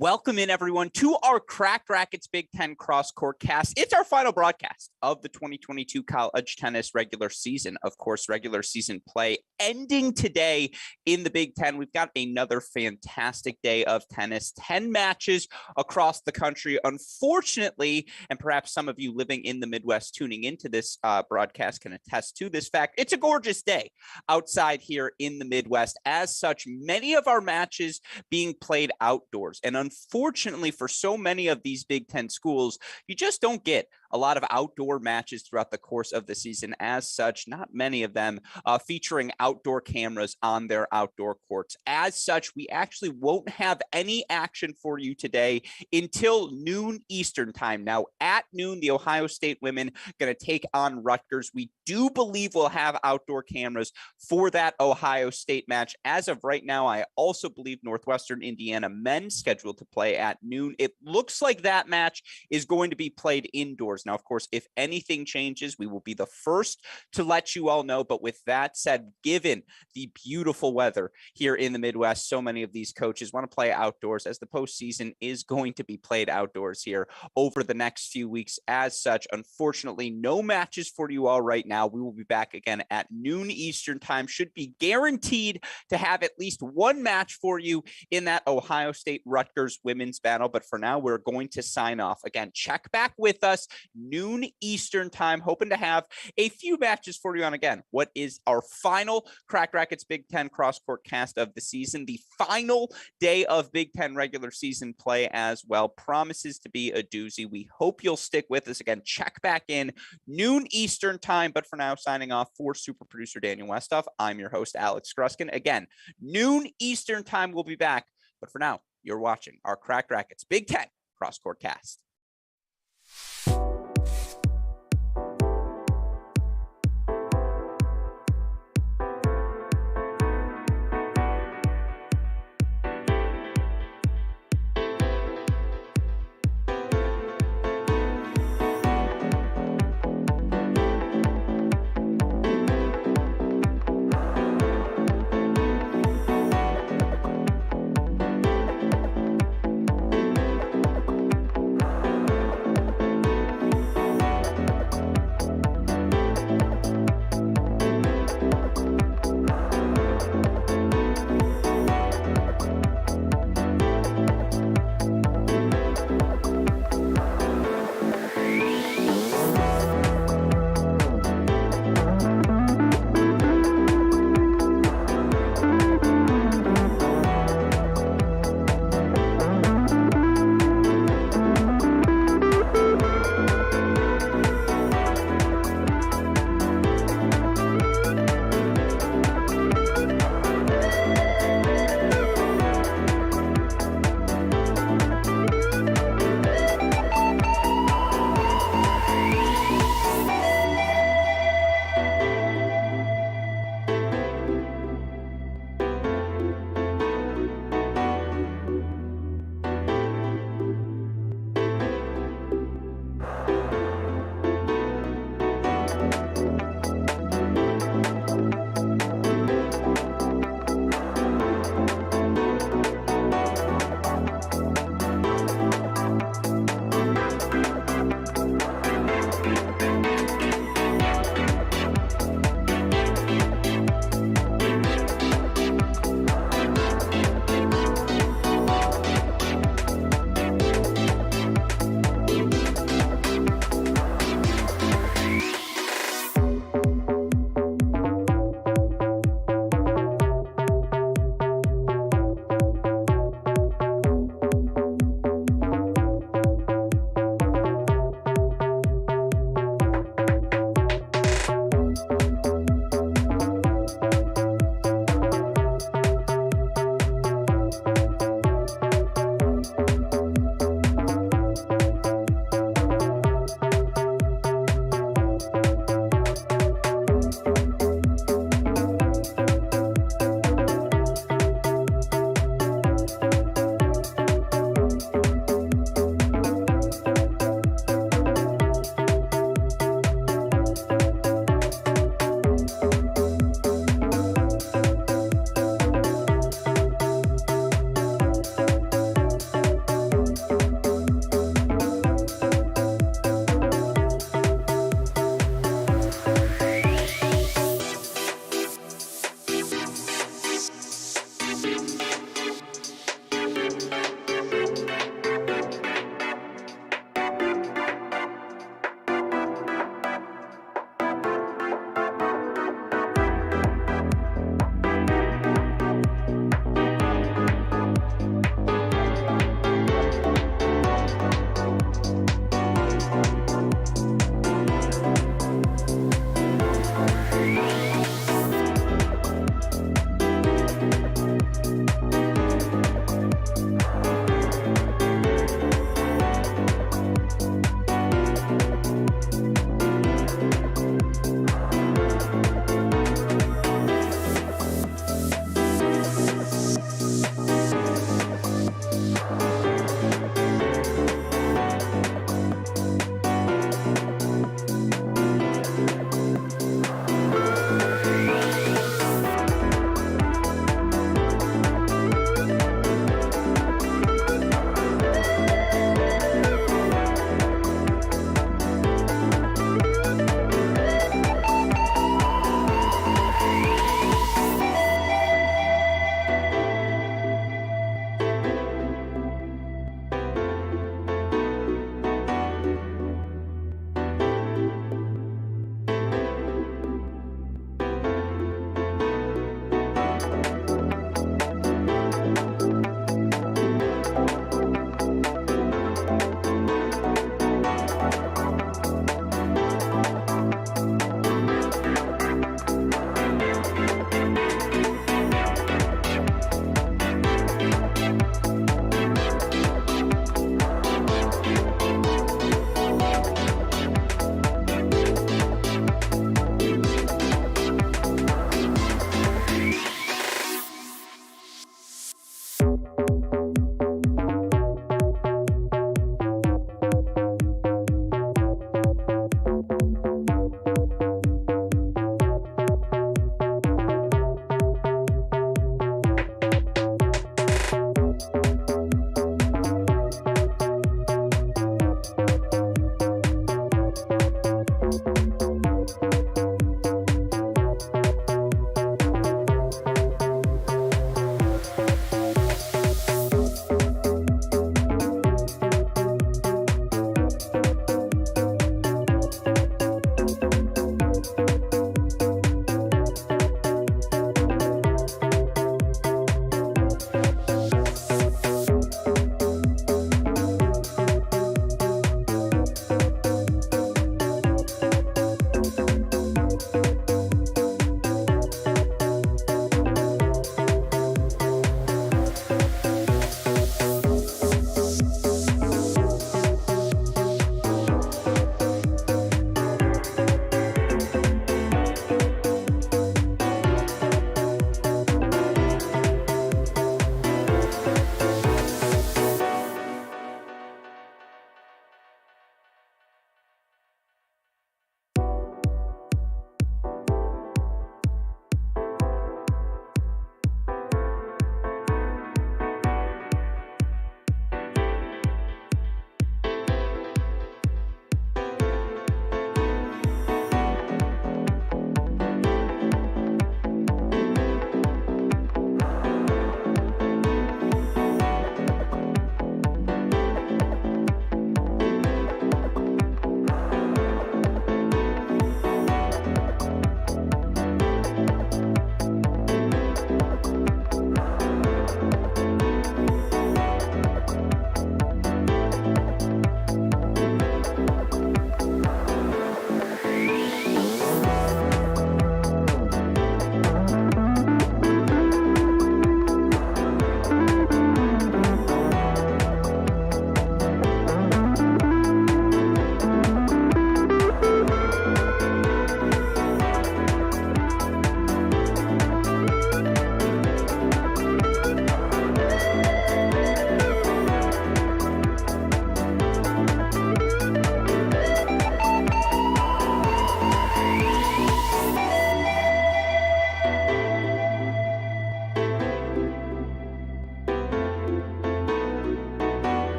Welcome in, everyone, to our Cracked Racquets Big Ten CrossCourt cast. It's our final broadcast of the 2022 college tennis regular season. Of course, regular season play ending today in the Big Ten. We've got another fantastic day of tennis, 10 matches across the country. Unfortunately, and perhaps some of you living in the Midwest tuning into this broadcast can attest to this fact, it's a gorgeous day outside here in the Midwest. As such, many of our matches being played outdoors. And unfortunately, for so many of these Big Ten schools, you just don't get a lot of outdoor matches throughout the course of the season. As such, not many of them featuring outdoor cameras on their outdoor courts. As such, we actually won't have any action for you today until noon Eastern time. Now, at noon, the Ohio State women going to take on Rutgers. We do believe we'll have outdoor cameras for that Ohio State match. As of right now, I also believe Northwestern Indiana men scheduled to play at noon. It looks like that match is going to be played indoors. Now, of course, if anything changes, we will be the first to let you all know. But with that said, given the beautiful weather here in the Midwest, so many of these coaches want to play outdoors, as the postseason is going to be played outdoors here over the next few weeks. As such, unfortunately, no matches for you all right now. We will be back again at noon Eastern time. Should be guaranteed to have at least one match for you in that Ohio State Rutgers women's battle. But for now, we're going to sign off. Again, check back with us noon Eastern time, hoping to have a few matches for you on, again, what is our final Cracked Racquets Big Ten CrossCourt cast of the season. The final day of Big Ten regular season play as well. Promises to be a doozy. We hope you'll stick with us. Again, check back in noon Eastern time. But for now, signing off for super producer Daniel Westoff, I'm your host, Alex Gruskin. Again, noon Eastern time, we'll be back. But for now, you're watching our Cracked Racquets Big Ten CrossCourt cast.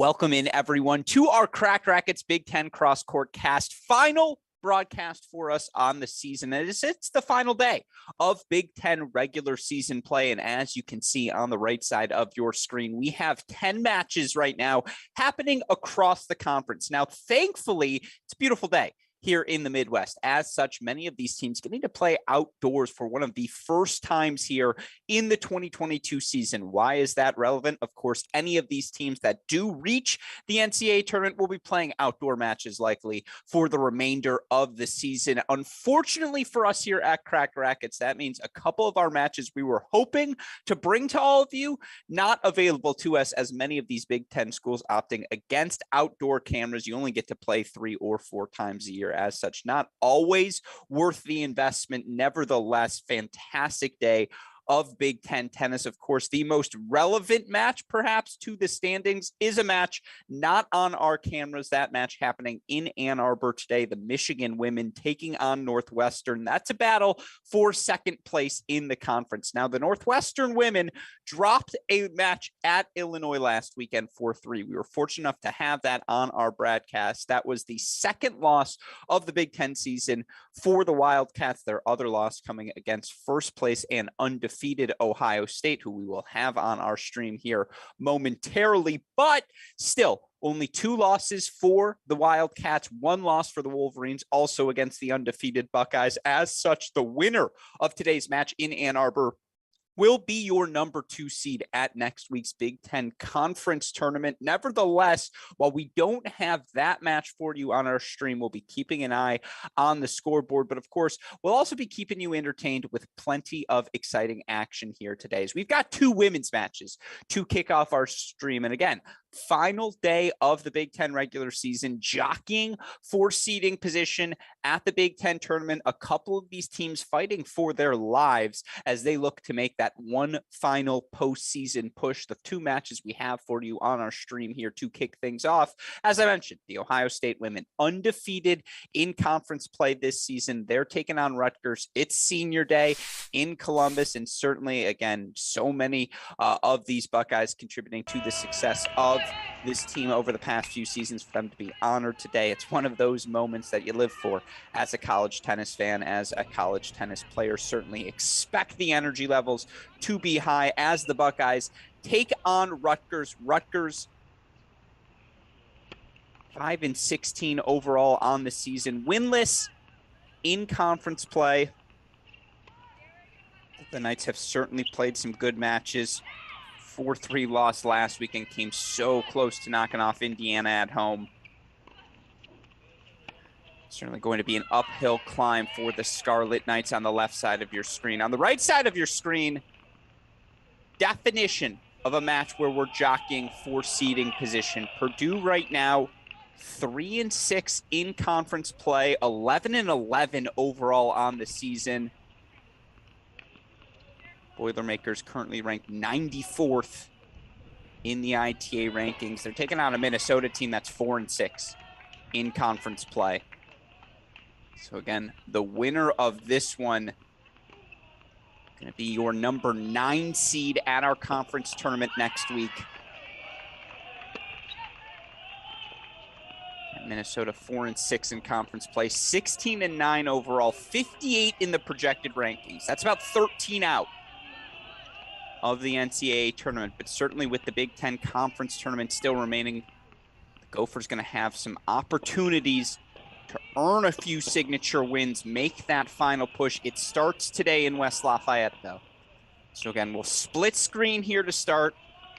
Welcome in, everyone, to our Cracked Racquets Big Ten CrossCourt cast final broadcast for us on the season. And it's the final day of Big Ten regular season play. And as you can see on the right side of your screen, we have 10 matches right now happening across the conference. Now, thankfully, it's a beautiful day here in the Midwest. As such, many of these teams getting to play outdoors for one of the first times here in the 2022 season. Why is that relevant? Of course, any of these teams that do reach the NCAA tournament will be playing outdoor matches likely for the remainder of the season. Unfortunately for us here at Cracked Racquets, that means a couple of our matches we were hoping to bring to all of you, not available to us, as many of these Big Ten schools opting against outdoor cameras. You only get to play 3 or 4 times a year. As such, not always worth the investment. Nevertheless, fantastic day of Big Ten tennis. Of course, the most relevant match perhaps to the standings is a match not on our cameras. That match happening in Ann Arbor today, the Michigan women taking on Northwestern. That's a battle for second place in the conference. Now, the Northwestern women dropped a match at Illinois last weekend 4-3. We were fortunate enough to have that on our broadcast. That was the second loss of the Big Ten season for the Wildcats. Their other loss coming against first place and undefeated Ohio State, who we will have on our stream here momentarily. But still, only 2 losses for the Wildcats, 1 loss for the Wolverines, also against the undefeated Buckeyes. As such, the winner of today's match in Ann Arbor will be your number 2 seed at next week's Big Ten Conference Tournament. Nevertheless, while we don't have that match for you on our stream, we'll be keeping an eye on the scoreboard. But of course, we'll also be keeping you entertained with plenty of exciting action here today. So we've got 2 women's matches to kick off our stream. And again, final day of the Big Ten regular season, jockeying for seeding position at the Big Ten tournament. A couple of these teams fighting for their lives as they look to make that one final postseason push. The 2 matches we have for you on our stream here to kick things off. As I mentioned, the Ohio State women undefeated in conference play this season. They're taking on Rutgers. It's senior day in Columbus, and certainly, again, so many of these Buckeyes contributing to the success of this team over the past few seasons. For them to be honored today, it's one of those moments that you live for as a college tennis fan, as a college tennis player. Certainly expect the energy levels to be high as the Buckeyes take on Rutgers. Rutgers 5-16 overall on the season, winless in conference play. The Knights have certainly played some good matches. 4-3 loss last weekend, came so close to knocking off Indiana at home. Certainly going to be an uphill climb for the Scarlet Knights on the left side of your screen. On the right side of your screen, definition of a match where we're jockeying for seeding position. Purdue right now, 3-6 in conference play, 11-11 overall on the season. Boilermakers currently ranked 94th in the ITA rankings. They're taking on a Minnesota team that's 4-6 in conference play. So again, the winner of this one going to be your number 9 seed at our conference tournament next week. Minnesota 4-6 in conference play, 16-9 overall, 58 in the projected rankings. That's about 13 out of the NCAA tournament, but certainly with the Big Ten Conference Tournament still remaining, the Gophers going to have some opportunities to earn a few signature wins, make that final push. It starts today in West Lafayette, though. So again, we'll split screen here to start.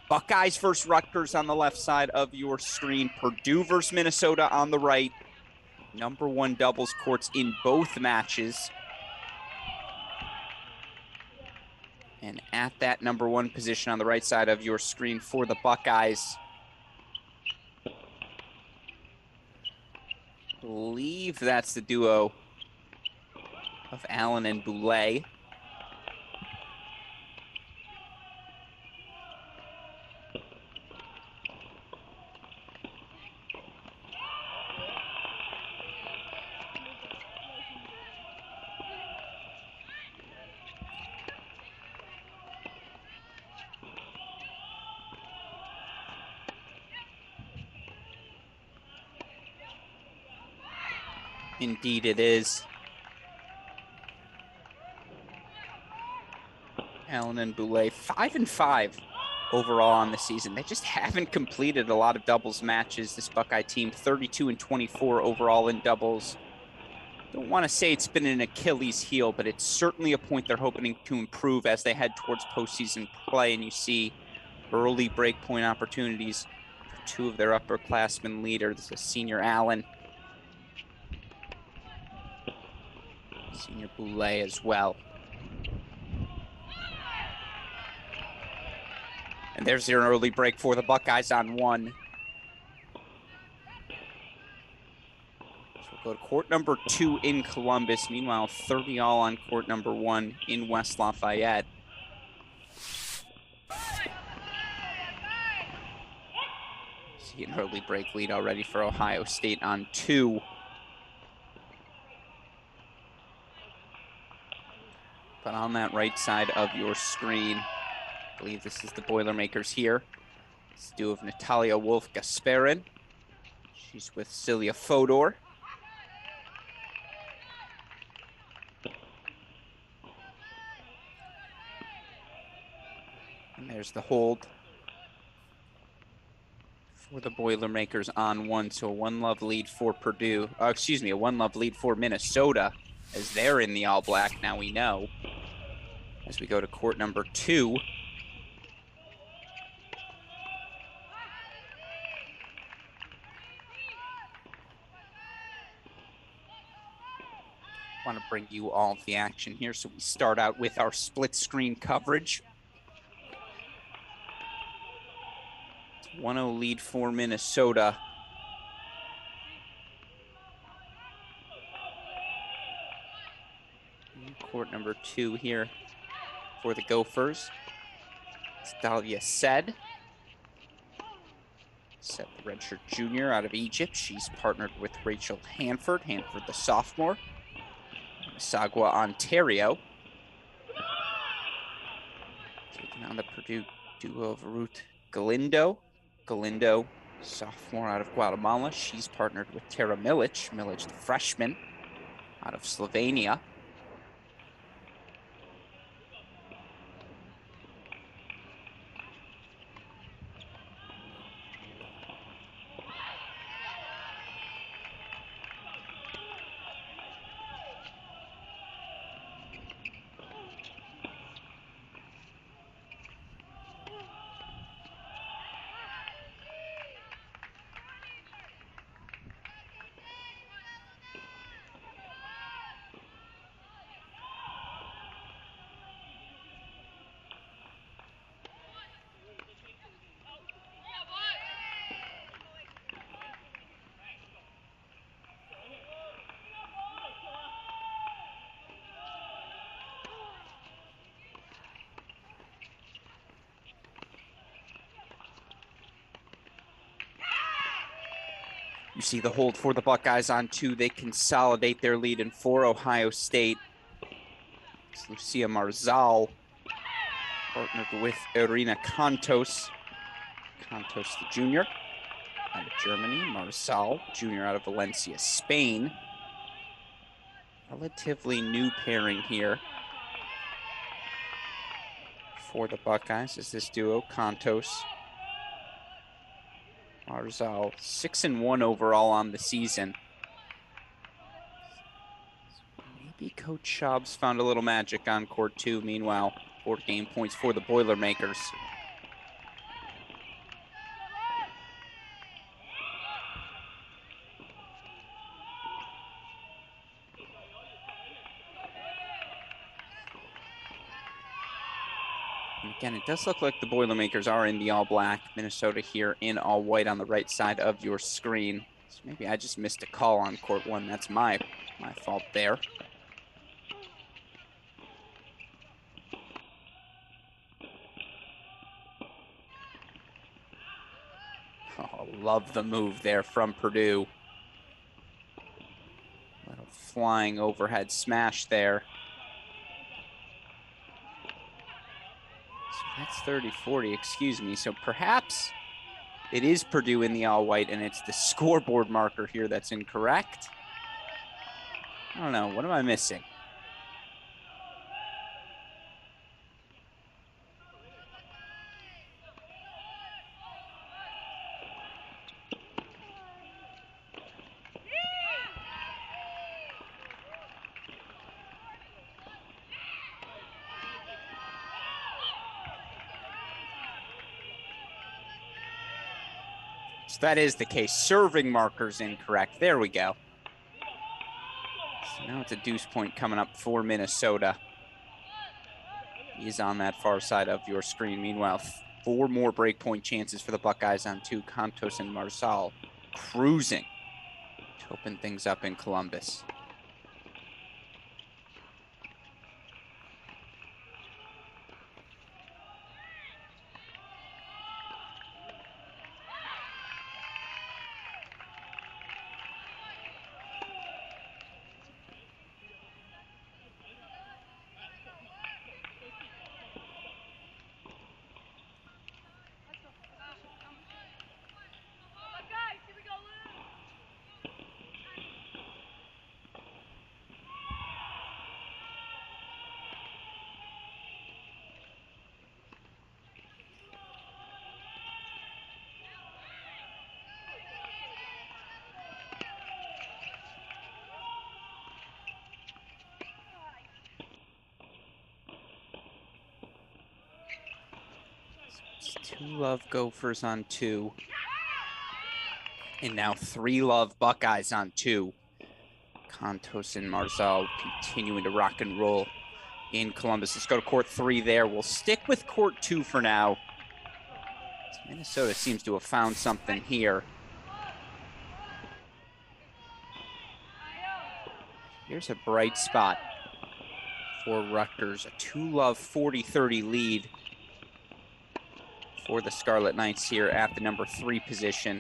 Buckeyes versus Rutgers on the left side of your screen. Purdue versus Minnesota on the right. Number 1 doubles courts in both matches. And at that number 1 position on the right side of your screen for the Buckeyes, I believe that's the duo of Allen and Boulay. Indeed it is. Allen and Boulay, 5-5 overall on the season. They just haven't completed a lot of doubles matches. This Buckeye team, 32-24 overall in doubles. Don't want to say it's been an Achilles heel, but it's certainly a point they're hoping to improve as they head towards postseason play. And you see early break point opportunities for two of their upperclassmen leaders, the senior Allen, senior Boulay as well. And there's your early break for the Buckeyes on one. So we'll go to court number 2 in Columbus. Meanwhile, 30 all on court number 1 in West Lafayette. See an early break lead already for Ohio State on 2. But on that right side of your screen, I believe this is the Boilermakers here. It's the duo of Natalia Wolf-Gasparin. She's with Celia Fodor. And there's the hold for the Boilermakers on 1. So a 1-love lead for Purdue. A 1-love lead for Minnesota as they're in the all-black. Now we know. As we go to court number 2. Want to bring you all of the action here. So we start out with our split screen coverage. 1-0 lead for Minnesota. Court number 2 here for the Gophers. It's Dalia Said. Said, the redshirt junior out of Egypt. She's partnered with Rachel Hanford. Hanford, the sophomore. Mississauga, Ontario. Taking on the Purdue duo of Ruth Galindo. Galindo, sophomore out of Guatemala. She's partnered with Tara Milic. Milic, the freshman out of Slovenia. You see the hold for the Buckeyes on 2. They consolidate their lead in 4. Ohio State. It's Lucia Marzal, partnered with Irina Kantos. Kantos, the junior out of Germany. Marzal, junior out of Valencia, Spain. Relatively new pairing here for the Buckeyes is this duo, Kantos. Marzal, 6-1 overall on the season. Maybe Coach Schaub's found a little magic on court 2. Meanwhile, 4 game points for the Boilermakers. And again, it does look like the Boilermakers are in the all-black. Minnesota here in all-white on the right side of your screen. So maybe I just missed a call on court 1. That's my fault there. Oh, love the move there from Purdue. Little flying overhead smash there. So that's 30-40, excuse me. So perhaps it is Purdue in the all-white, and it's the scoreboard marker here that's incorrect. I don't know. What am I missing? So that is the case. Serving marker's incorrect. There we go. So now it's a deuce point coming up for Minnesota. He's on that far side of your screen. Meanwhile, 4 more break point chances for the Buckeyes on 2. Cantos and Marsal cruising to open things up in Columbus. It's 2 love Gophers on 2. And now 3 love Buckeyes on 2. Cantos and Marzal continuing to rock and roll in Columbus. Let's go to court 3 there. We'll stick with court 2 for now. Minnesota seems to have found something here. Here's a bright spot for Rutgers. A 2 love 40-30 lead for the Scarlet Knights here at the number 3 position.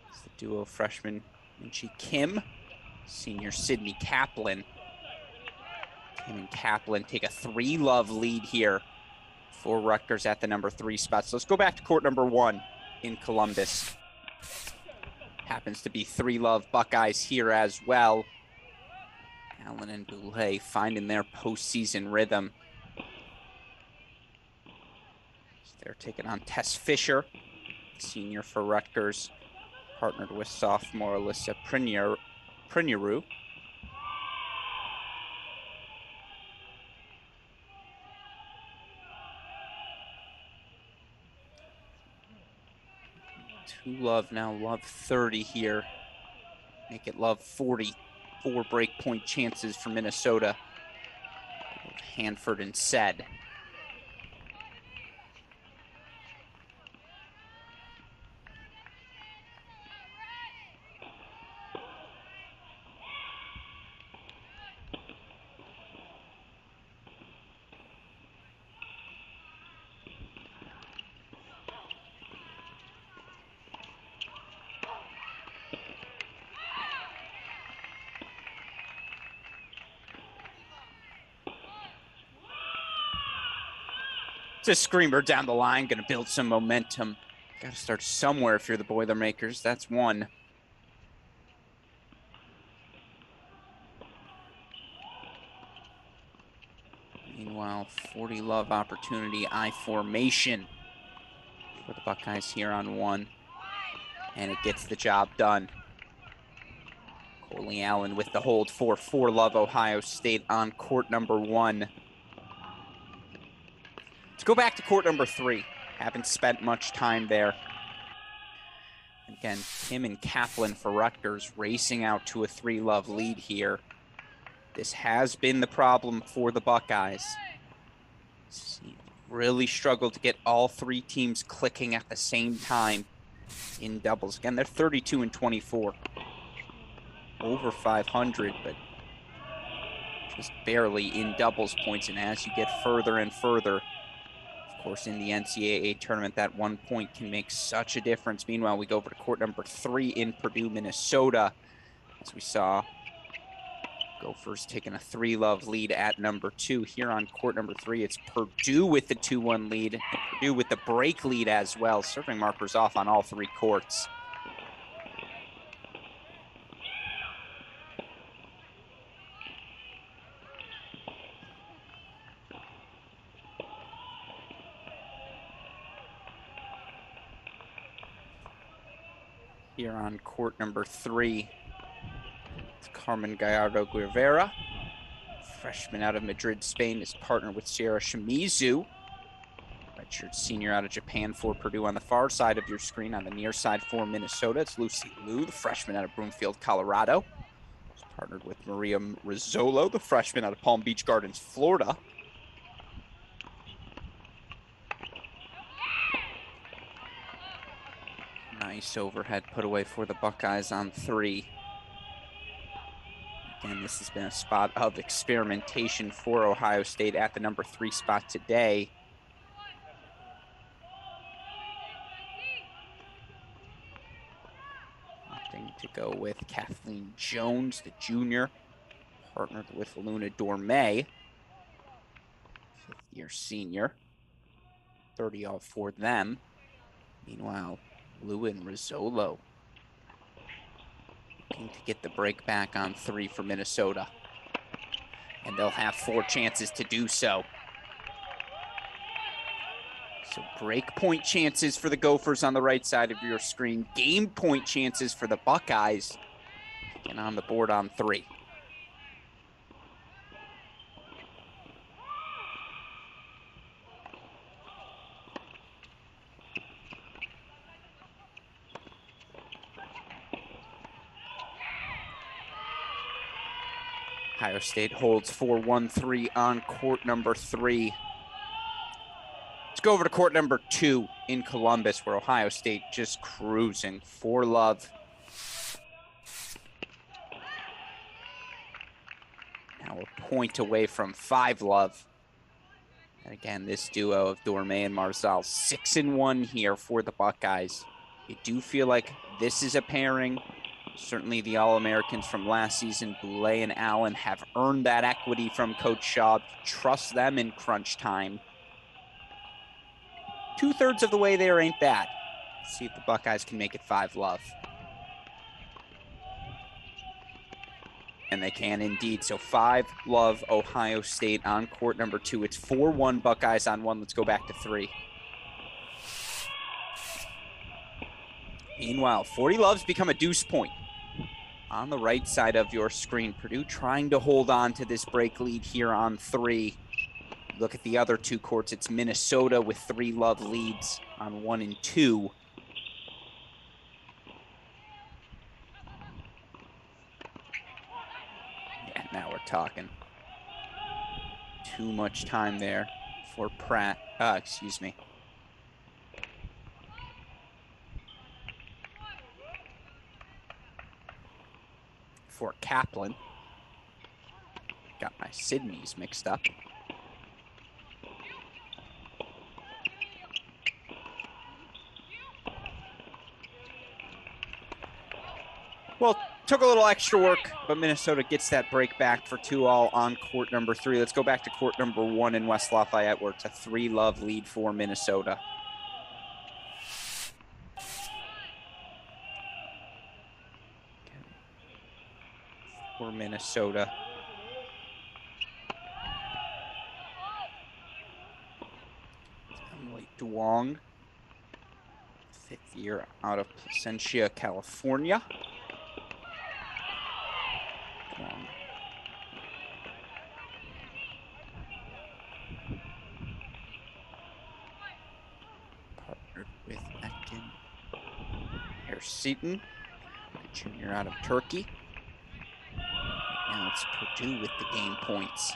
It's the duo freshman Minchie Kim, senior Sydney Kaplan. Kim and Kaplan take a 3 love lead here for Rutgers at the number 3 spot. So let's go back to court number 1 in Columbus. Happens to be 3 love Buckeyes here as well. Allen and Boulay finding their postseason rhythm. They're taking on Tess Fisher, senior for Rutgers, partnered with sophomore Alyssa Prigneroux. Two love now, love 30 here. Make it love 40. 4 break point chances for Minnesota. Hanford and Said. It's a screamer down the line, going to build some momentum. Got to start somewhere if you're the Boilermakers. That's one. Meanwhile, 40 love opportunity, I formation for the Buckeyes here on 1. And it gets the job done. Coley Allen with the hold for 4 love Ohio State on court number 1. Let's go back to court number 3. Haven't spent much time there. Again, Kim and Kaplan for Rutgers racing out to a 3 love lead here. This has been the problem for the Buckeyes. Really struggled to get all 3 teams clicking at the same time in doubles. Again, they're 32 and 24. Over 500, but just barely in doubles points. And as you get further and further, of course, in the NCAA tournament, that 1 point can make such a difference. Meanwhile, we go over to court number 3 in Purdue, Minnesota. As we saw, Gophers taking a 3 love lead at number 2. Here on court number 3, it's Purdue with the 2-1 lead, and Purdue with the break lead as well. Serving markers off on all 3 courts. here on court number 3. It's Carmen Gallardo Guevara, freshman out of Madrid, Spain, is partnered with Sierra Shimizu, redshirt senior out of Japan for Purdue. On the far side of your screen, on the near side for Minnesota, it's Lucy Liu, the freshman out of Broomfield, Colorado. She's partnered with Maria Rizzolo, the freshman out of Palm Beach Gardens, Florida. Nice overhead put away for the Buckeyes on 3. Again, this has been a spot of experimentation for Ohio State at the number 3 spot today. Opting to go with Kathleen Jones, the junior, partnered with Luna Dorme, 5th-year senior. 30 all for them. Meanwhile, Liu and Rizzolo looking to get the break back on 3 for Minnesota. And they'll have 4 chances to do so. So break point chances for the Gophers on the right side of your screen. Game point chances for the Buckeyes. And on the board on 3. Ohio State holds 4-1-3 on court number 3. Let's go over to court number 2 in Columbus, where Ohio State just cruising. 4-love. Now a point away from 5-love. And again, this duo of Dorme and Marzal, 6-1 here for the Buckeyes. You do feel like this is a pairing. Certainly the All-Americans from last season, Boulay and Allen, have earned that equity from Coach Shaw. Trust them in crunch time. 2/3 of the way there ain't bad. Let's see if the Buckeyes can make it 5-love. And they can indeed. So 5-love Ohio State on court number 2. It's 4-1 Buckeyes on 1. Let's go back to 3. Meanwhile, 40-love's become a deuce point. On the right side of your screen, Purdue trying to hold on to this break lead here on 3. Look at the other 2 courts. It's Minnesota with 3-love leads on 1 and 2. Yeah, now we're talking. Too much time there for Pratt. Excuse me. For Kaplan. Got my Sydneys mixed up. Well, took a little extra work, but Minnesota gets that break back for 2-all on court number 3. Let's go back to court number 1 in West Lafayette, where it's a 3-love lead for Minnesota. For Minnesota. Emily Duong, 5th year out of Placentia, California. Duong. Partnered with Etkin Erseton, a junior out of Turkey. Now it's Purdue with the game points.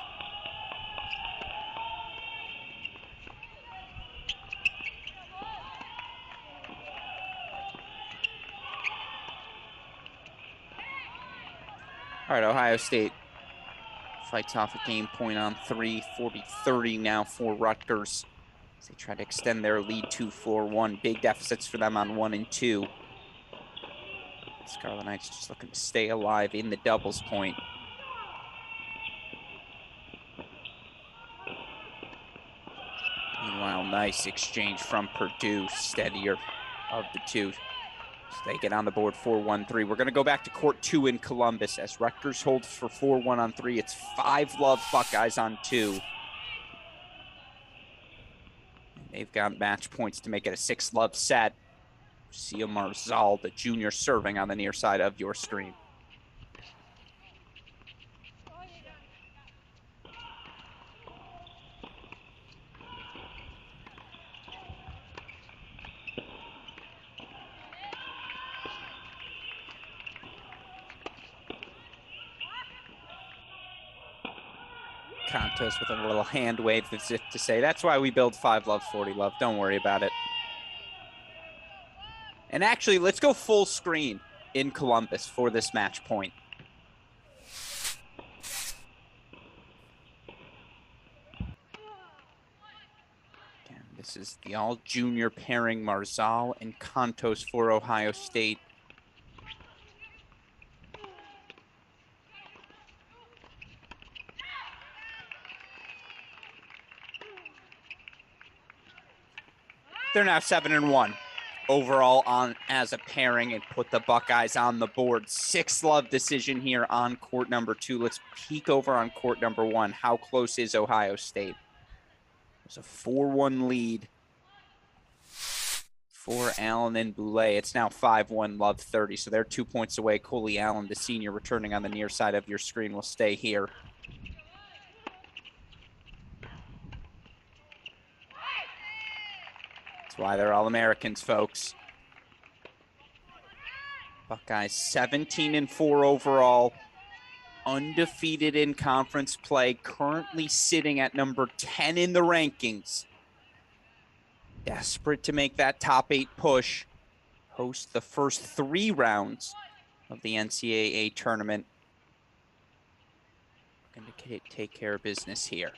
All right, Ohio State fights off a game point on 3, 40-30 now for Rutgers. As they try to extend their lead to 4-1. Big deficits for them on 1 and 2. Scarlet Knights just looking to stay alive in the doubles point. Meanwhile, nice exchange from Purdue, steadier of the 2. So they get on the board 4-1-3. We're going to go back to court 2 in Columbus as Rutgers holds for 4-1 on 3. It's 5-love Buckeyes on 2. They've got match points to make it a 6-love set. Lucia Marzal, the junior, serving on the near side of your screen. Contos with a little hand wave as if to say, that's why we build 5 love, 40 love. Don't worry about it. And actually, let's go full screen in Columbus for this match point. Again, this is the all-junior pairing, Marzal and Contos for Ohio State. They're now 7-1 overall on as a pairing and put the Buckeyes on the board. 6 love decision here on court number 2. Let's peek over on court number 1. How close is Ohio State? There's a 4-1 lead for Allen and Boulay. It's now 5-1 love 30. So they're 2 points away. Coley Allen, the senior, returning on the near side of your screen, will stay here. That's why they're All-Americans, folks. Buckeyes 17-4 overall, undefeated in conference play, currently sitting at number 10 in the rankings. Desperate to make that top 8 push, host the first 3 rounds of the NCAA tournament. Going to take care of business here.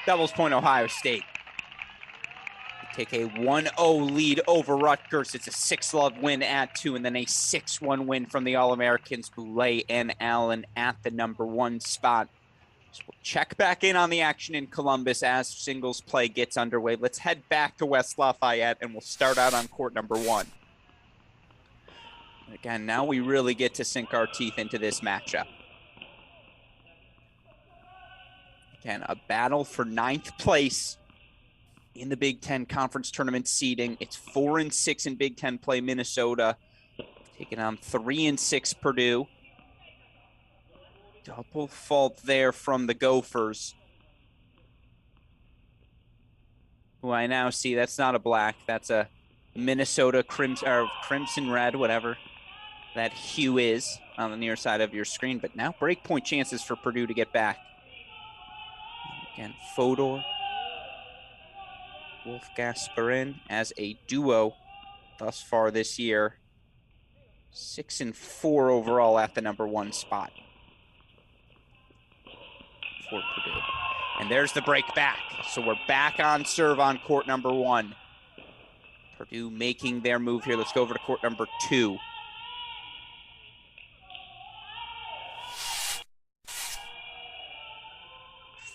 Doubles point Ohio State. They take a 1-0 lead over Rutgers. It's a 6 love win at 2, and then a 6-1 win from the All-Americans, Boulay and Allen at the number 1 spot. So we'll check back in on the action in Columbus as singles play gets underway. Let's head back to West Lafayette, and we'll start out on court number 1. Again, now we really get to sink our teeth into this matchup. Again, a battle for 9th place in the Big Ten Conference Tournament seeding. It's 4-6 in Big Ten play, Minnesota, taking on 3-6 Purdue. Double fault there from the Gophers, who I now see, that's not a black, that's a Minnesota crimson red, whatever that hue is on the near side of your screen. But now breakpoint chances for Purdue to get back. Again, Fodor, Wolf Gasparin as a duo thus far this year. 6-4 overall at the number 1 spot for Purdue. And there's the break back. So we're back on serve on court number 1. Purdue making their move here. Let's go over to court number 2.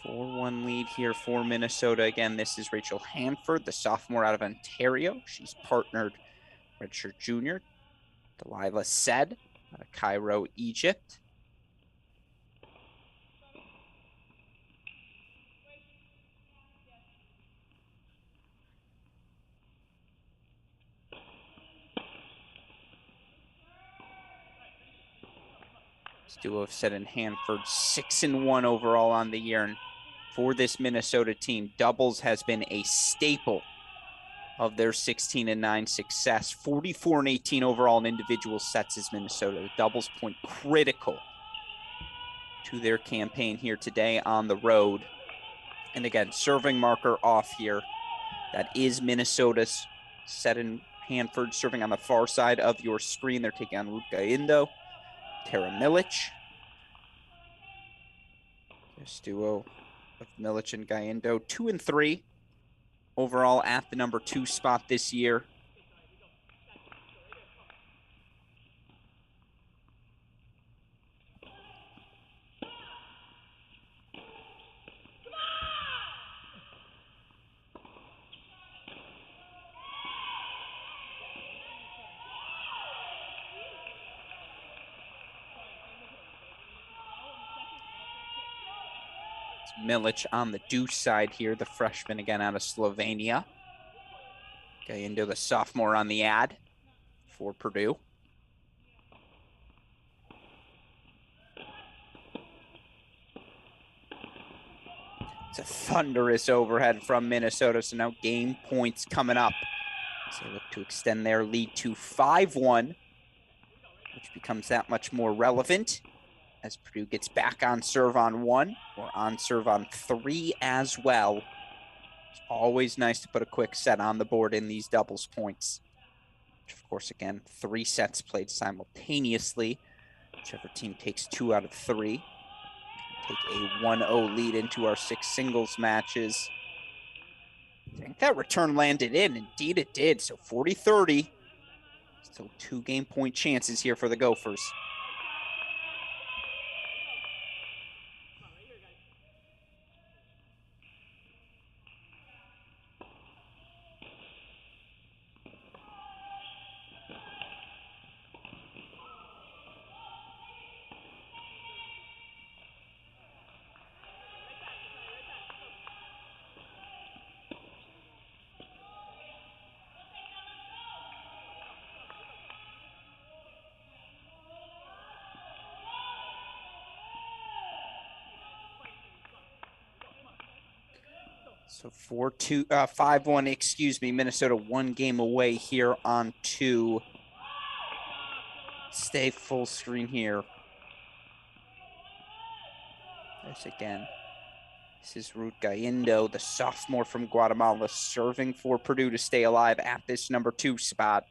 A 4-1 lead here for Minnesota. Again, this is Rachel Hanford, the sophomore out of Ontario. She's partnered redshirt junior Delilah Said out of Cairo, Egypt. This duo of Said and Hanford, 6-1 overall on the year. And for this Minnesota team, doubles has been a staple of their 16-9 success. 44-18 overall in individual sets is Minnesota. The doubles point critical to their campaign here today on the road. And again, serving marker off here. That is Minnesota's. Said and Hanford serving on the far side of your screen. They're taking on Ruth Gaindo, Tara Milic. This duo of Milic and Gaindo, 2-3 overall at the number 2 spot this year. Milic on the deuce side here, the freshman again out of Slovenia. Into the sophomore on the ad for Purdue. It's a thunderous overhead from Minnesota, so now game points coming up. So they look to extend their lead to 5-1, which becomes that much more relevant as Purdue gets back on serve on 1 or on serve on 3 as well. It's always nice to put a quick set on the board in these doubles points. Which, of course, again, 3 sets played simultaneously. Whichever team takes 2 out of 3. Take a 1-0 lead into our 6 singles matches. I think that return landed in. Indeed it did. So 40-30. Still 2 game point chances here for the Gophers. So 5-1, excuse me, Minnesota 1 game away here on 2. Stay full screen here. This again. This is Ruth Galindo, the sophomore from Guatemala, serving for Purdue to stay alive at this number 2 spot.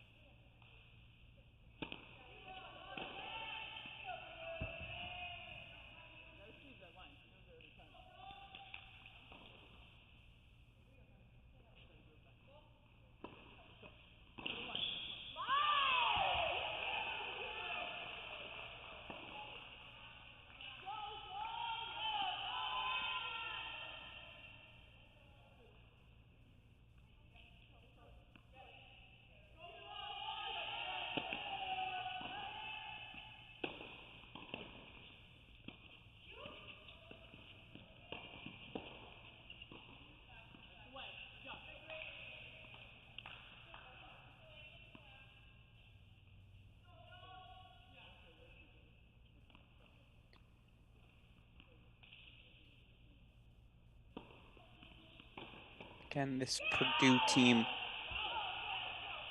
Again, this Purdue team,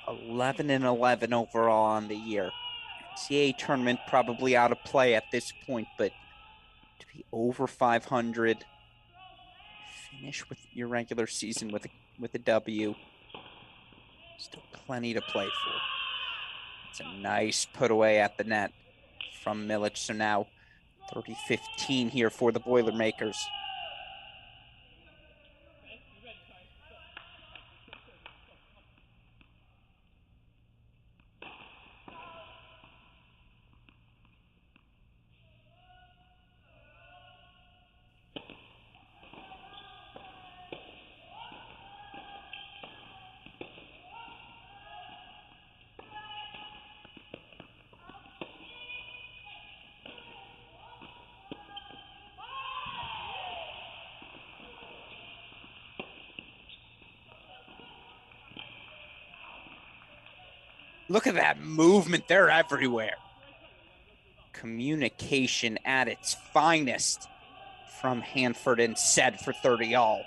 11-11 overall on the year. NCAA tournament probably out of play at this point, but to be over 500, finish with your regular season with a W, still plenty to play for. It's a nice put away at the net from Milic. So now 30-15 here for the Boilermakers. Look at that movement. They're everywhere. Communication at its finest from Hanford and set for 30 all.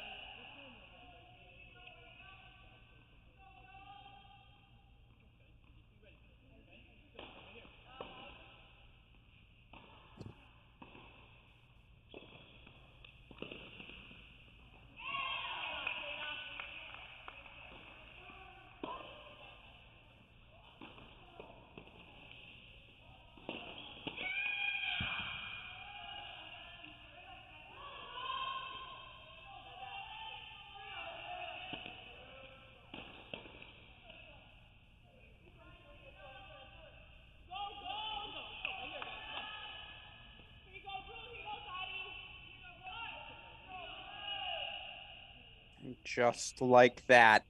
Just like that,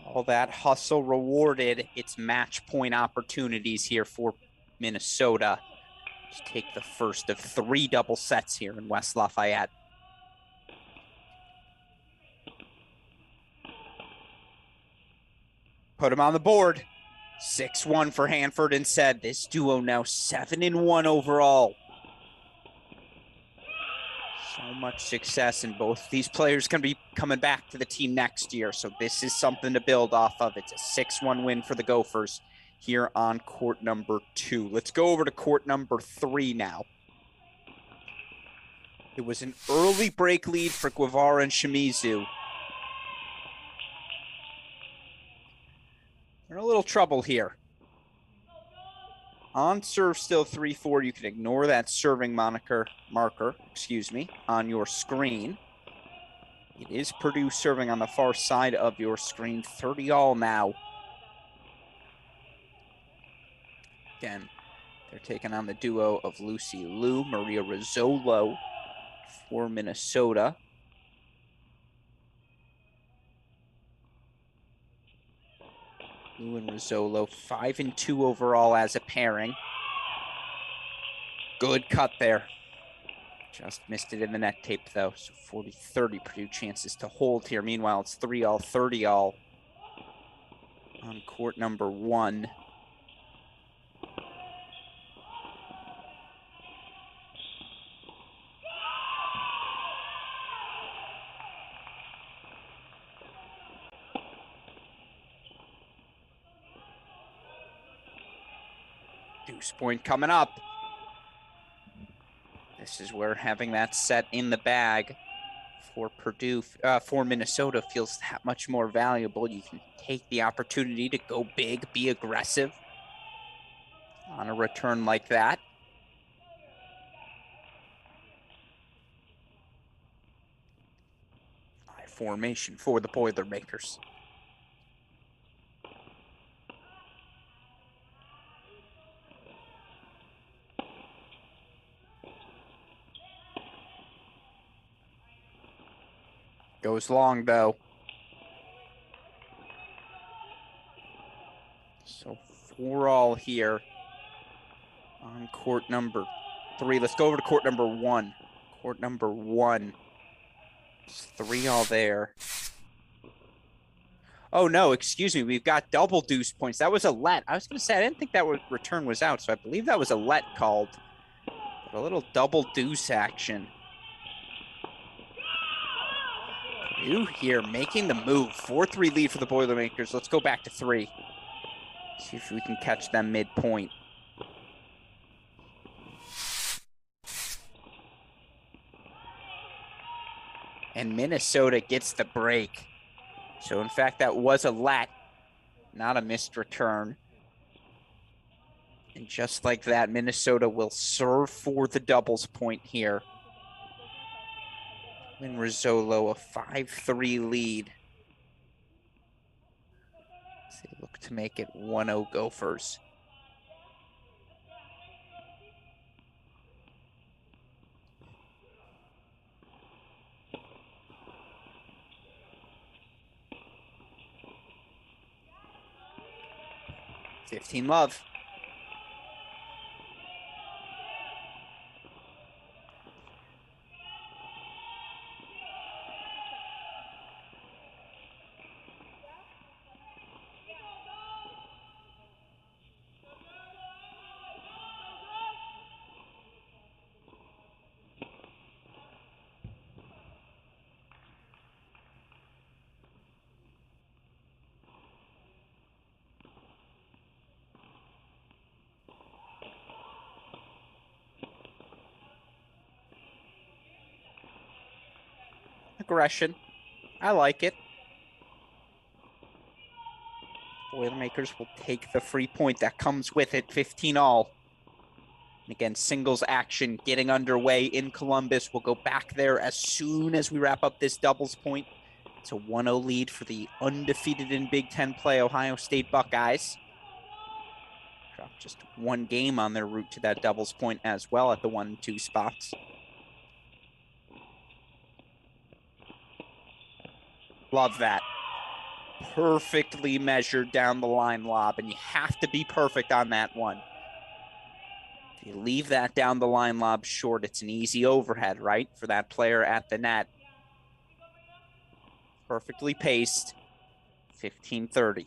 all that hustle rewarded. It's match point opportunities here for Minnesota. Just take the first of 3 double sets here in West Lafayette. Put him on the board. 6-1 for Hanford and said this duo now 7-1 overall. So much success, and both these players can be coming back to the team next year. So this is something to build off of. It's a 6-1 win for the Gophers here on court number 2. Let's go over to court number 3 now. It was an early break lead for Guevara and Shimizu. They're in a little trouble here. On serve still 3-4. You can ignore that serving marker, on your screen. It is Purdue serving on the far side of your screen. 30-all now. Again, they're taking on the duo of Lucy Liu, Maria Rizzolo for Minnesota. Liu and Rizzolo, 5-2 overall as a pairing. Good cut there. Just missed it in the net tape, though. So 40-30 Purdue chances to hold here. Meanwhile, it's 3-all, 30-all on court number 1. Deuce point coming up. This is where having that set in the bag for Purdue, for Minnesota feels that much more valuable. You can take the opportunity to go big, be aggressive on a return like that. High formation for the Boilermakers. Goes long, though. So 4-all here on court number 3. Let's go over to court number 1. Court number 1. It's 3-all there. Oh, no, excuse me. We've got double deuce points. That was a let. I was going to say, I didn't think that return was out, so I believe that was a let called. But a little double deuce action. Purdue here making the move. 4-3 lead for the Boilermakers. Let's go back to 3. See if we can catch them midpoint. And Minnesota gets the break. So, in fact, that was a let, not a missed return. And just like that, Minnesota will serve for the doubles point here. And Rizzolo, a 5-3 lead. So they look to make it 1-0 Gophers. Love. Aggression. I like it. Boilermakers will take the free point that comes with it, 15-all. And again, singles action getting underway in Columbus. We'll go back there as soon as we wrap up this doubles point. It's a 1-0 lead for the undefeated in Big Ten play Ohio State Buckeyes. Dropped just 1 game on their route to that doubles point as well at the 1 and 2 spots. Love that. Perfectly measured down the line lob, and you have to be perfect on that one. If you leave that down the line lob short, it's an easy overhead, right, for that player at the net. Perfectly paced, 15-30.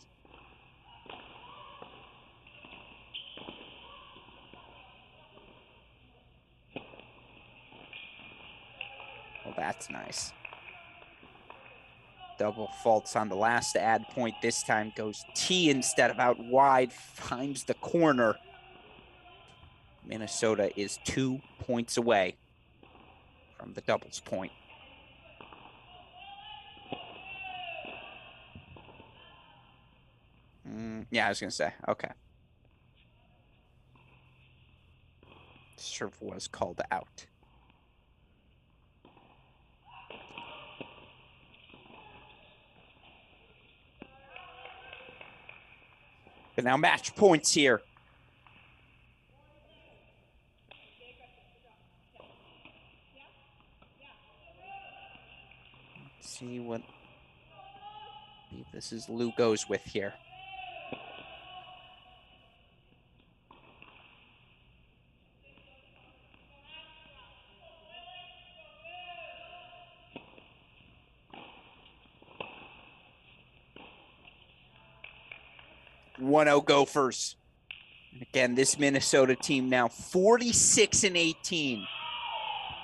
Well, that's nice. Double faults on the last ad point. This time goes T instead of out wide, finds the corner. Minnesota is 2 points away from the doubles point. Yeah, I was going to say, okay. Serve was called out. But now match points here. Let's see what this is Lou goes with here. (1-0) Gophers. And again, this Minnesota team now 46-18.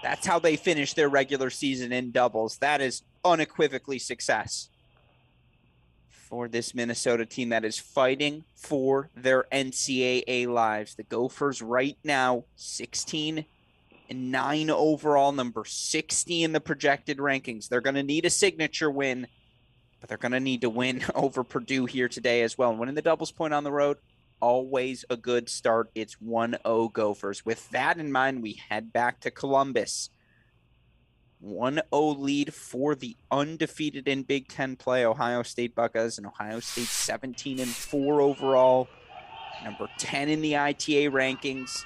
That's how they finish their regular season in doubles. That is unequivocally success for this Minnesota team that is fighting for their NCAA lives. The Gophers right now 16-9 overall, number 60 in the projected rankings. They're going to need a signature win, but they're going to need to win over Purdue here today as well. And winning the doubles point on the road, always a good start. It's 1-0 Gophers. With that in mind, we head back to Columbus. 1-0 lead for the undefeated in Big Ten play Ohio State Buckeyes, and Ohio State 17-4 overall, number 10 in the ITA rankings.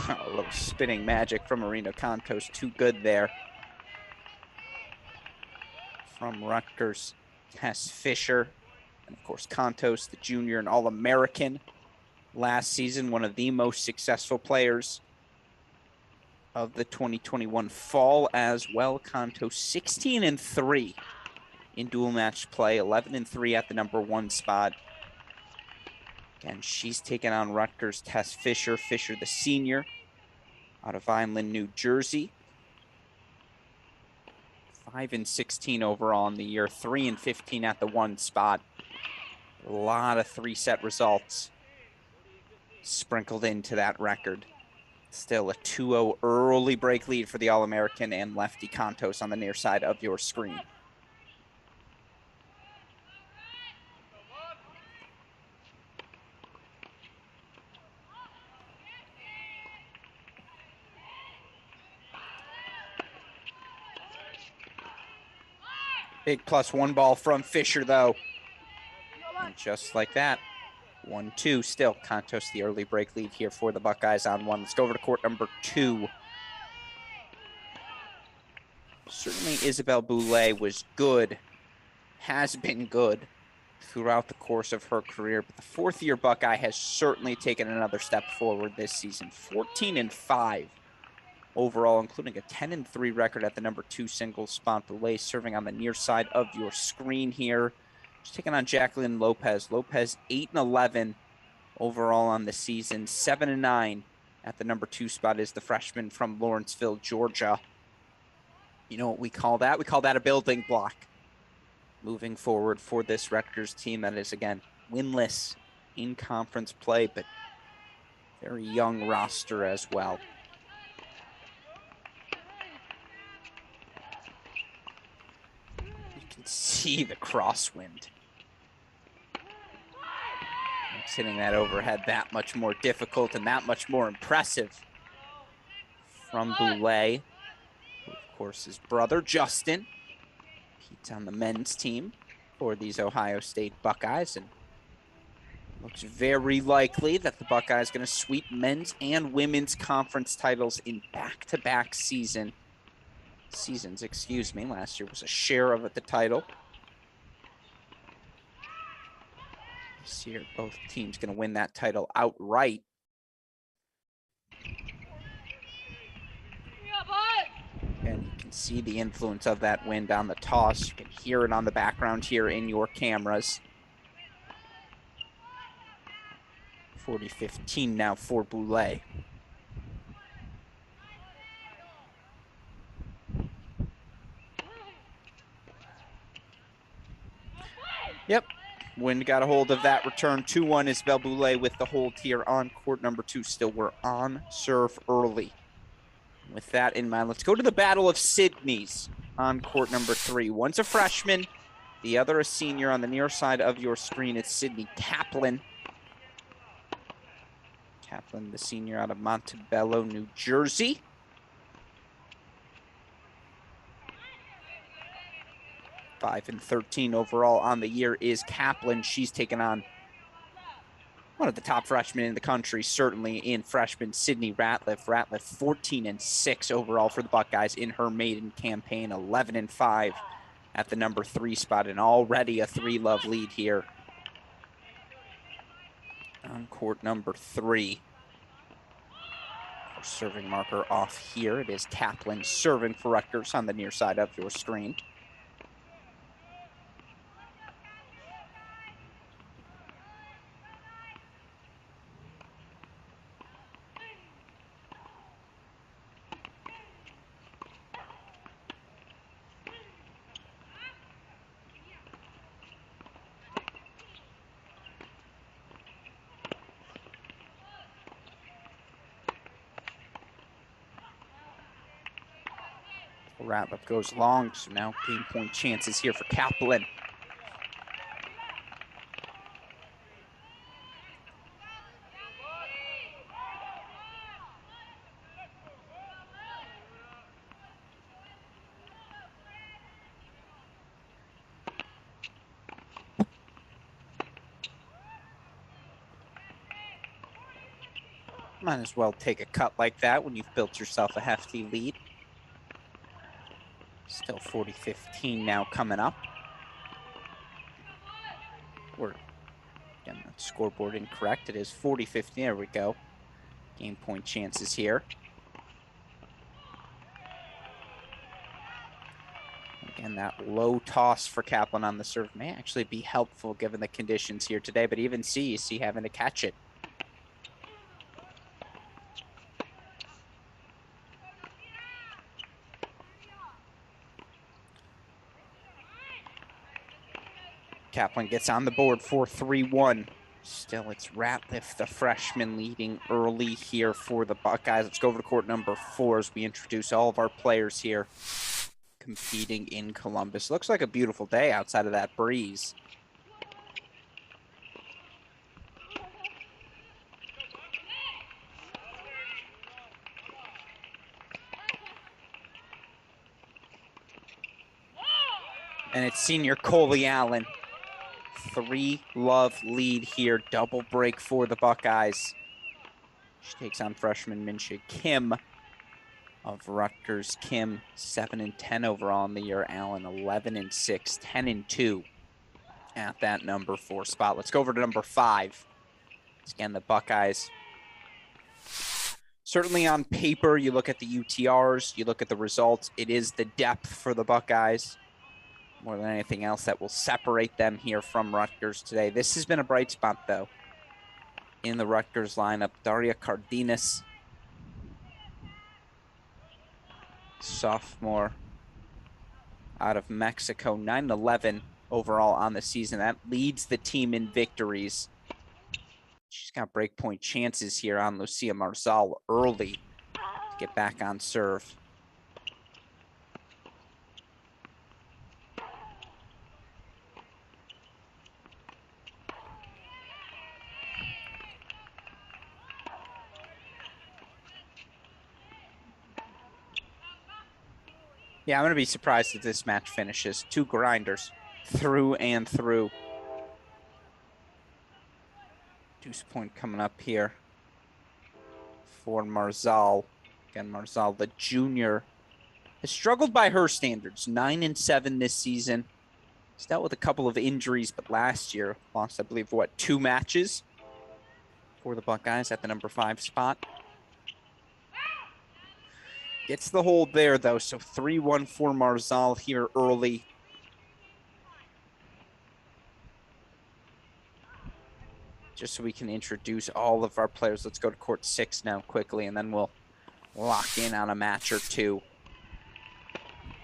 A little spinning magic from Marino Contos, too good there. From Rutgers, Tess Fisher, and of course Contos, the junior and All-American last season, one of the most successful players of the 2021 fall as well. Contos 16-3 in dual match play, 11-3 at the number 1 spot. Again, she's taken on Rutgers' Tess Fisher. Fisher, the senior, out of Vineland, New Jersey. 5-16 overall in the year, 3-15 at the 1 spot. A lot of 3-set results sprinkled into that record. Still a 2-0 early break lead for the All-American and lefty Contos on the near side of your screen. Big +1 ball from Fisher, though. And just like that, 1-2 still. Contos the early break lead here for the Buckeyes on 1. Let's go over to court number 2. Certainly Isabelle Boulay was good, has been good throughout the course of her career, but the fourth-year Buckeye has certainly taken another step forward this season. 14-5 overall, including a 10-3 record at the number 2 singles spot. Boulay serving on the near side of your screen here. She's taking on Jacqueline Lopez. Lopez 8-11 overall on the season. 7-9 at the number 2 spot is the freshman from Lawrenceville, Georgia. You know what we call that? We call that a building block. Moving forward for this Rutgers team that is, again, winless in conference play, but very young roster as well. You can see the crosswind. Makes hitting that overhead that much more difficult and that much more impressive from Boulay. Of course, his brother, Justin. He's on the men's team for these Ohio State Buckeyes, and looks very likely that the Buckeyes going to sweep men's and women's conference titles in back-to-back seasons. Last year was a share of the title. See here, both teams going to win that title outright. And you can see the influence of that wind on the toss. You can hear it on the background here in your cameras. 40-15 now for Boulay. Yep, wind got a hold of that return. 2-1 Isabelle Boulay with the hold here on court number 2. Still, we're on serve early. With that in mind, let's go to the Battle of Sydney's on court number 3. One's a freshman, the other a senior. On the near side of your screen, it's Sydney Kaplan. Kaplan, the senior out of Montebello, New Jersey. Five and 13 overall on the year is Kaplan. She's taken on one of the top freshmen in the country, certainly in freshman Sydney Ratliff. Ratliff 14 and 6 overall for the Buckeyes in her maiden campaign, 11 and 5 at the number 3 spot, and already a 3-love lead here on court number 3. Our serving marker off here. It is Kaplan serving for Rutgers on the near side of your screen. Ratliff goes long, so now game point chances here for Kaplan. Might as well take a cut like that when you've built yourself a hefty lead. Still 40-15 now coming up. We're getting that scoreboard incorrect. It is 40-15. There we go. Game point chances here. Again, that low toss for Kaplan on the serve may actually be helpful given the conditions here today, but even you see having to catch it. Kaplan gets on the board for 3-1. Still, it's Ratliff, the freshman, leading early here for the Buckeyes. Let's go over to court number 4 as we introduce all of our players here competing in Columbus. Looks like a beautiful day outside of that breeze. And it's senior Coley Allen. 3-love lead here. Double break for the Buckeyes. She takes on freshman Minshia Kim of Rutgers. Kim, 7 and 10 overall in the year. Allen, 11 and 6, 10 and 2 at that number 4 spot. Let's go over to number 5. Again, the Buckeyes. Certainly on paper, you look at the UTRs, you look at the results. It is the depth for the Buckeyes more than anything else that will separate them here from Rutgers today. This has been a bright spot, though, in the Rutgers lineup. Daria Cardenas, sophomore out of Mexico, 9-11 overall on the season. That leads the team in victories. She's got breakpoint chances here on Lucia Marzal early to get back on serve. Yeah, I'm going to be surprised if this match finishes. 2 grinders through and through. Deuce point coming up here for Marzal. Again, Marzal, the junior, has struggled by her standards. 9 and 7 this season. He's dealt with a couple of injuries, but last year lost, I believe, what, 2 matches for the Buckeyes at the number 5 spot. Gets the hold there, though, so 3-1 for Marzal here early. Just so we can introduce all of our players. Let's go to court 6 now quickly, and then we'll lock in on a match or two.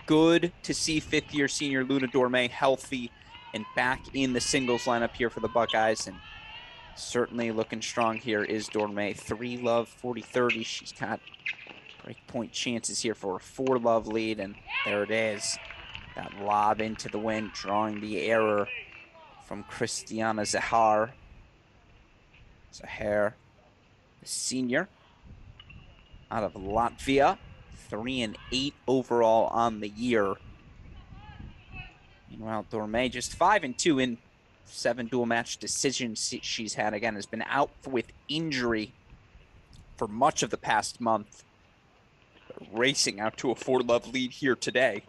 Good to see fifth-year senior Luna Dorme healthy and back in the singles lineup here for the Buckeyes. And certainly looking strong here is Dorme. 3-love, 40-30. She's got breakpoint chances here for a 4-love lead, and there it is. That lob into the wind, drawing the error from Christiana Zahar. Zahar, the senior out of Latvia, 3-8 overall on the year. Meanwhile, Dorme just 5-2 in 7 dual match decisions she's had. Again, has been out with injury for much of the past month. But racing out to a 4-love lead here today.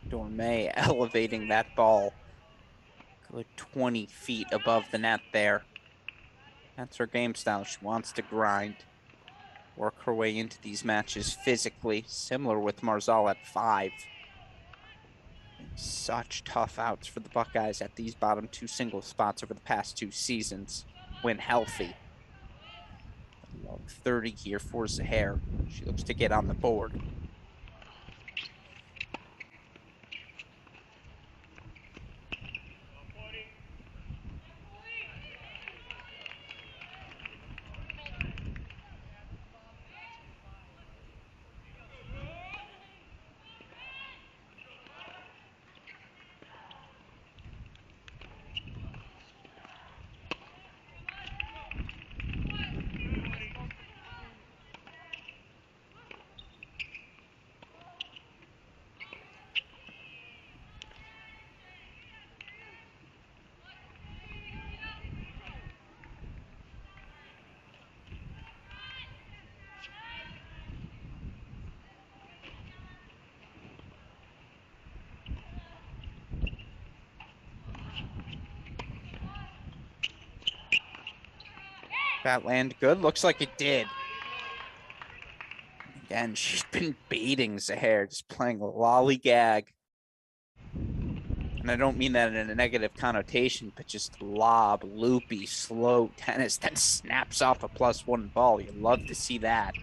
Dorme elevating that ball. Good 20 feet above the net there. That's her game style. She wants to grind, work her way into these matches physically, similar with Marzal at 5. Such tough outs for the Buckeyes at these bottom 2 single spots over the past 2 seasons when healthy. 30 here for Zahar. She looks to get on the board. That land good? Looks like it did. Again, she's been baiting Zahar, just playing lollygag. And I don't mean that in a negative connotation, but just lob, loopy, slow tennis that snaps off a +1 ball. You love to see that.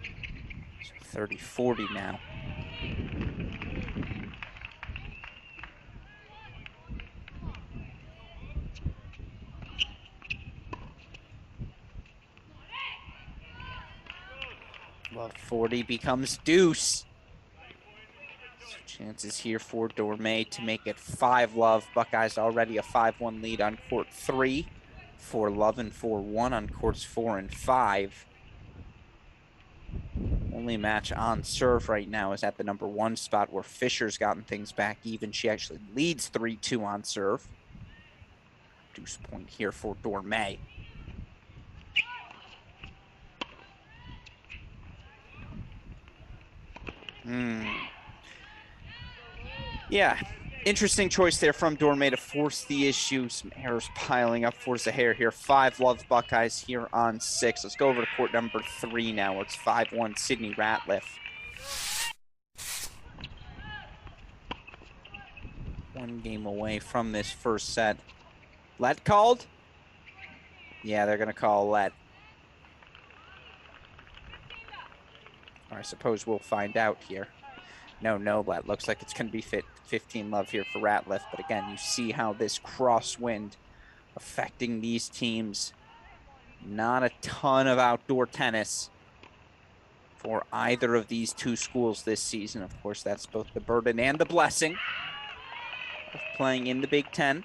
So 30-40 now. Well, 40 becomes deuce. So chances here for Dorme to make it 5-love. Buckeyes already a 5-1 lead on court 3. 4-love and 4-1 on courts 4 and 5. Only match on serve right now is at the number 1 spot where Fisher's gotten things back even. She actually leads 3-2 on serve. Deuce point here for Dorme. Yeah, Interesting choice there from Dorme to force the issue. Some errors piling up for Zahair here. 5-love Buckeyes here on 6. Let's go over to court number 3 now, where it's 5-1 Sydney Ratliff. One game away from this first set. Let called? Yeah, they're going to call let. Or I suppose we'll find out here. No let. Looks like it's going to be 15-love here for Ratliff. But again, you see how this crosswind affecting these teams. Not a ton of outdoor tennis for either of these two schools this season. Of course, that's both the burden and the blessing of playing in the Big Ten.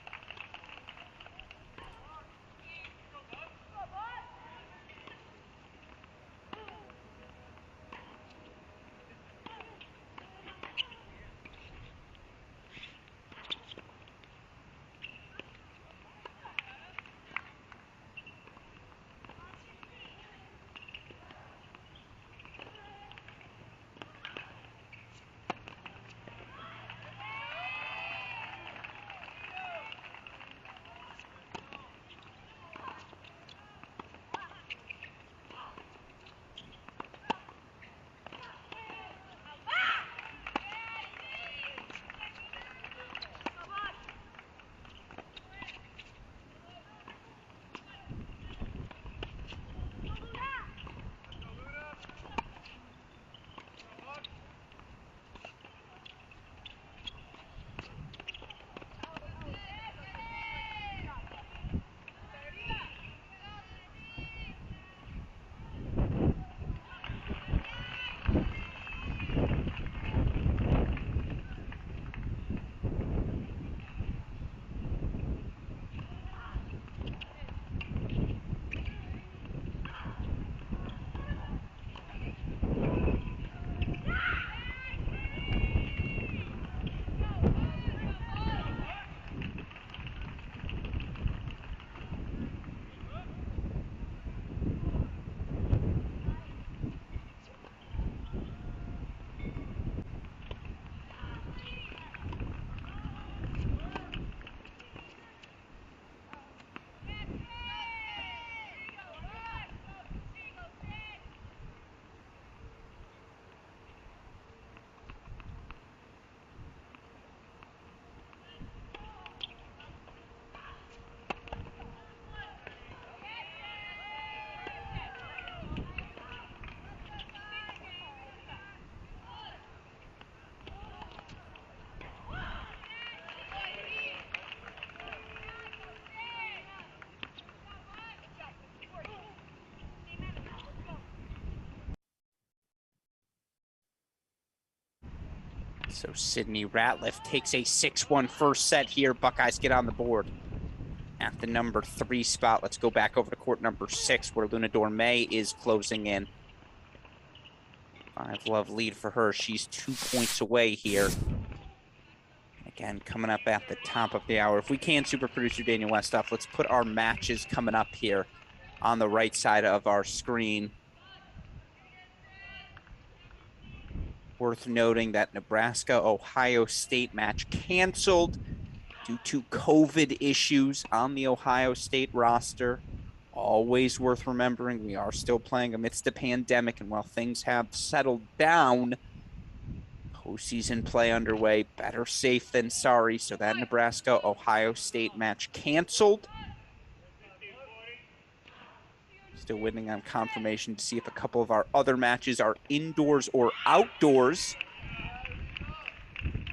So Sydney Ratliff takes a 6-1 first set here. Buckeyes get on the board at the number 3 spot. Let's go back over to court number 6, where Luna Dorme is closing in. 5-love lead for her. She's 2 points away here. Again, coming up at the top of the hour. If we can, super producer Daniel Westoff, let's put our matches coming up here on the right side of our screen. Worth noting that Nebraska-Ohio State match canceled due to COVID issues on the Ohio State roster. Always worth remembering, we are still playing amidst the pandemic, and while things have settled down, postseason play underway. Better safe than sorry. So that Nebraska-Ohio State match canceled. Still waiting on confirmation to see if a couple of our other matches are indoors or outdoors.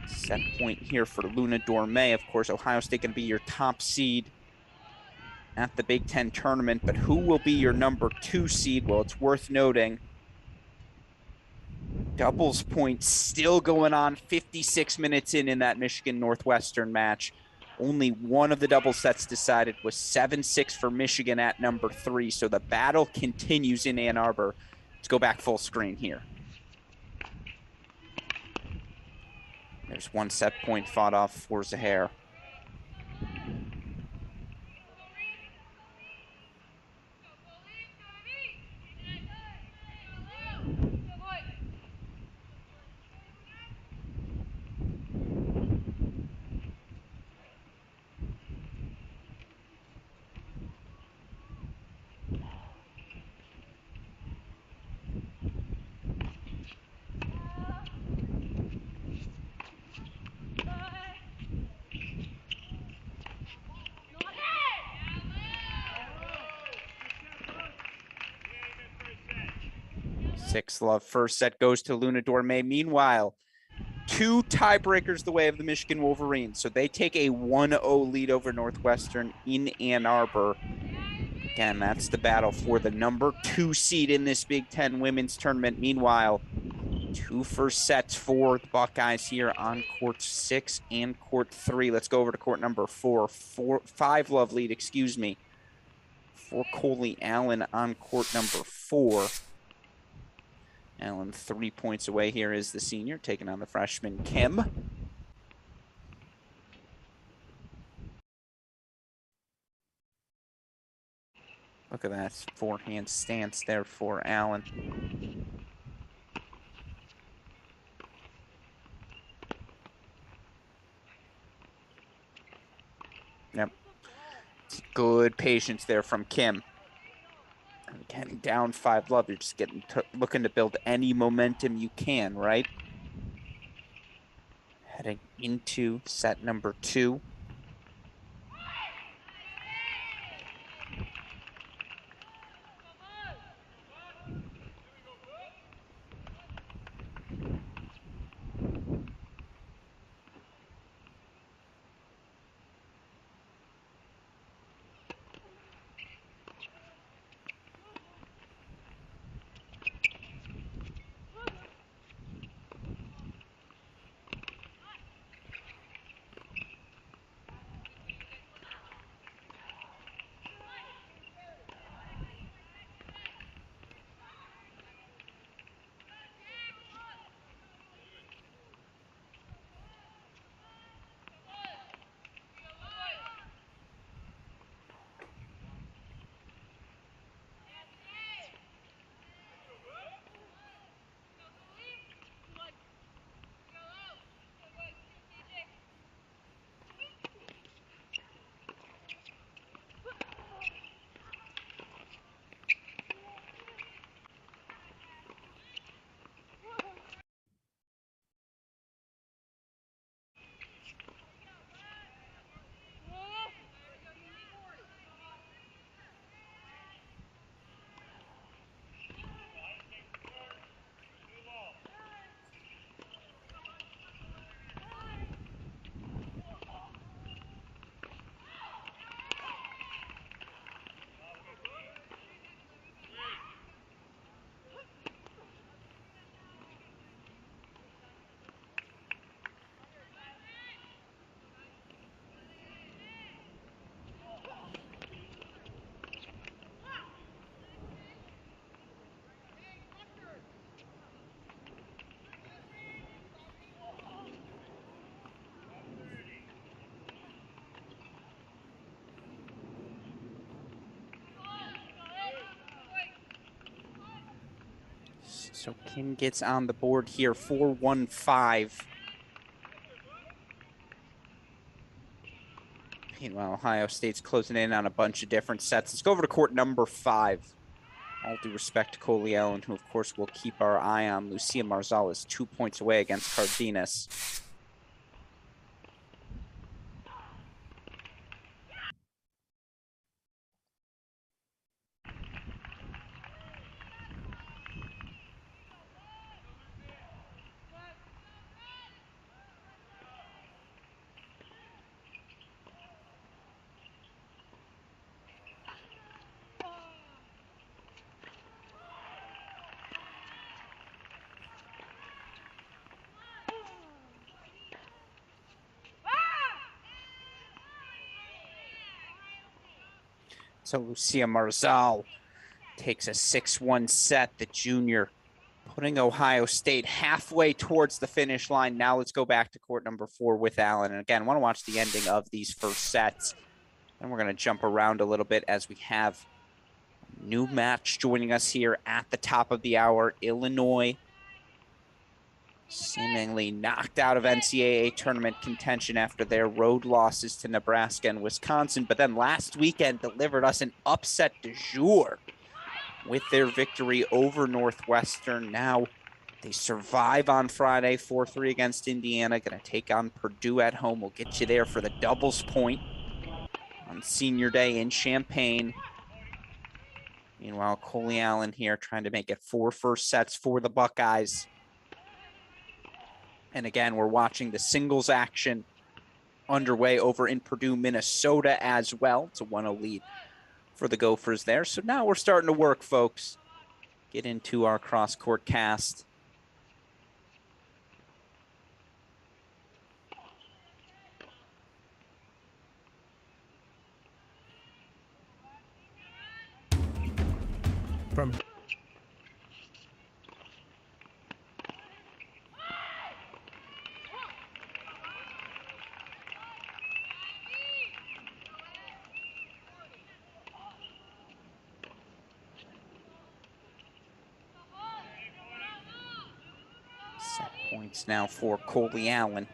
Set point here for Luna Dorme. Of course, Ohio State going to be your top seed at the Big Ten tournament, but who will be your number 2 seed? Well, it's worth noting, doubles point still going on 56 minutes in that Michigan Northwestern match. Only one of the double sets decided, was 7-6 for Michigan at number 3. So the battle continues in Ann Arbor. Let's go back full screen here. There's one set point fought off for Zahair. 6-love first set goes to Luna Dorme. Meanwhile, 2 tiebreakers the way of the Michigan Wolverines. So they take a 1-0 lead over Northwestern in Ann Arbor. Again, that's the battle for the number 2 seed in this Big Ten women's tournament. Meanwhile, 2 first sets for the Buckeyes here on court 6 and court 3. Let's go over to court number 4. 5-love lead, excuse me, for Coley Allen on court number 4. Allen 3 points away here is the senior, taking on the freshman Kim. Look at that forehand stance there for Allen. Yep. Good patience there from Kim. Getting down 5-love, you're just looking to build any momentum you can, right? Heading into set number 2. So Kim gets on the board here, 4-1-5. Meanwhile, Ohio State's closing in on a bunch of different sets. Let's go over to court number 5. All due respect to Coley Allen, who, of course, will keep our eye on. Lucia Marzal is 2 points away against Cardenas. So Lucia Marzal takes a 6-1 set, the junior, putting Ohio State halfway towards the finish line. Now let's go back to court number 4 with Allen. And again, I want to watch the ending of these first sets. And we're going to jump around a little bit as we have a new match joining us here at the top of the hour. Illinois, seemingly knocked out of NCAA tournament contention after their road losses to Nebraska and Wisconsin, but then last weekend delivered us an upset du jour with their victory over Northwestern. Now they survive on Friday, 4-3 against Indiana, going to take on Purdue at home. We'll get you there for the doubles point on Senior Day in Champaign. Meanwhile, Coley Allen here trying to make it 4 first sets for the Buckeyes. And again, we're watching the singles action underway over in Purdue, Minnesota as well. It's a 1-0 lead for the Gophers there. So now we're starting to work, folks. Get into our cross-court cast. From Set points now for Coley Allen.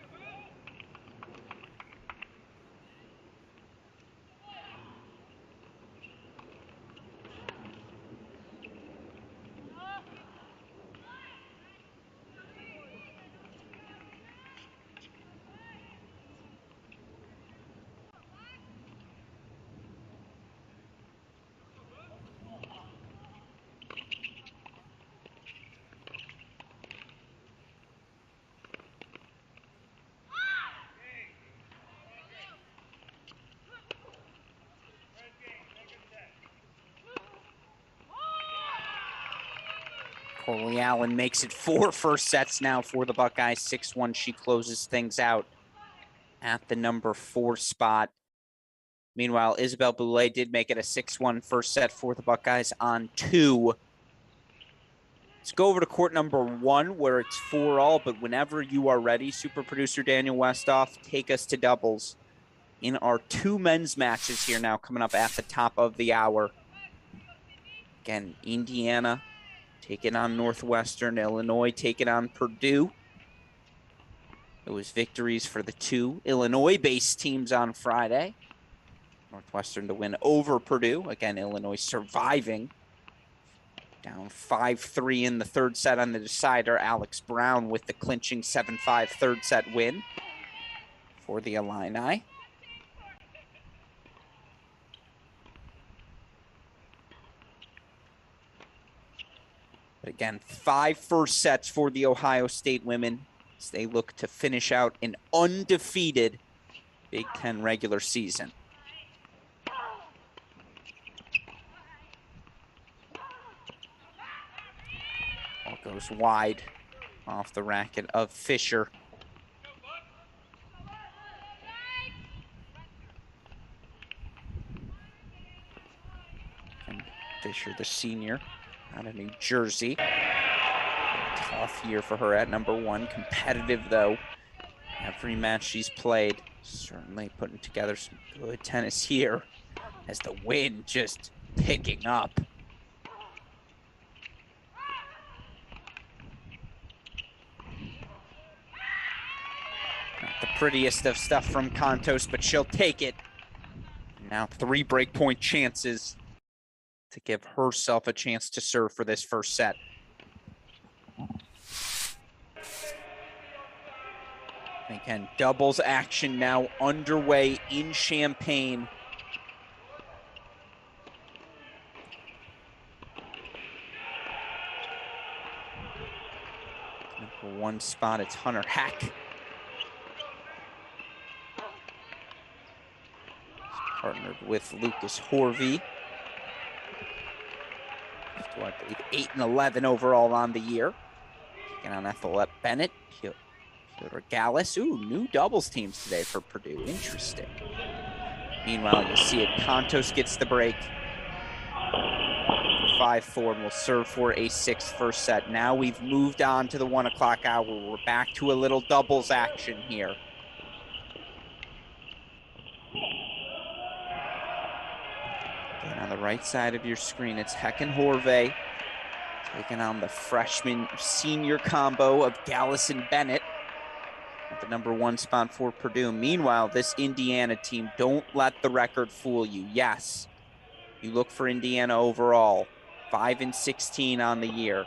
Coley Allen makes it 4 first sets now for the Buckeyes. 6-1, she closes things out at the number 4 spot. Meanwhile, Isabel Boulay did make it a 6-1 first set for the Buckeyes on 2. Let's go over to court number 1 where it's 4-all, but whenever you are ready, super producer Daniel Westoff, take us to doubles in our 2 men's matches here now coming up at the top of the hour. Again, Indiana taking on Northwestern, Illinois taking on Purdue. It was victories for the 2 Illinois-based teams on Friday. Northwestern to win over Purdue. Again, Illinois surviving. Down 5-3 in the 3rd set on the decider. Alex Brown with the clinching 7-5 3rd set win for the Illini. But again, 5 first sets for the Ohio State women as they look to finish out an undefeated Big Ten regular season. Ball goes wide off the racket of Fisher. And Fisher, the senior, out of New Jersey. Tough year for her at number 1. Competitive, though. Every match she's played, certainly putting together some good tennis here as the wind just picking up. Not the prettiest of stuff from Kontos, but she'll take it. Now 3 breakpoint chances to give herself a chance to serve for this first set. Again, doubles action now underway in Champaign. Number 1 spot, it's Hunter Hack. He's partnered with Lucas Horvey. So I believe 8 and 11 overall on the year. Taking on Ethelette Bennett. Piotr Gallus. Ooh, new doubles teams today for Purdue. Interesting. Meanwhile, you see it. Kontos gets the break. 5-4 and will serve for a 6th first set. Now we've moved on to the 1 o'clock hour. We're back to a little doubles action here. Again, on the right side of your screen, it's Hecken Horvey taking on the freshman senior combo of Gallus and Bennett at the number 1 spot for Purdue. Meanwhile, this Indiana team, don't let the record fool you. Yes, you look for Indiana overall, 5-16 on the year,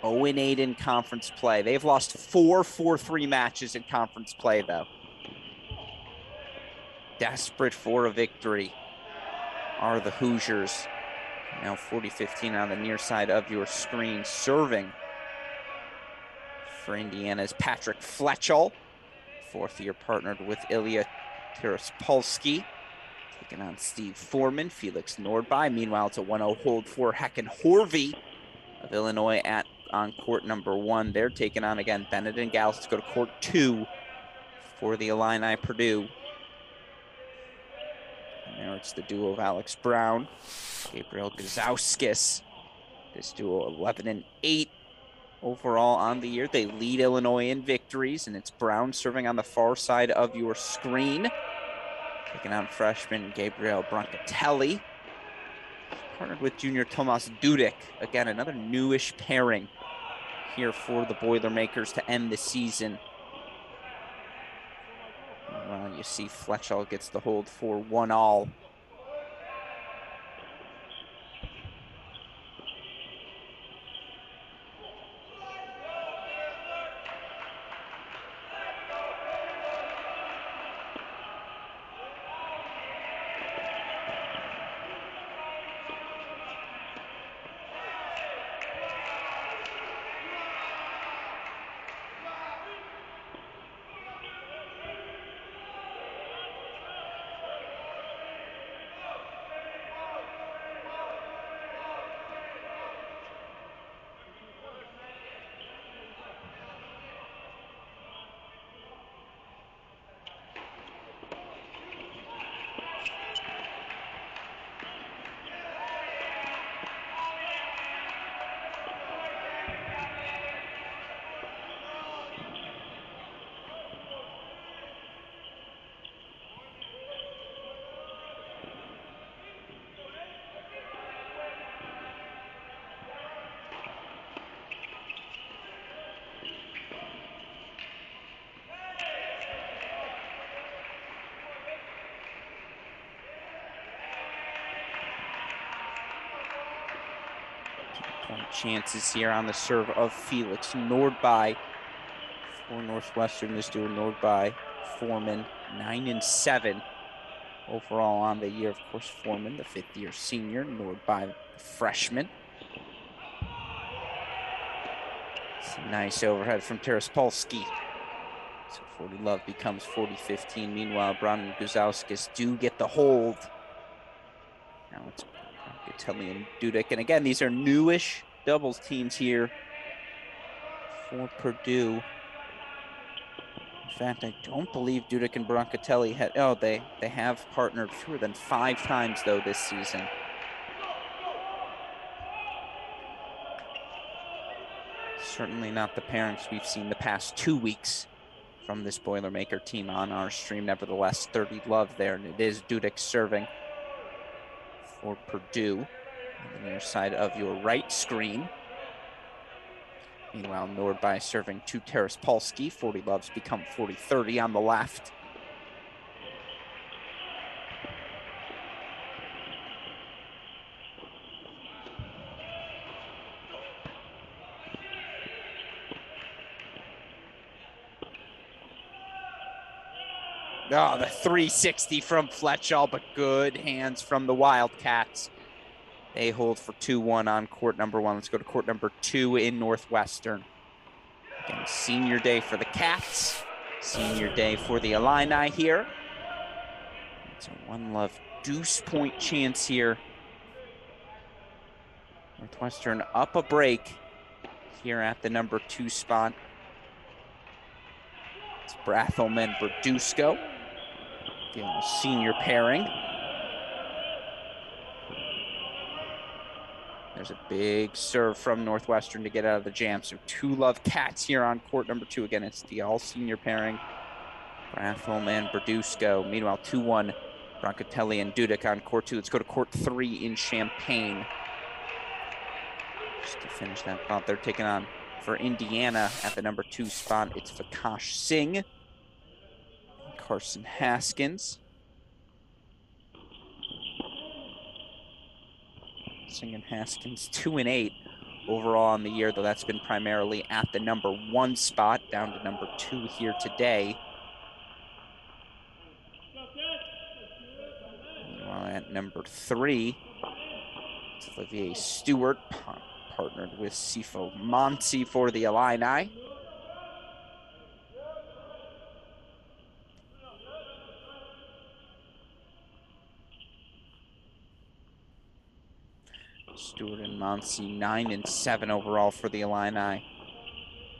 0-8 in conference play. They've lost 4 4-3 matches in conference play, though. Desperate for a victory are the Hoosiers. Now 40-15 on the near side of your screen. Serving for Indiana's Patrick Fletcher. Fourth year partnered with Ilya Tiraspolsky. Taking on Steve Foreman, Felix Nordby. Meanwhile, it's a 1-0 hold for Hecken Horvey of Illinois on court number 1. They're taking on, again, Bennett and Gauss. Let's go to court 2 for the Illini Purdue. And there it's the duo of Alex Brown, Gabriel Guzauskis. This duo 11-8 overall on the year. They lead Illinois in victories, and it's Brown serving on the far side of your screen. Taking on freshman Gabriel Brancatelli. Partnered with junior Tomas Dudek. Again, another newish pairing here for the Boilermakers to end the season. Well, you see Fletcher gets the hold for 1-all. Chances here on the serve of Felix Nordby for Northwestern. This duo Nordby, Foreman, 9-7 overall on the year. Of course, Foreman, the fifth-year senior, Nordby, the freshman. It's a nice overhead from Tiraspolsky. So 40 love becomes 40-15. Meanwhile, Brown and Guzauskis do get the hold. Now it's Brancatelli and Dudek. And again, these are newish doubles teams here for Purdue. In fact, I don't believe Dudek and Brancatelli had, they have partnered fewer than 5 times, though, this season. Certainly not the pairings we've seen the past 2 weeks from this Boilermaker team on our stream. Nevertheless, 30 love there, and it is Dudek serving for Purdue on the near side of your right screen. Meanwhile, Nordby serving to Tiraspolsky. 40 loves become 40-30 on the left. Oh, the 360 from Fletcher, but good hands from the Wildcats. They hold for 2-1 on court number 1. Let's go to court number 2 in Northwestern. Again, senior day for the Cats. Senior day for the Illini here. It's a 1-love deuce point chance here. Northwestern up a break here at the number 2 spot. It's Brathelman Berdusco. The senior pairing. There's a big serve from Northwestern to get out of the jam. So 2-love Cats here on court number 2. Again, it's the all-senior pairing. Brathelman Berdusco. Meanwhile, 2-1 Brancatelli and Dudek on court 2. Let's go to court 3 in Champaign. Just to finish that thought, they're taking on, for Indiana at the number 2 spot, it's Vikash Singh and Carson Haskins. Singh and Haskins 2-8 overall on the year, though that's been primarily at the number 1 spot, down to number 2 here today. Meanwhile, at number 3, It's Olivier Stewart, partnered with Sifo Monsi for the Illini. Stewart and Monsi 9 and 7 overall for the Illini.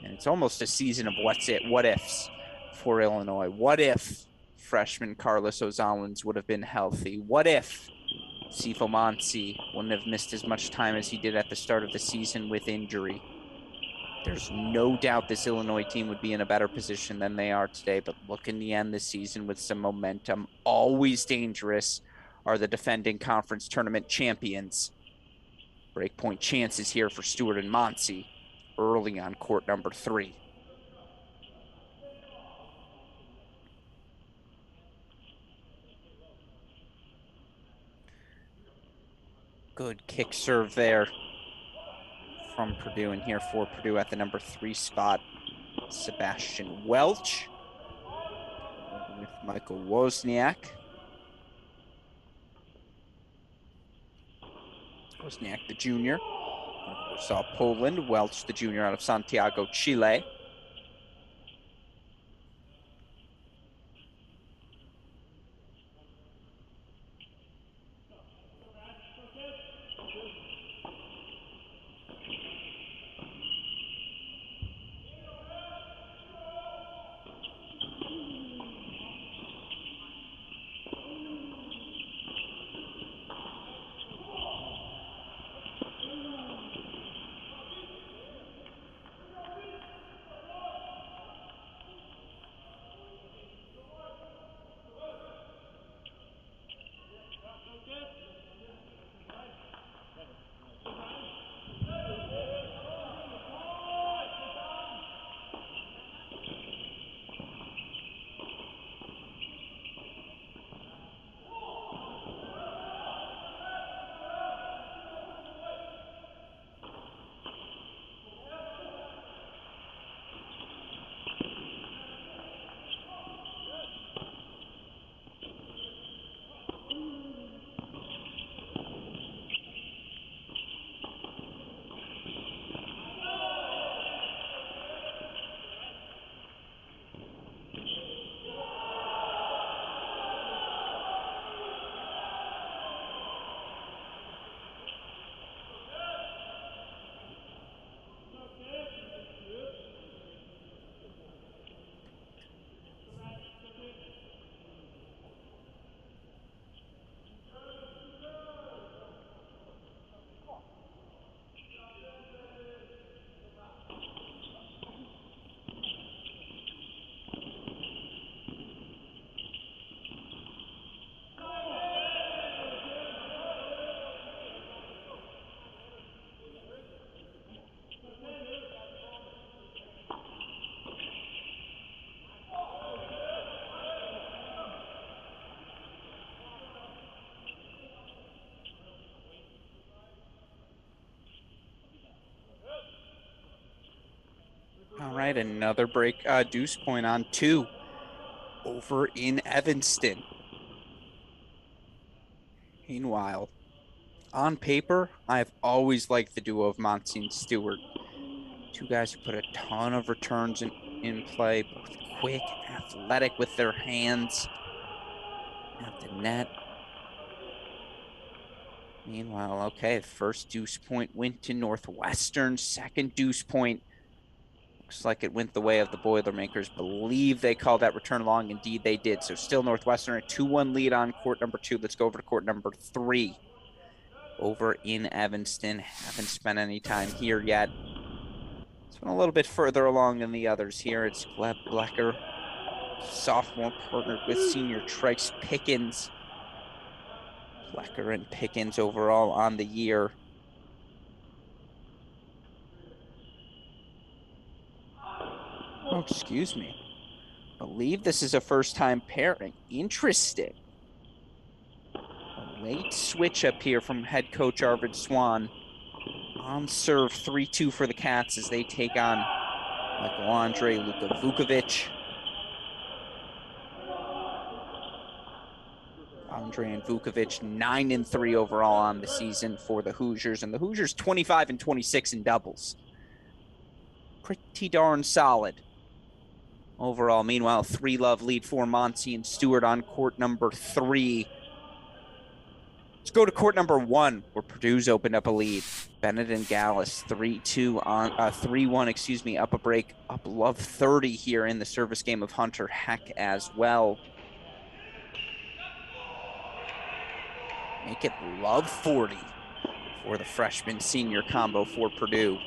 And it's almost a season of what ifs for Illinois. What if freshman Carlos Ozalins would have been healthy? What if Sifo Monsi wouldn't have missed as much time as he did at the start of the season with injury? There's no doubt this Illinois team would be in a better position than they are today, but look in the end this season with some momentum. Always dangerous are the defending conference tournament champions. Breakpoint chances here for Stewart and Monsi early on court number 3. Good kick serve there from Purdue, and here for Purdue at the number 3 spot, Sebastian Welch with Michael Wozniak. Wozniak, the junior, Warsaw, Poland. Welch, the junior, out of Santiago, Chile. All right, another break deuce point on 2 over in Evanston. Meanwhile, on paper, I've always liked the duo of Monsi and Stewart. 2 guys who put a ton of returns in play, both quick, athletic with their hands at the net. Meanwhile, okay, the first deuce point went to Northwestern. Second deuce point looks like it went the way of the Boilermakers. Believe they called that return long. Indeed, they did. So still Northwestern, a 2-1 lead on court number 2. Let's go over to court number 3 over in Evanston. Haven't spent any time here yet. It's been a little bit further along than the others here. It's Gleb Blecker, sophomore, partnered with senior Trice Pickens. Blecker and Pickens overall on the year. Oh, excuse me. I believe this is a first-time pairing. Interesting. A late switch up here from head coach Arvid Swan. On serve 3-2 for the Cats as they take on Michael Andre, Luka Vukovic. Andrej Vukovic, 9-3 overall on the season for the Hoosiers, and the Hoosiers 25-26 in doubles. Pretty darn solid overall. Meanwhile, 3-love lead for Monty and Stewart on court number 3. Let's go to court number 1, where Purdue's opened up a lead. Bennett and Gallus 3-2 on 3-1, excuse me, up a break, up love 30 here in the service game of Hunter Heck as well. Make it love 40 for the freshman senior combo for Purdue.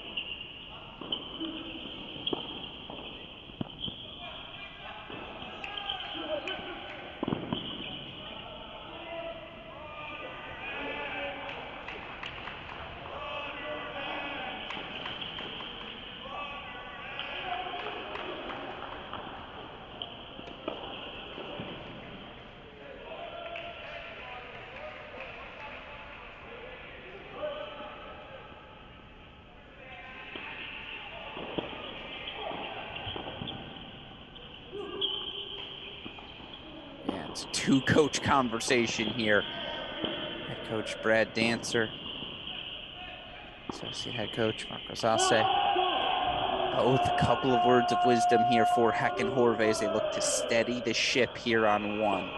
It's a two-coach conversation here. Head coach Brad Dancer, associate head coach Marcos Asse. Both a couple of words of wisdom here for Heck and Horve as they look to steady the ship here on 1.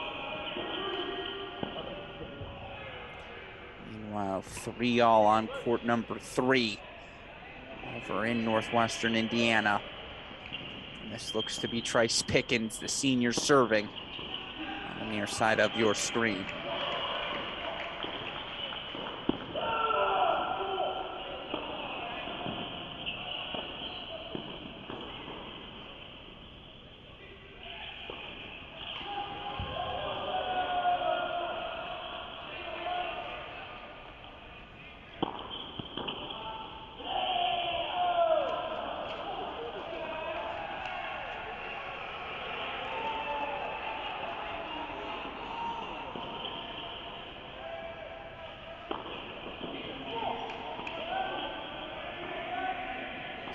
Meanwhile, 3-all on court number 3 over in Northwestern Indiana. And this looks to be Trice Pickens, the senior, serving on the near side of your screen.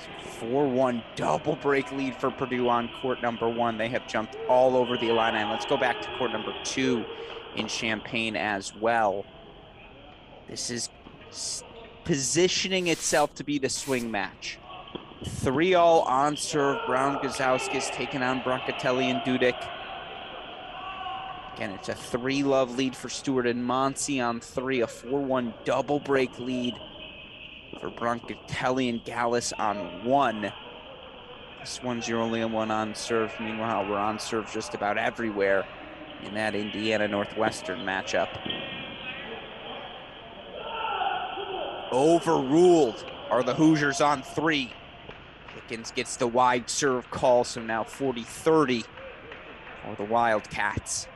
So 4-1 double break lead for Purdue on court number 1. They have jumped all over the Illini. And let's go back to court number 2 in Champaign as well. This is positioning itself to be the swing match. 3-all on serve. Brown Gazowskis taking on Brancatelli and Dudek. Again, it's a 3-love lead for Stewart and Monty on 3. A 4-1 double break lead for Brancatelli and Gallus on 1. This one's your only one on serve. Meanwhile, we're on serve just about everywhere in that Indiana Northwestern matchup. Overruled are the Hoosiers on 3. Pickens gets the wide serve call, so now 40-30 for the Wildcats.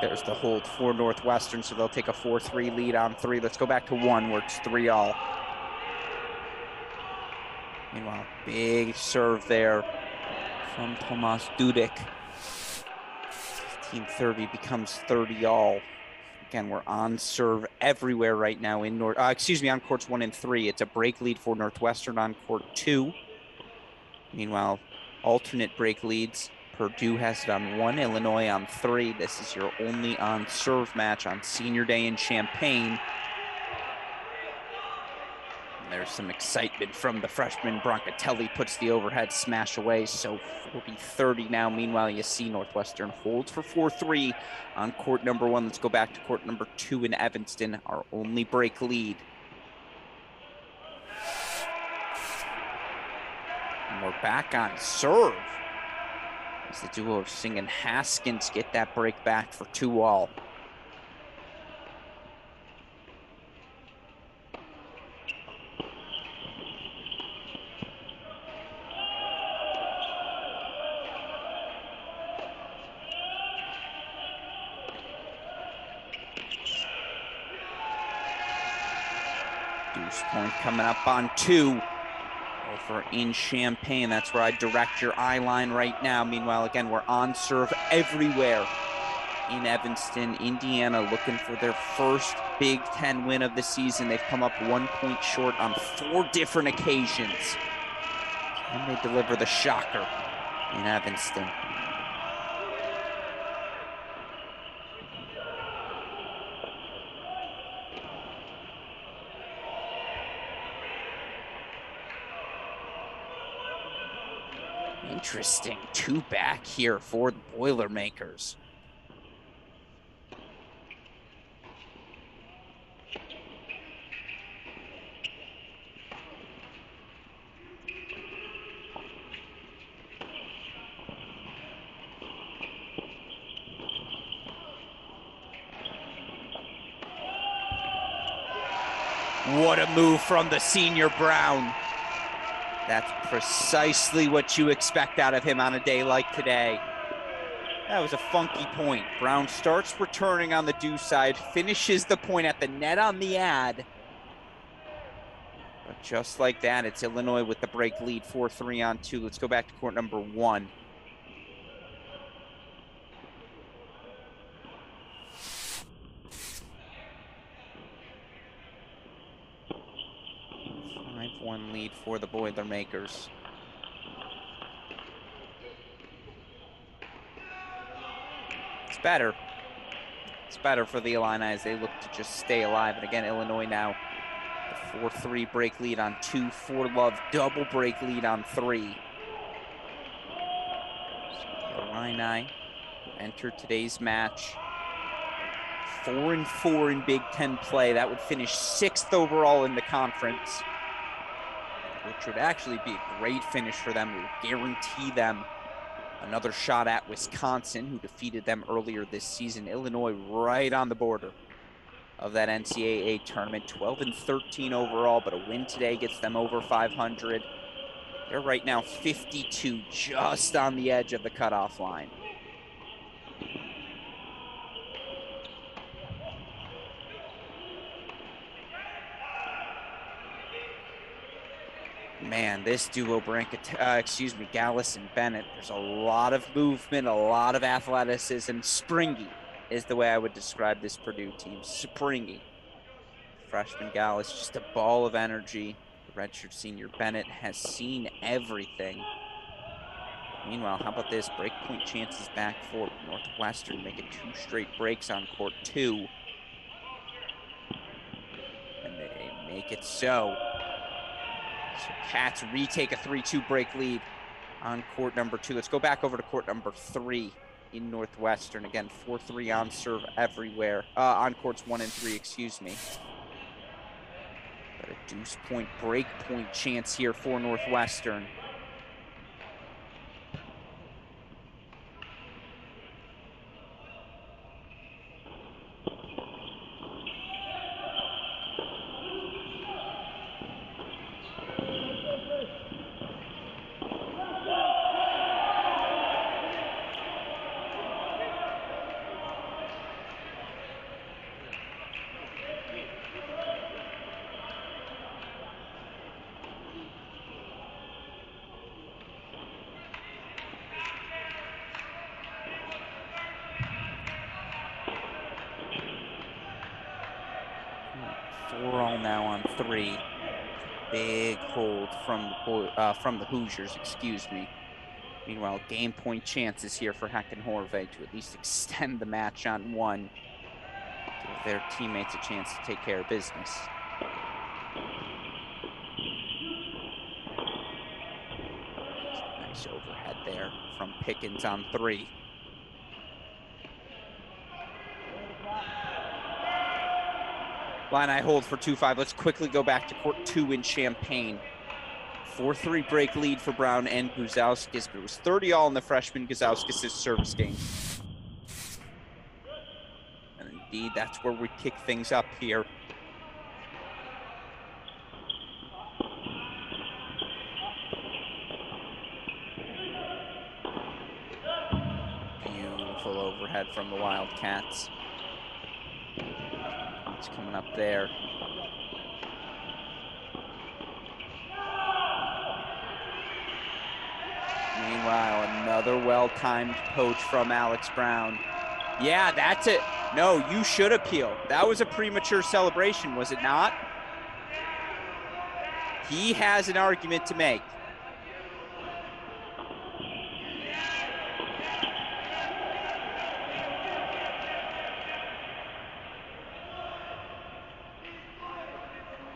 There's the hold for Northwestern, so they'll take a 4-3 lead on 3. Let's go back to 1 where it's 3-all. Meanwhile, big serve there from Tomas Dudek. 15-30 becomes 30-all. Again, we're on serve everywhere right now in on courts 1 and 3. It's a break lead for Northwestern on court 2. Meanwhile, alternate break leads. Purdue has it on 1, Illinois on 3. This is your only on-serve match on Senior Day in Champaign. And there's some excitement from the freshman. Brancatelli puts the overhead smash away, so 40-30 now. Meanwhile, you see Northwestern holds for 4-3 on court number 1. Let's go back to court number 2 in Evanston, our only break lead. And we're back on serve. As the duo of Singh and Haskins get that break back for 2-all. Deuce point coming up on 2 over in Champaign. That's where I direct your eye line right now. Meanwhile, again, we're on serve everywhere in Evanston, Indiana, looking for their first Big Ten win of the season. They've come up 1 point short on 4 different occasions. Can they deliver the shocker in Evanston? Interesting. 2 back here for the Boilermakers. What a move from the senior Brown. That's precisely what you expect out of him on a day like today. That was a funky point. Brown starts returning on the due side, finishes the point at the net on the ad. But just like that, it's Illinois with the break lead, 4-3 on 2. Let's go back to court number 1. One lead for the Boilermakers. It's better. It's better for the Illini as they look to just stay alive. And again, Illinois now the 4-3 break lead on 2, 4-love double break lead on 3. So the Illini enter today's match 4-4 in Big Ten play. That would finish 6th overall in the conference, which would actually be a great finish for them. It would guarantee them another shot at Wisconsin, who defeated them earlier this season. Illinois right on the border of that NCAA tournament, 12-13 overall, but a win today gets them over 500. They're right now 52, just on the edge of the cutoff line. Man, this duo, Gallus and Bennett, there's a lot of movement, a lot of athleticism. Springy is the way I would describe this Purdue team. Springy. Freshman Gallus, just a ball of energy. The redshirt senior Bennett has seen everything. Meanwhile, how about this? Breakpoint chances back for Northwestern, making 2 straight breaks on court 2. And they make it so. So Cats retake a 3-2 break lead on court number 2. Let's go back over to court number 3 in Northwestern. Again, 4-3 on serve everywhere. On courts 1 and 3, excuse me. But a deuce point, break point chance here for Northwestern. All now on 3. Big hold from the Hoosiers, excuse me. Meanwhile, game point chances here for Heckenhorve to at least extend the match on 1. Give their teammates a chance to take care of business. Nice overhead there from Pickens on 3. Illini hold for 2-5. Let's quickly go back to court 2 in Champaign. 4-3 break lead for Brown and Guzauskas, but it was 30-all in the freshman Guzauskas' service game. And indeed, that's where we kick things up here. Beautiful overhead from the Wildcats. It's coming up there. Another well-timed poach from Alex Brown. Yeah, that's it. No, you should appeal. That was a premature celebration, was it not? He has an argument to make.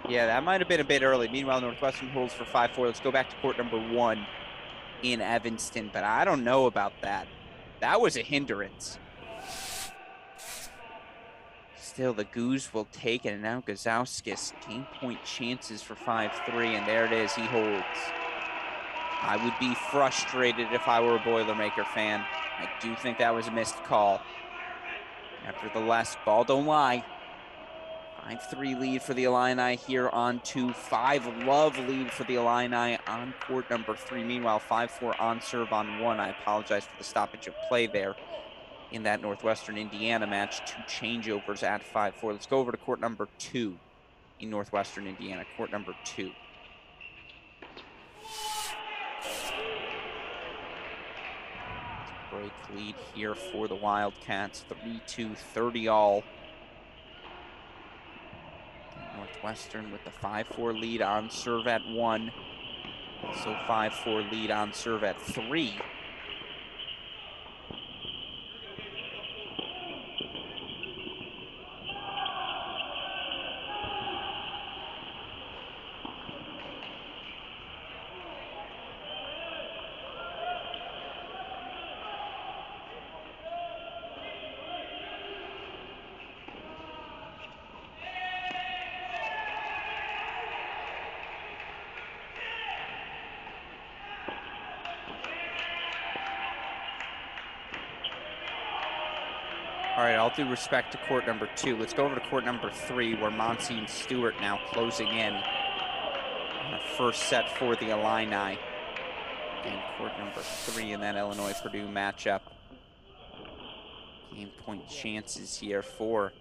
Yeah, that might have been a bit early. Meanwhile, Northwestern holds for 5-4. Let's go back to court number 1 in Evanston, but I don't know about that. That was a hindrance. Still, the Goose will take it, and now Gazowskis game point chances for 5-3, and there it is. He holds. I would be frustrated if I were a Boilermaker fan. I do think that was a missed call. Nevertheless, ball don't lie. 5-3 lead for the Illini here on 2. 5-love lead for the Illini on court number 3. Meanwhile, 5-4 on serve on 1. I apologize for the stoppage of play there in that Northwestern Indiana match. 2 changeovers at 5-4. Let's go over to court number 2 in Northwestern Indiana. Court number 2. Break lead here for the Wildcats. 3-2, 30-all. Northwestern with the 5-4 lead on serve at 1. Also 5-4 lead on serve at 3. All right, all due respect to court number 2. Let's go over to court number 3, where Monty and Stewart now closing in on a first set for the Illini. And court number 3 in that Illinois-Purdue matchup. Game point chances here for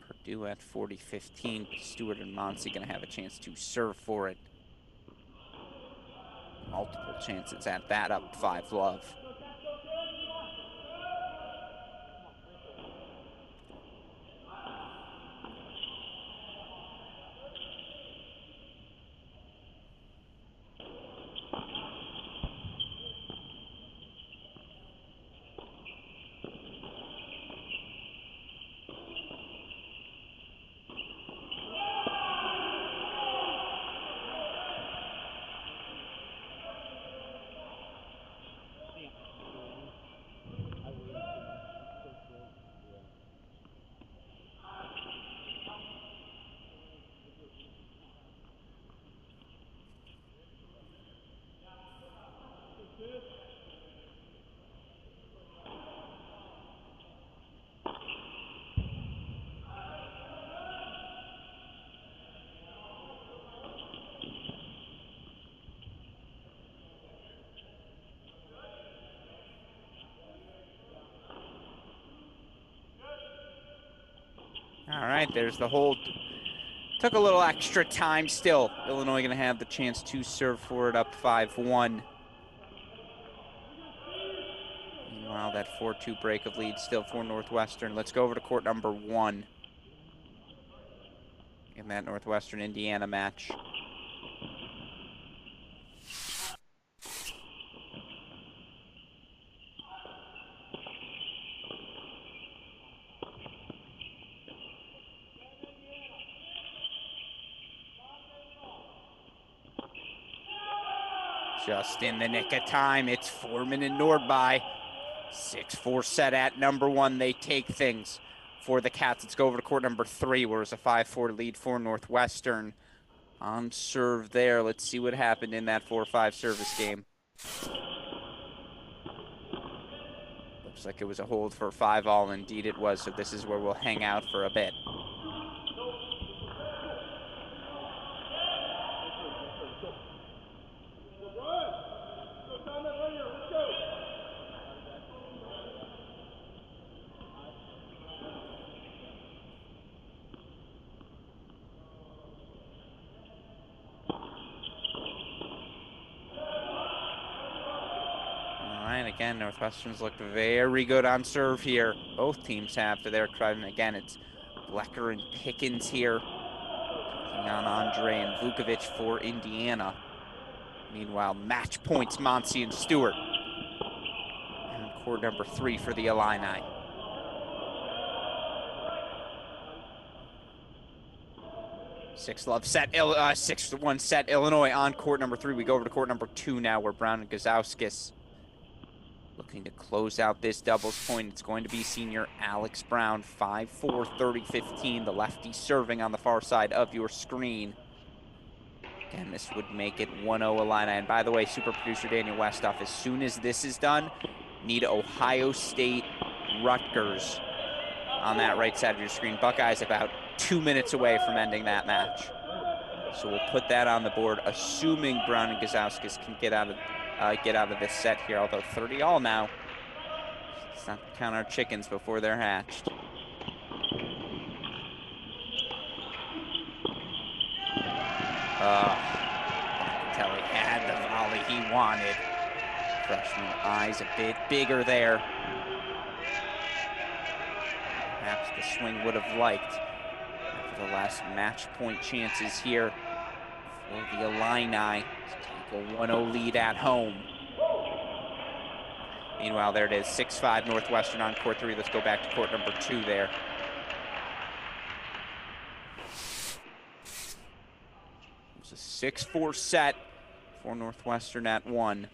Purdue at 40-15. Stewart and Monty going to have a chance to serve for it. Multiple chances at that, up 5-love. All right, there's the hold. Took a little extra time still. Illinois going to have the chance to serve for it, up 5-1. Meanwhile, that 4-2 break of lead still for Northwestern. Let's go over to court number 1 in that Northwestern Indiana match. Just in the nick of time, it's Foreman and Nordby. 6-4 set at number 1. They take things for the Cats. Let's go over to court number 3, where it's a 5-4 lead for Northwestern. On serve there. Let's see what happened in that 4-5 service game. Looks like it was a hold for 5-all. Indeed it was, so this is where we'll hang out for a bit. again, Northwestern's looked very good on serve here. Both teams have to their credit. And again, it's Blecker and Pickens here. Taking on Andre and Vukovic for Indiana. Meanwhile, match points, Monsi and Stewart. And court number 3 for the Illini. Six-1 set, Illinois on court number 3. We go over to court number 2 now, where Brown and Gazauskis looking to close out this doubles point. It's going to be senior Alex Brown, 5'4", 30-15, the lefty serving on the far side of your screen. Again, this would make it 1-0 Illini. And by the way, super producer Daniel Westoff, as soon as this is done, need Ohio State Rutgers on that right side of your screen. Buckeyes about 2 minutes away from ending that match. So we'll put that on the board, assuming Brown and Gazauskis can get out of this set here. Although 30-all now. Let's not count our chickens before they're hatched. Locatelli had the volley he wanted. Freshman eyes a bit bigger there. Perhaps the swing would have liked. After the last match point chances here for the Illini to take a 1-0 lead at home. Meanwhile, there it is, 6-5 Northwestern on court 3. Let's go back to court number 2 there. It was a 6-4 set for Northwestern at 1.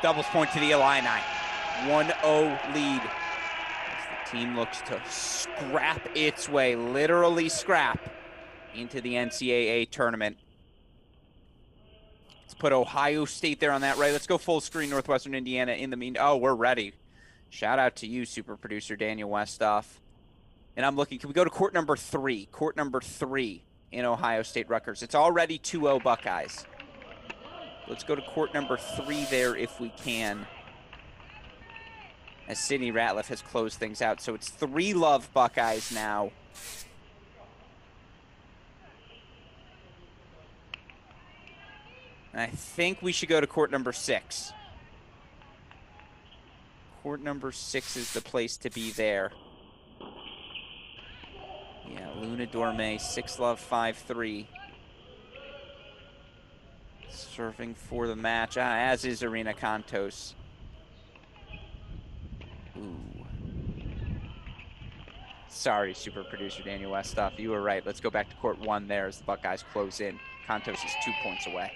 Doubles point to the Illini. 1-0 lead. As the team looks to scrap its way, literally scrap, into the NCAA tournament. Let's put Ohio State there on that right. Let's go full screen Northwestern Indiana in the mean. Oh, we're ready. Shout out to you, super producer Daniel Westoff. And I'm looking, can we go to court number 3? Court number 3 in Ohio State Rutgers. It's already 2-0 Buckeyes. Let's go to court number 3 there if we can, as Sidney Ratliff has closed things out. So it's 3-love Buckeyes now. And I think we should go to court number 6. Court number 6 is the place to be there. Yeah, Luna Dorme, 6-love, 5-3. Serving for the match, as is Irina Kontos. Ooh. Sorry, super producer Daniel Westoff. You were right. Let's go back to court 1 there as the Buckeyes close in. Kontos is 2 points away.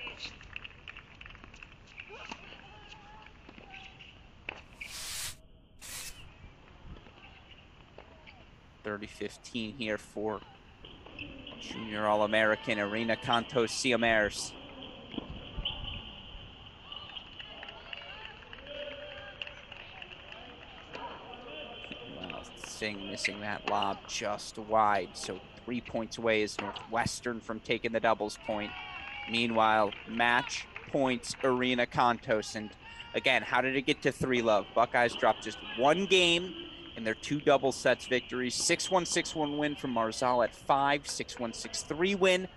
.30-15 here for junior All-American Irina Kontos Siamers. Singh missing that lob just wide, so 3 points away is Northwestern from taking the doubles point. Meanwhile, match points Irina Kontos. And again, how did it get to 3-love? Buckeyes dropped just 1 game in their 2 double sets victories. 6-1, 6-1 win from Marzal at 5, 6-1, 6-3 win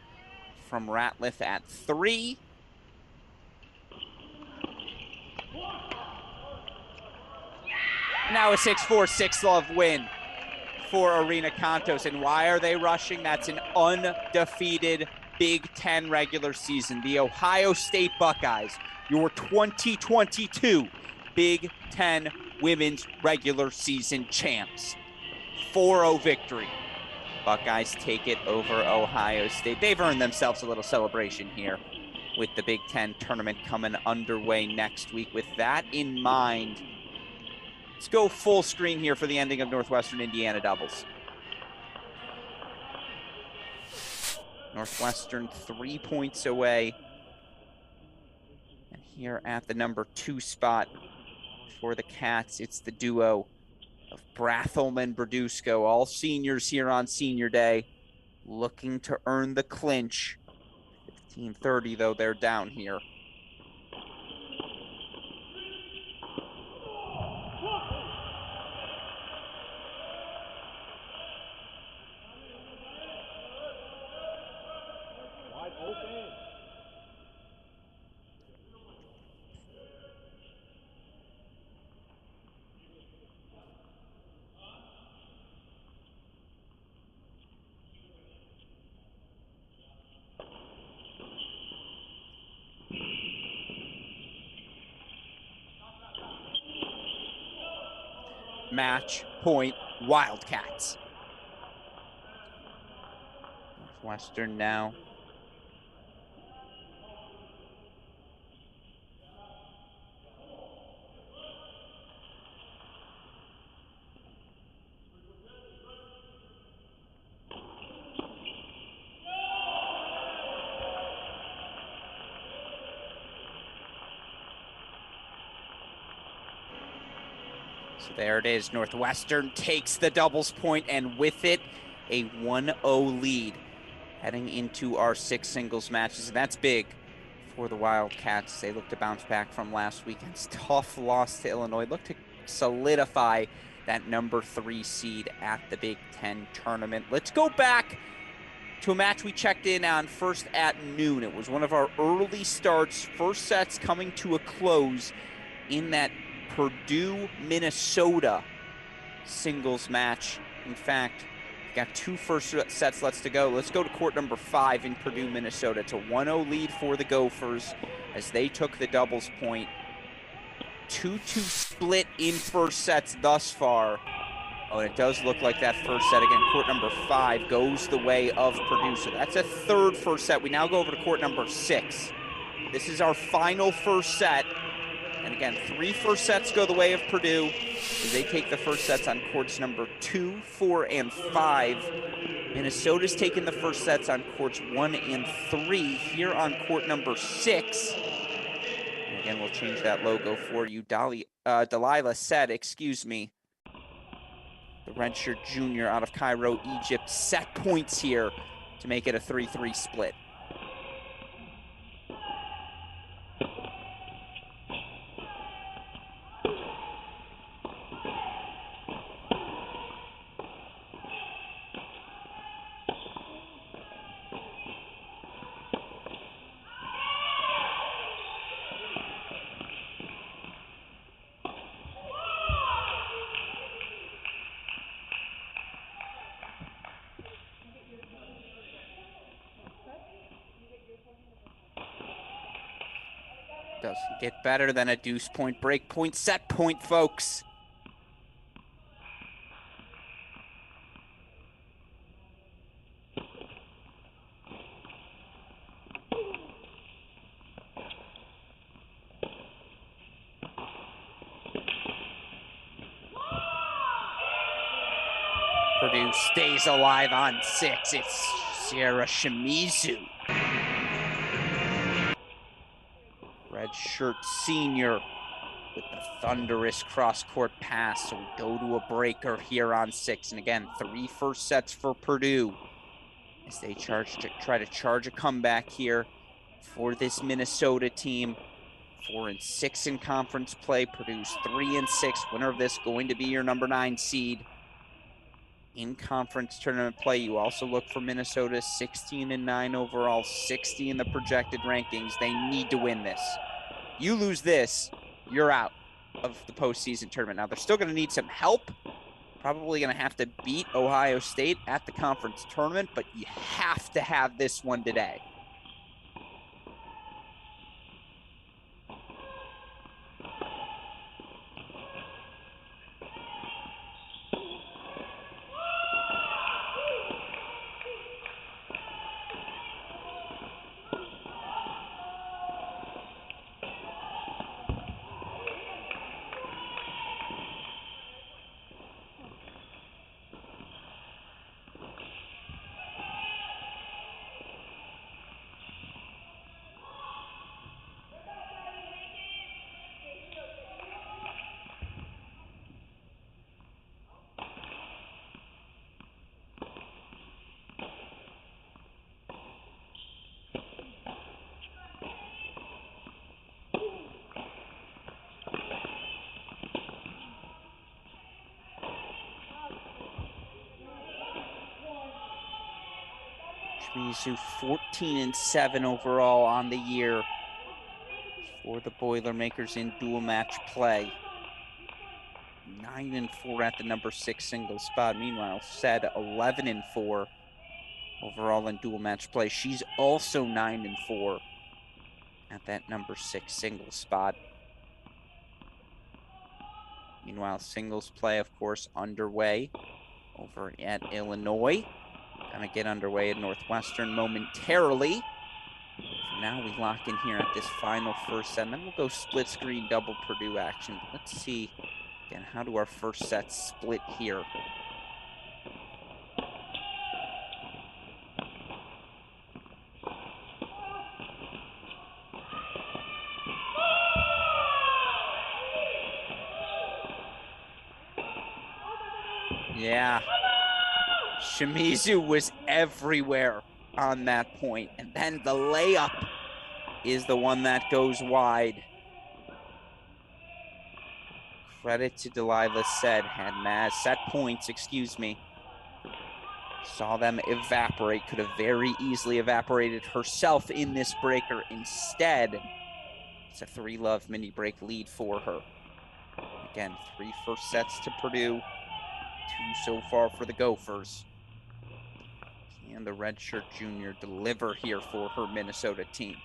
from Ratliff at 3. Now a 6-4, 6-love win for Irina Kontos. And why are they rushing? That's an undefeated Big Ten regular season. The Ohio State Buckeyes, your 2022 Big Ten women's regular season champs. 4-0 victory. Buckeyes take it over Ohio State. They've earned themselves a little celebration here with the Big Ten tournament coming underway next week. With that in mind, let's go full screen here for the ending of Northwestern Indiana doubles. Northwestern 3 points away. And here at the number 2 spot for the Cats, it's the duo of Bratholm and Berdusco, all seniors here on senior day, looking to earn the clinch. 15:30 though, they're down here. match point Wildcats. Northwestern now. So there it is. Northwestern takes the doubles point, and with it, a 1-0 lead heading into our 6 singles matches. And that's big for the Wildcats. They look to bounce back from last weekend's tough loss to Illinois. Look to solidify that number 3 seed at the Big Ten tournament. Let's go back to a match we checked in on first at noon. It was one of our early starts, first sets coming to a close in that Purdue, Minnesota singles match. In fact, we got 2 first sets left to go. Let's go to court number 5 in Purdue, Minnesota. It's a 1-0 lead for the Gophers as they took the doubles point. 2-2 split in first sets thus far. Oh, and it does look like that first set again. Court number 5 goes the way of Purdue. So that's a 3rd first set. We now go over to court number 6. This is our final first set. And again, 3 first sets go the way of Purdue as they take the first sets on courts number 2, 4, and 5. Minnesota's taken the first sets on courts 1 and 3. Here on court number 6. And again, we'll change that logo for you. Delilah said, excuse me, the redshirt junior out of Cairo, Egypt, set points here to make it a 3-3 split. Doesn't get better than a deuce point, break point, set point, folks. Purdue stays alive on 6. It's Sierra Shimizu. Redshirt senior with the thunderous cross-court pass. So we go to a breaker here on 6. And again, 3 first sets for Purdue as they try to charge a comeback here for this Minnesota team. 4 and 6 in conference play. Purdue's 3 and 6. Winner of this going to be your number 9 seed in conference tournament play. You also look for Minnesota 16 and 9 overall, 60 in the projected rankings. They need to win this. You lose this, you're out of the postseason tournament. Now, they're still going to need some help. Probably going to have to beat Ohio State at the conference tournament, but you have to have this one today. Shimizu 14 and 7 overall on the year for the Boilermakers in dual match play. 9 and 4 at the number 6 singles spot. Meanwhile, Said 11 and 4 overall in dual match play. She's also 9 and 4 at that number 6 singles spot. Meanwhile, singles play, of course, underway over at Illinois. Gonna get underway at Northwestern momentarily. For now, we lock in here at this final first set, and then we'll go split screen double Purdue action. But let's see, again, how do our first sets split here? Yeah, Shimizu was everywhere on that point. And then the layup is the one that goes wide. Credit to Delilah said, had set points, excuse me. Saw them evaporate, could have very easily evaporated herself in this breaker. Instead, it's a 3-love mini break lead for her. Again, 3 first sets to Purdue, 2 so far for the Gophers. Can the redshirt junior deliver here for her Minnesota team?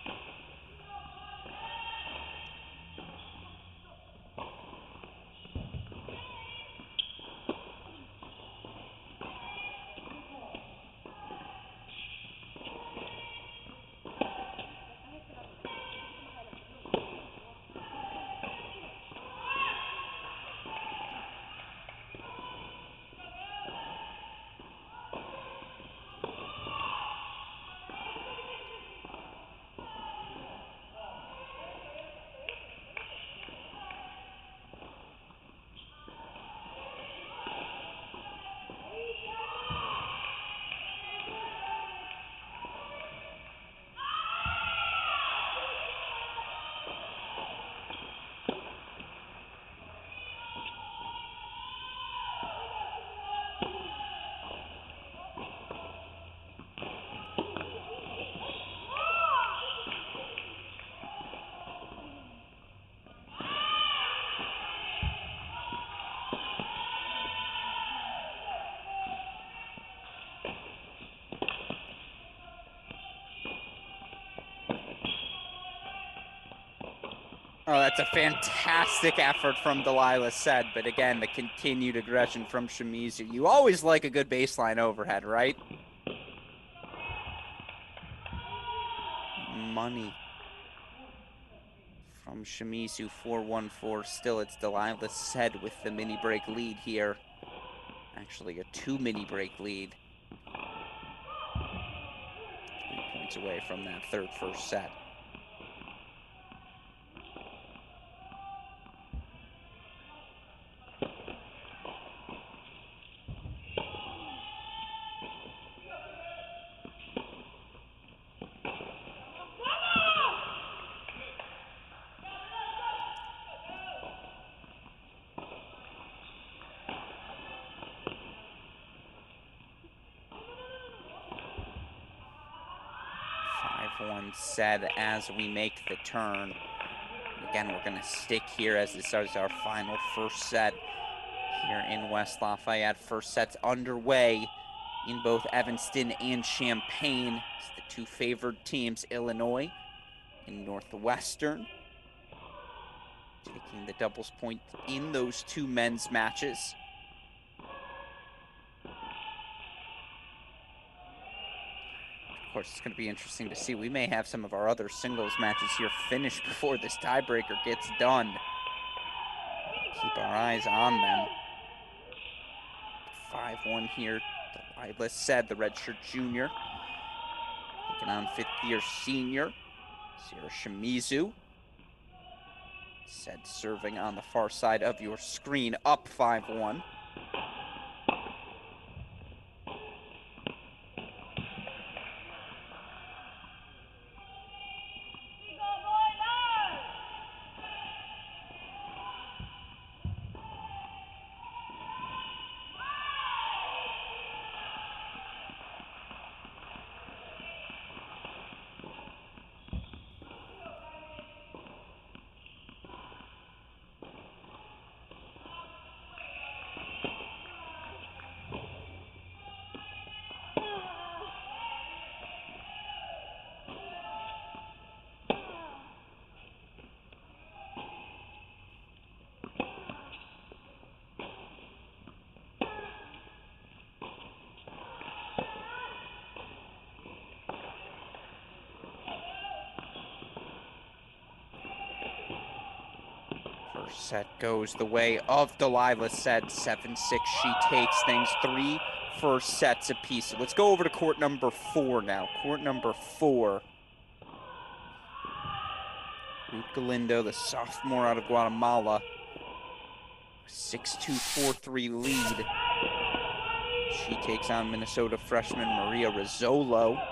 Oh, that's a fantastic effort from Delilah said, but again, the continued aggression from Shimizu. You always like a good baseline overhead, right? Money from Shimizu, 4-1-4. Still, it's Delilah said with the mini break lead here. Actually, a 2 mini break lead. 3 points away from that third first set. Said as we make the turn. Again, we're going to stick here as this is our final first set here in West Lafayette. First set's underway in both Evanston and Champaign. It's the 2 favored teams, Illinois and Northwestern, taking the doubles point in those 2 men's matches. Of course, it's going to be interesting to see. We may have some of our other singles matches here finish before this tiebreaker gets done. Keep our eyes on them. 5-1 here. Delilah said, the redshirt junior. Taking on 5th-year senior, Sarah Shimizu. Said serving on the far side of your screen, up 5-1. First set goes the way of Delilah said, 7-6. She takes things 3 first sets apiece. Let's go over to court number 4 now. Court number 4. Ruth Galindo, the sophomore out of Guatemala. 6-2, 4-3 lead. She takes on Minnesota freshman Maria Rizzolo.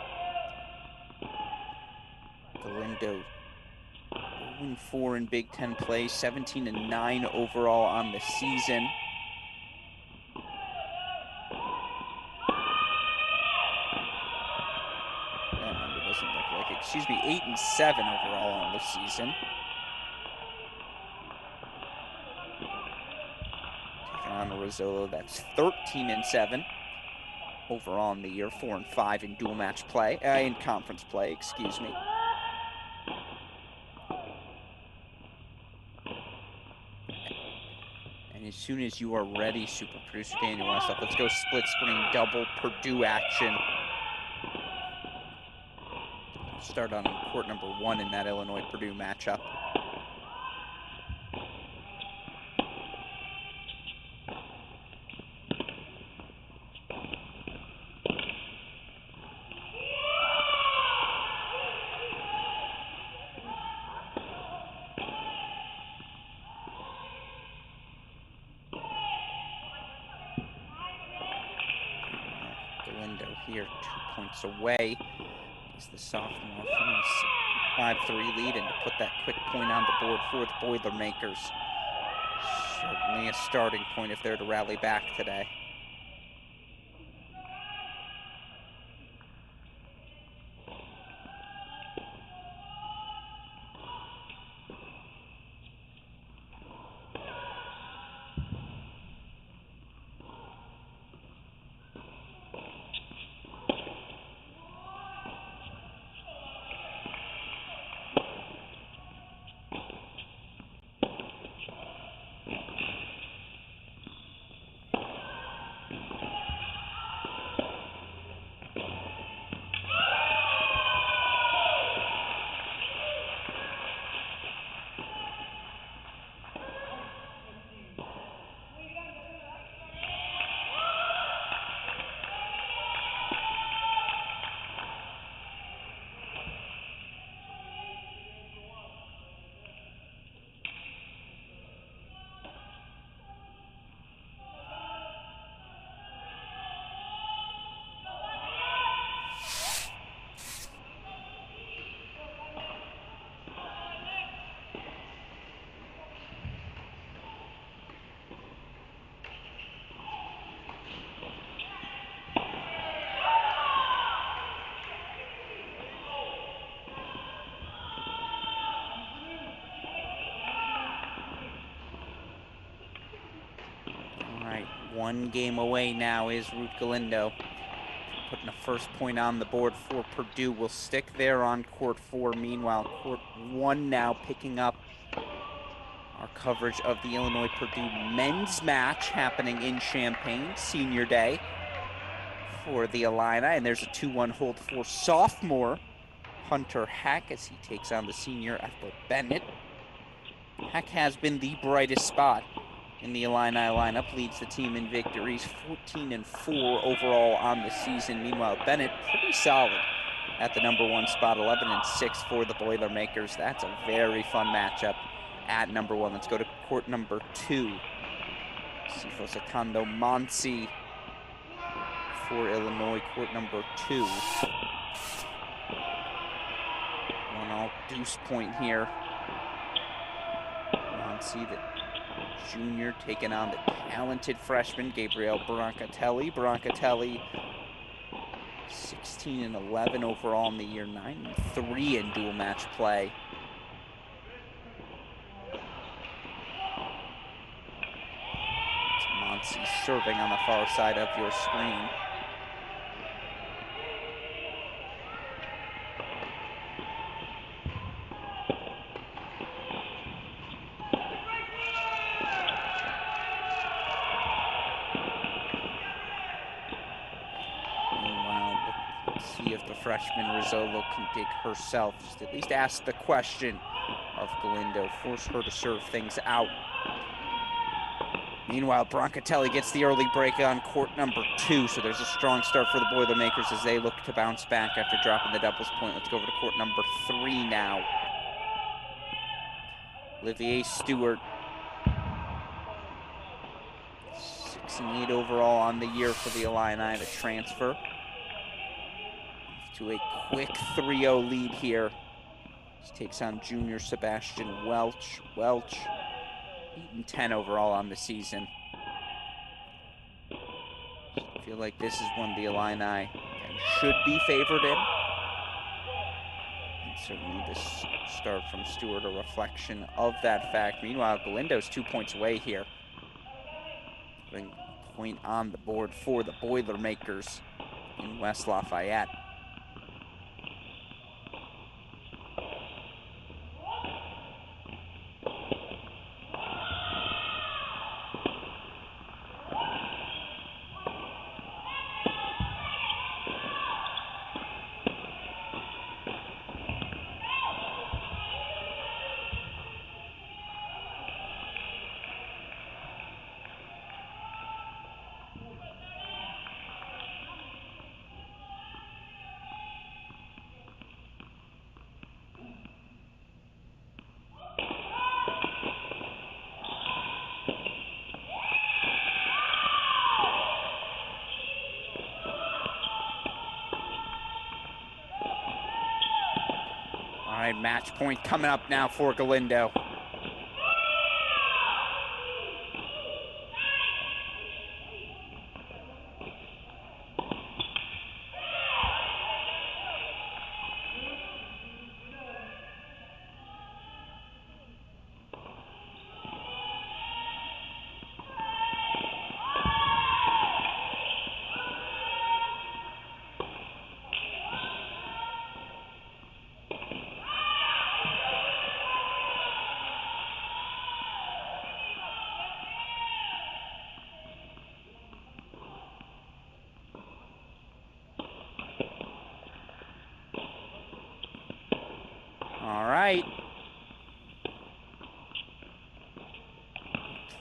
Galindo 0-4 in Big Ten play, 17-9 overall on the season. That number doesn't look like it. Excuse me, 8-7 overall on the season. Taking on Rizzolo, that's 13-7 overall in the year, 4-5 in dual match play, in conference play, excuse me. And as soon as you are ready, super producer Daniel Westhoff, let's go split screen double Purdue action. Start on court number 1 in that Illinois-Purdue matchup. Galindo here, 2 points away. Is the sophomore from a 5-3 lead, and to put that quick point on the board for the Boilermakers. Certainly a starting point if they're to rally back today. One game away now is Ruth Galindo. Putting the first point on the board for Purdue. Will stick there on court 4. Meanwhile, court 1 now picking up our coverage of the Illinois-Purdue men's match happening in Champaign, senior day for the Illini. And there's a 2-1 hold for sophomore Hunter Hack as he takes on the senior Ethel Bennett. Hack has been the brightest spot in the Illini lineup, leads the team in victories, 14-4 overall on the season. Meanwhile, Bennett pretty solid at the number 1 spot, 11-6 for the Boilermakers. That's a very fun matchup at number 1. Let's go to court number 2. Sifo Sacando Monsi for Illinois, court number 2. 1-all deuce point here. Monsi, the junior, taking on the talented freshman Gabrielle Brancatelli. Brancatelli, 16-11 overall in the year, 9-3 in dual match play. It's Monsi serving on the far side of your screen. See if the freshman Rizzolo can dig herself. Just at least ask the question of Galindo. Force her to serve things out. Meanwhile, Broncatelli gets the early break on court number 2, so there's a strong start for the Boilermakers as they look to bounce back after dropping the doubles point. Let's go over to court number 3 now. Olivier Stewart, 6-8 overall on the year for the Illini to transfer. Off to a quick 3-0 lead here. She takes on junior Sebastian Welch. 8-10 overall on the season. I feel like this is one the Illini should be favored in. And certainly this start from Stewart a reflection of that fact. Meanwhile, Galindo's 2 points away here. Putting a point on the board for the Boilermakers in West Lafayette. All right, match point coming up now for Galindo. All right.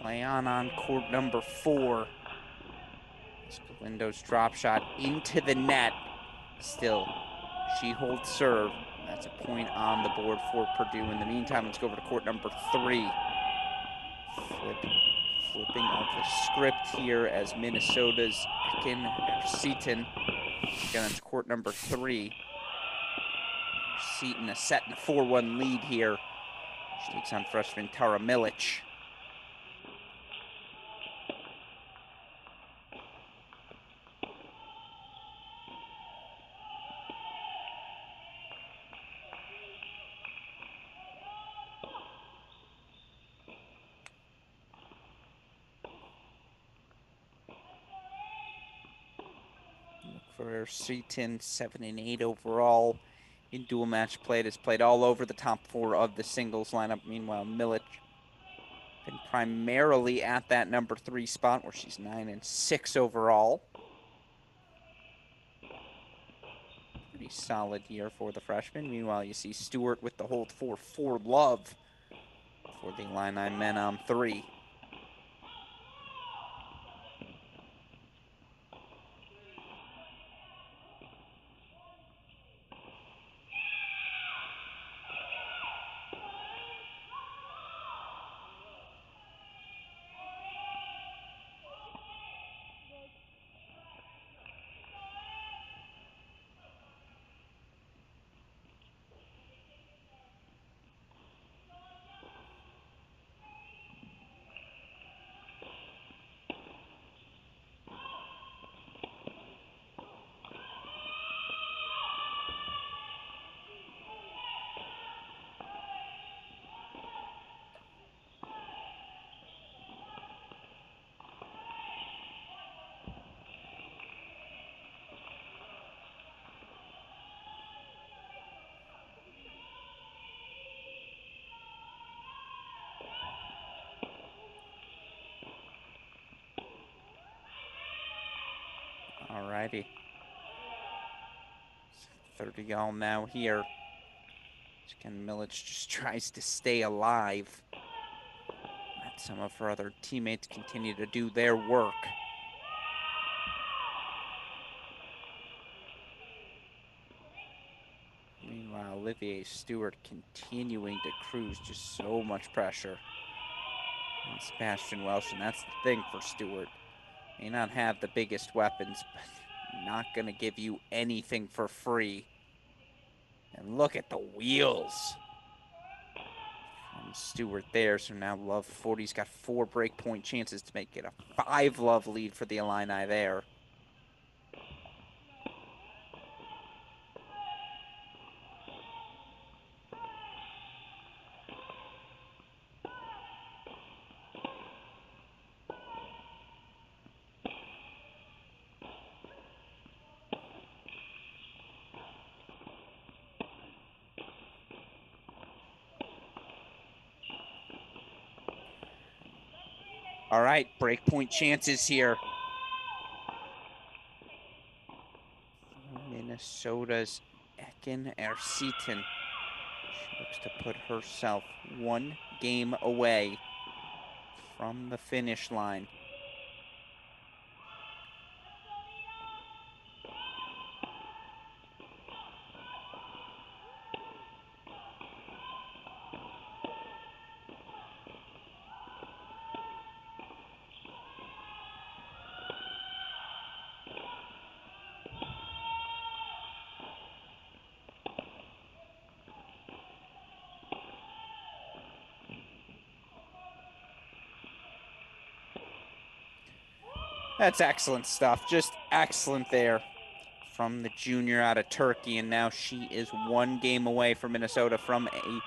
Play on court number 4. Galindo's drop shot into the net. Still, she holds serve. That's a point on the board for Purdue. In the meantime, let's go over to court number 3. Flipping of the script here as Minnesota's Ekin Seaton. Again, it's court number 3. Seaton a set in a 4-1 lead here. She takes on freshman Tara Milic. Look for Seaton, 7-8 overall. In dual match play, has played all over the top 4 of the singles lineup. Meanwhile, Milic been primarily at that number 3 spot where she's 9-6 overall. Pretty solid year for the freshman. Meanwhile, you see Stewart with the hold for love for the Illini men on 3. Alrighty. 30 all now here. Ken Milic just tries to stay alive. Let some of her other teammates continue to do their work. Meanwhile, Olivier Stewart continuing to cruise, just so much pressure. And Sebastian Welsh, and that's the thing for Stewart. May not have the biggest weapons, but not going to give you anything for free. And look at the wheels from Stewart there. So now Love 40's got 4 breakpoint chances to make it a 5-love lead for the Illini there. All right, breakpoint chances here. Minnesota's Ekin Ersieten. She looks to put herself 1 game away from the finish line. That's excellent stuff. Just excellent there from the junior out of Turkey. And now she is 1 game away from Minnesota from a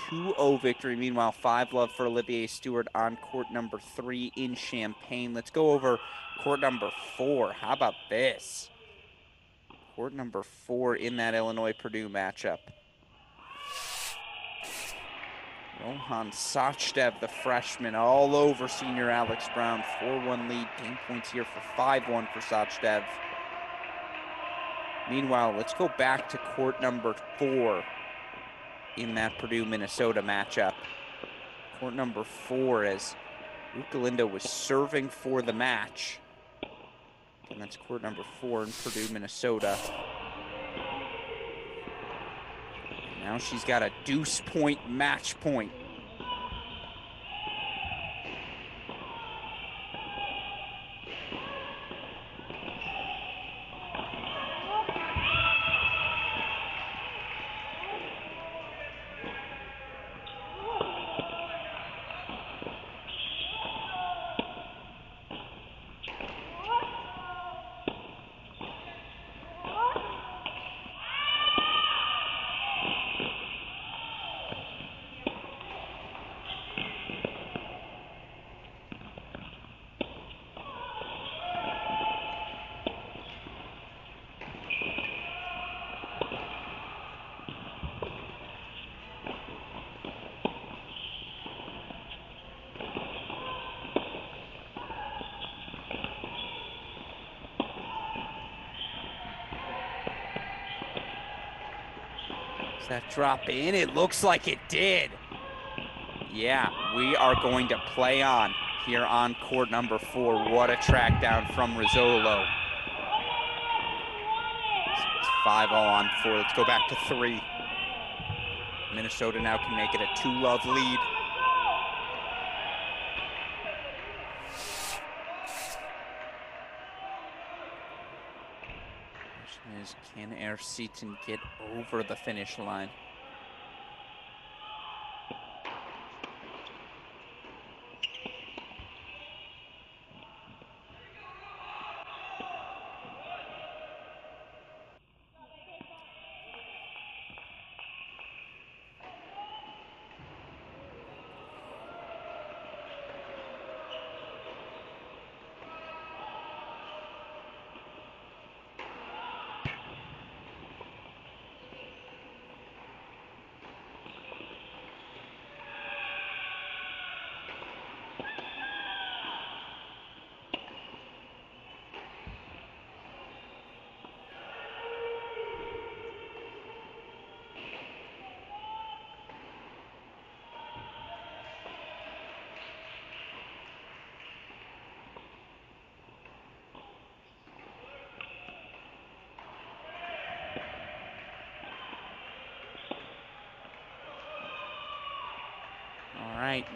2-0 victory. Meanwhile, 5-love for Olivier Stewart on court number 3 in Champaign. Let's go over court number 4. How about this? Court number 4 in that Illinois-Purdue matchup. Rohan Sachdev, the freshman, all over senior Alex Brown. 4-1 lead. Game points here for 5-1 for Sachdev. Meanwhile, let's go back to court number 4 in that Purdue-Minnesota matchup. Court number 4 as Ruth Galindo was serving for the match. And that's court number 4 in Purdue-Minnesota. Now she's got a deuce point match point. Does that drop in? It looks like it did. Yeah, we are going to play on here on court number 4. What a track down from Rizzolo. So it's 5-0 on 4. Let's go back to 3. Minnesota now can make it a 2-love lead. Question is, can Ersieten get over the finish line?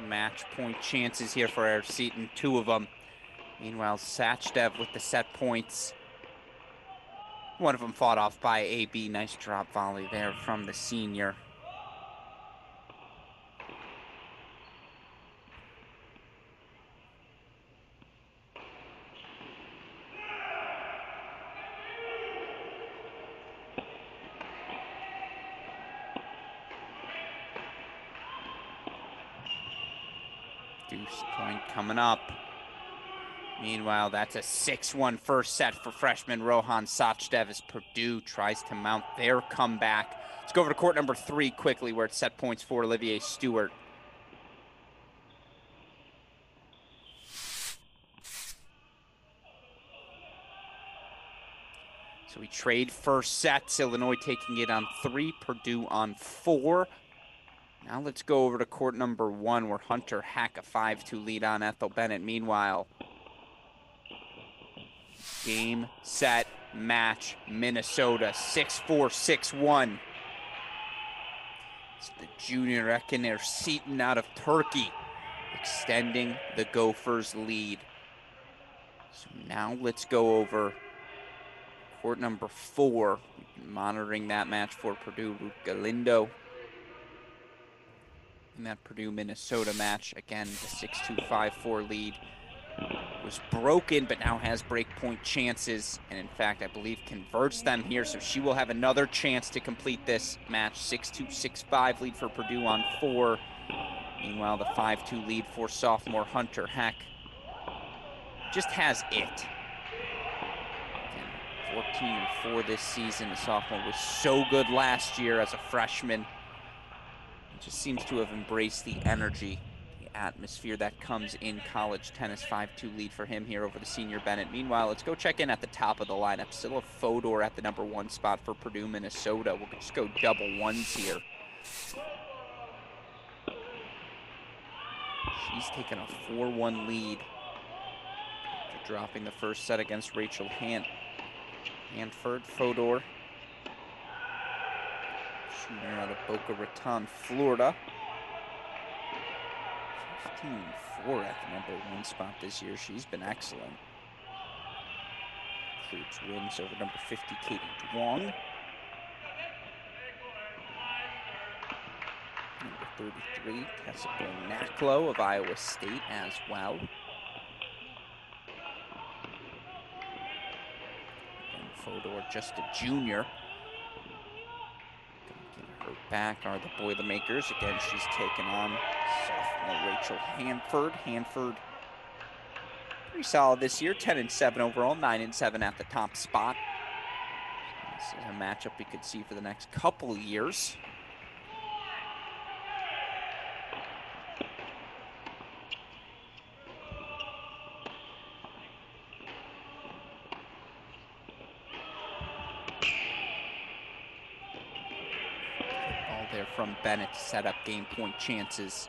match point chances here for our Seton, 2 of them. Meanwhile, Sachdev with the set points. One of them fought off by AB. Nice drop volley there from the senior. Deuce point coming up. Meanwhile, that's a 6-1 first set for freshman Rohan Sachdev as Purdue tries to mount their comeback. Let's go over to court number 3 quickly, where it's set points for Olivier Stewart. So we trade first sets, Illinois taking it on 3, Purdue on 4. Now let's go over to court number 1, where Hunter Hack a 5-2 lead on Ethel Bennett. Meanwhile, game, set, match, Minnesota, 6-4, 6-1. It's the junior Ekener Seton out of Turkey, extending the Gophers' lead. So now let's go over court number 4. We've been monitoring that match for Purdue. Ruth Galindo in that Purdue-Minnesota match. Again, the 6-2, 5-4 lead was broken, but now has breakpoint chances, and in fact, I believe converts them here, so she will have another chance to complete this match. 6-2, 6-5 lead for Purdue on 4. Meanwhile, the 5-2 lead for sophomore Hunter Hack just has it. Again, 14-4 this season. The sophomore was so good last year as a freshman. It just seems to have embraced the energy, atmosphere that comes in college tennis. 5-2 lead for him here over the senior Bennett. Meanwhile, let's go check in at the top of the lineup. Still a Fodor at the number 1 spot for Purdue, Minnesota. We'll just go double ones here. She's taken a 4-1 lead after dropping the first set against Rachel Hanford. Fodor, shooter out of Boca Raton, Florida. 15-4 at the number 1 spot this year. She's been excellent. Includes wins over number 50, Katie Duong. Number 33, Tessa Bonaclo of Iowa State as well. And Fodor, just a junior. Her back are the Boilermakers. Again, she's taken on sophomore Rachel Hanford. Hanford, pretty solid this year, 10-7 overall, 9-7 at the top spot. This is a matchup we could see for the next couple of years. There from Bennett to set up game point chances.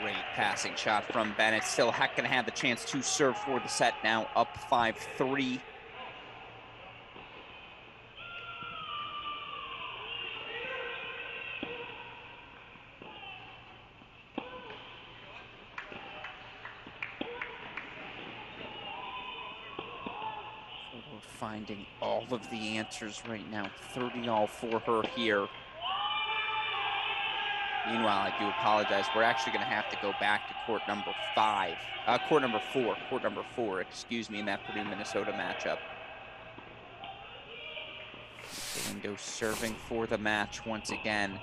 Great passing shot from Bennett. Still Heck gonna have the chance to serve for the set now, up 5-3. Finding all of the answers right now. 30 all for her here. Meanwhile, I do apologize. We're actually going to have to go back to court number 4, excuse me, in that Purdue-Minnesota matchup. Galindo serving for the match once again.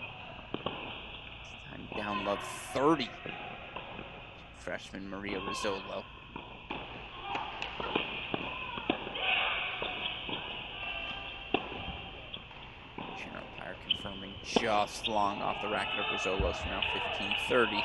Time down love 30. Freshman Maria Rizzolo. confirming just long off the racket of Rizzolo, so now 15-30.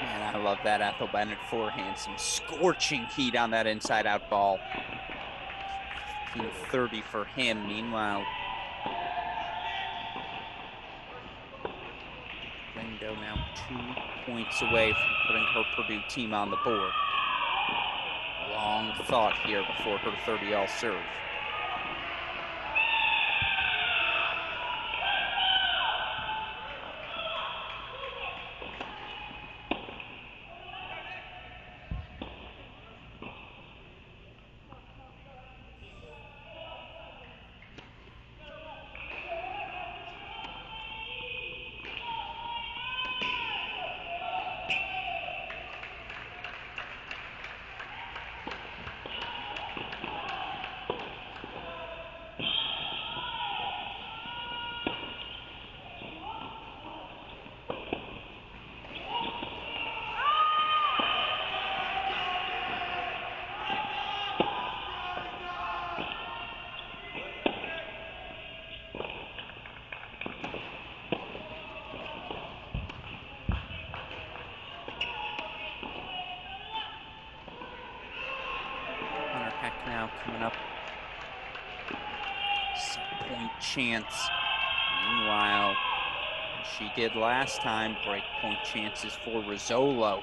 Man, I love that Ethel Bennett forehand. Some scorching heat on that inside-out ball. 15-30 for him. Meanwhile, Lindo now 2 points away from putting her Purdue team on the board. Long thought here before her 30-all serve. Now coming up, set point chance. Meanwhile, as she did last time, break point chances for Rizzolo.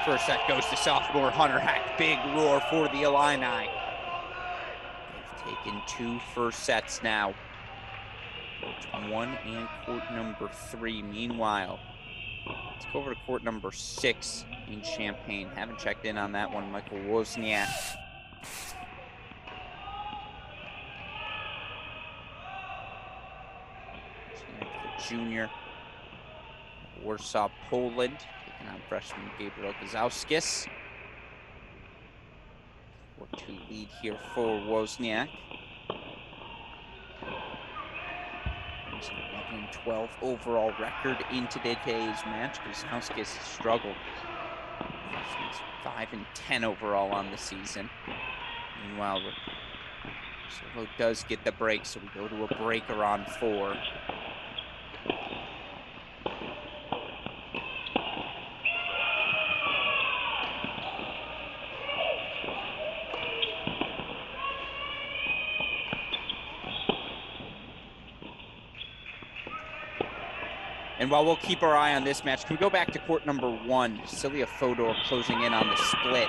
First set goes to sophomore Hunter Hack. Big roar for the Illini. They've taken 2 first sets now. Court 1 and court number 3. Meanwhile, let's go over to court number 6 in Champaign. Haven't checked in on that one. Michael Wozniak. The junior. Warsaw, Poland. Taking on freshman Gabriel Gazowskis. 4-2 lead here for Wozniak. There's an 11-12 overall record in today's match. Gazowskis has struggled. Freshman's 5-10 overall on the season. Meanwhile, Rizzolo does get the break, so we go to a breaker on 4. And while we'll keep our eye on this match, can we go back to court number 1? Celia Fodor closing in on the split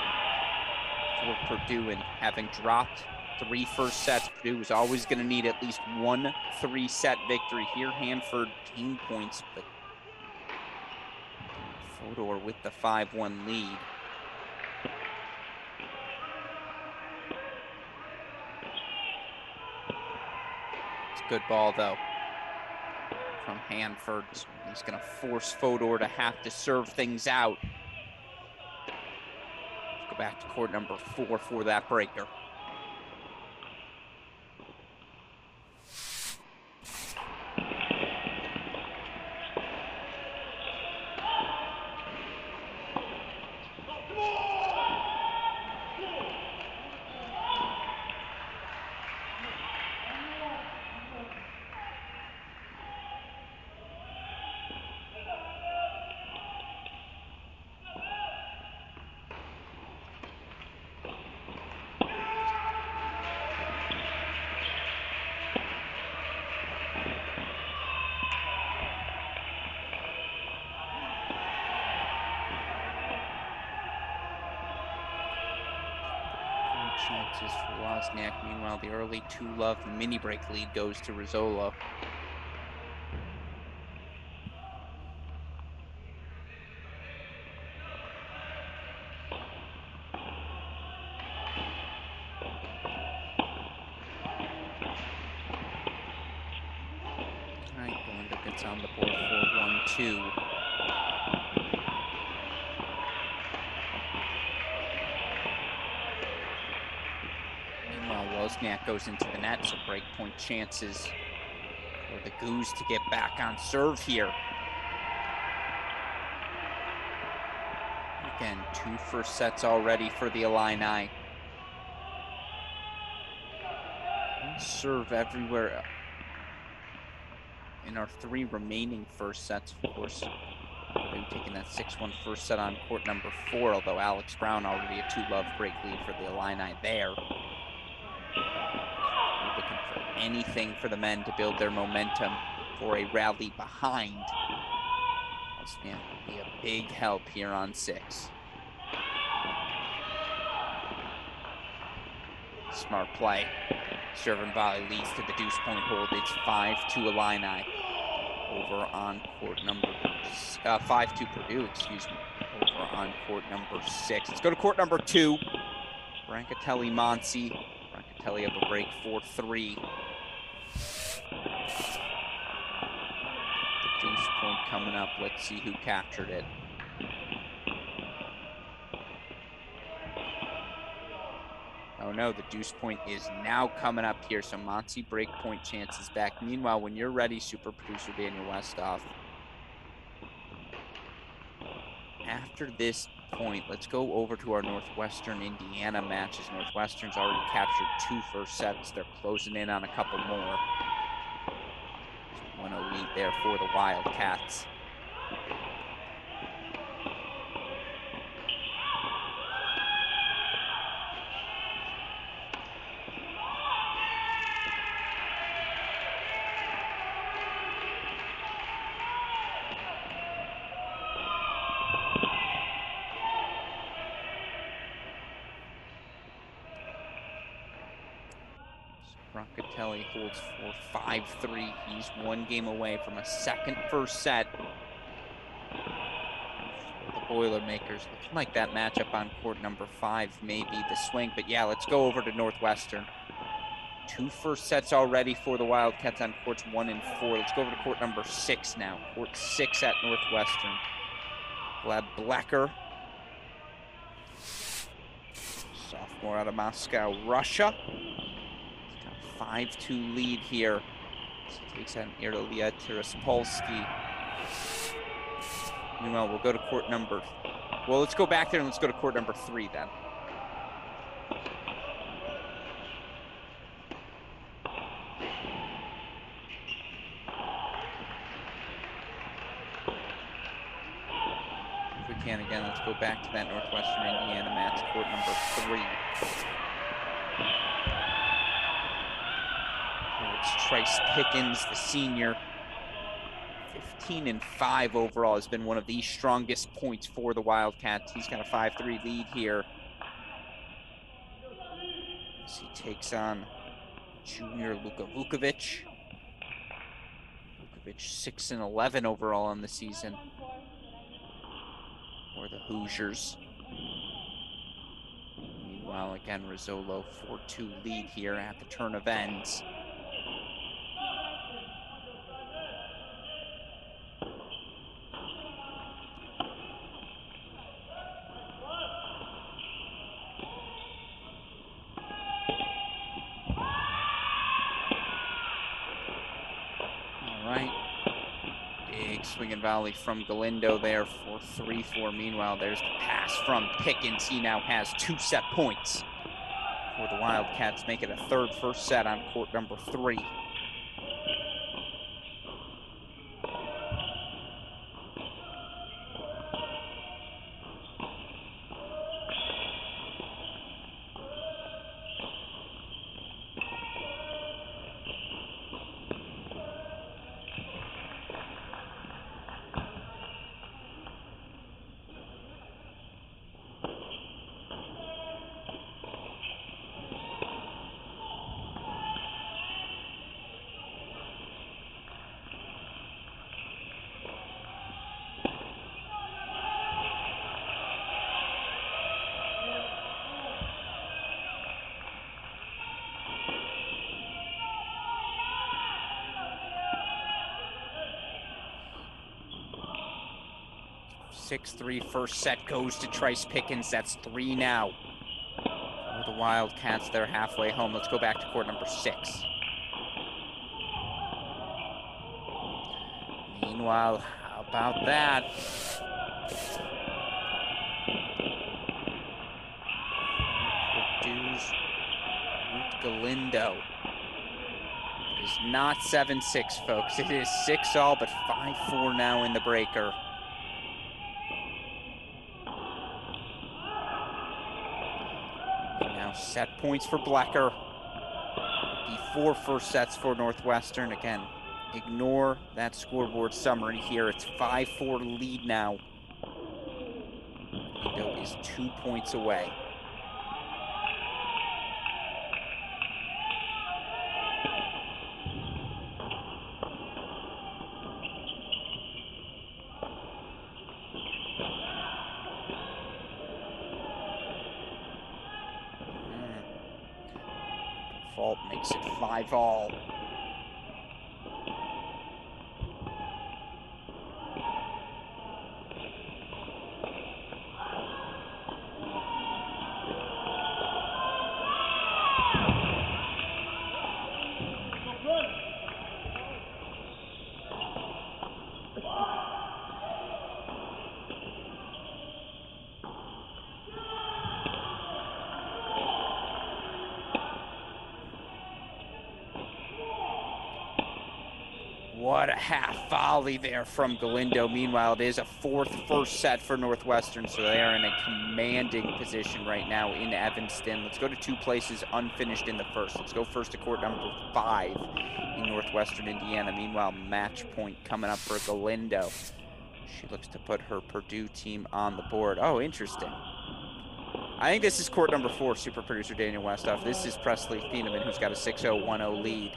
for Purdue, and having dropped 3 first sets, Purdue was always going to need at least 1 3-set victory here. Hanford gained points, but Fodor with the 5-1 lead. Good ball, though, from Hanford. He's going to force Fodor to have to serve things out. Let's go back to court number 4 for that breaker. Chances for Wozniak. Meanwhile, the early 2-love mini break lead goes to Rizzolo. All right, Belinda gets on the board for 1-2. Meanwhile, Wozniak goes into the net, so break point chances for the Goose to get back on serve here. Again, 2 first sets already for the Illini. Serve everywhere in our 3 remaining first sets, of course. Purdue taking that 6-1 first set on court number 4, although Alex Brown already a 2-love break lead for the Illini there. We're looking for anything for the men to build their momentum for a rally behind. Wozniak will be a big help here on 6. Smart play. Serve and volley leads to the deuce point hold. It's 5-2 Illini over on court number 5-2 Purdue, excuse me, over on court number 6. Let's go to court number 2. Brancatelli, Monsi. Brancatelli up a break 4-3. The deuce point coming up. Let's see who captured it. Oh no, the deuce point is now coming up here, so Monsi break point chances back. Meanwhile, when you're ready, super producer Daniel Westoff. After this point, let's go over to our Northwestern Indiana matches. Northwestern's already captured 2 first sets. They're closing in on a couple more. 1-0 lead there for the Wildcats. Brancatelli holds for 5-3. He's 1 game away from a second first set. The Boilermakers looking like that matchup on court number 5 may be the swing. But yeah, let's go over to Northwestern. 2 first sets already for the Wildcats on courts 1 and 4. Let's go over to court number 6 now. Court 6 at Northwestern. Gleb Blecker, sophomore out of Moscow, Russia. 5-2 lead here. He takes out Ilya Tiraspolsky. Meanwhile, we'll go to court number... Well, let's go back there and let's go to court number 3 then. If we can again, let's go back to that Northwestern Indiana match, court number 3. It's Trice Pickens, the senior. 15-5 overall has been one of the strongest points for the Wildcats. He's got a 5-3 lead here as he takes on junior Luka Vukovic. Vukovic 6-11 overall on the season for the Hoosiers. Meanwhile, again, Rizzolo 4-2 lead here at the turn of ends. swing and volley from Galindo there for 3-4. Meanwhile, there's the pass from Pickens. He now has 2 set points for the Wildcats, make it a third first set on court number 3. Six-three first set goes to Trice Pickens. That's 3 now for the Wildcats. They're halfway home. Let's go back to court number 6. Meanwhile, how about that? Purdue's Ruth Galindo. It is not 7-6, folks. It is 6-all, but 5-4 now in the breaker. Set points for Blecker. Before first sets for Northwestern. Again, ignore that scoreboard summary here. It's 5-4 lead now. Indo is 2 points away. Fault makes it 5-all. What a half volley there from Galindo. Meanwhile, it is a 4th first set for Northwestern, so they are in a commanding position right now in Evanston. Let's go to 2 places unfinished in the first. Let's go first to court number 5 in Northwestern Indiana. Meanwhile, match point coming up for Galindo. She looks to put her Purdue team on the board. Oh, interesting. I think this is court number 4, super producer Daniel Westoff. This is Presley Henaman, who's got a 6-0, 1-0 lead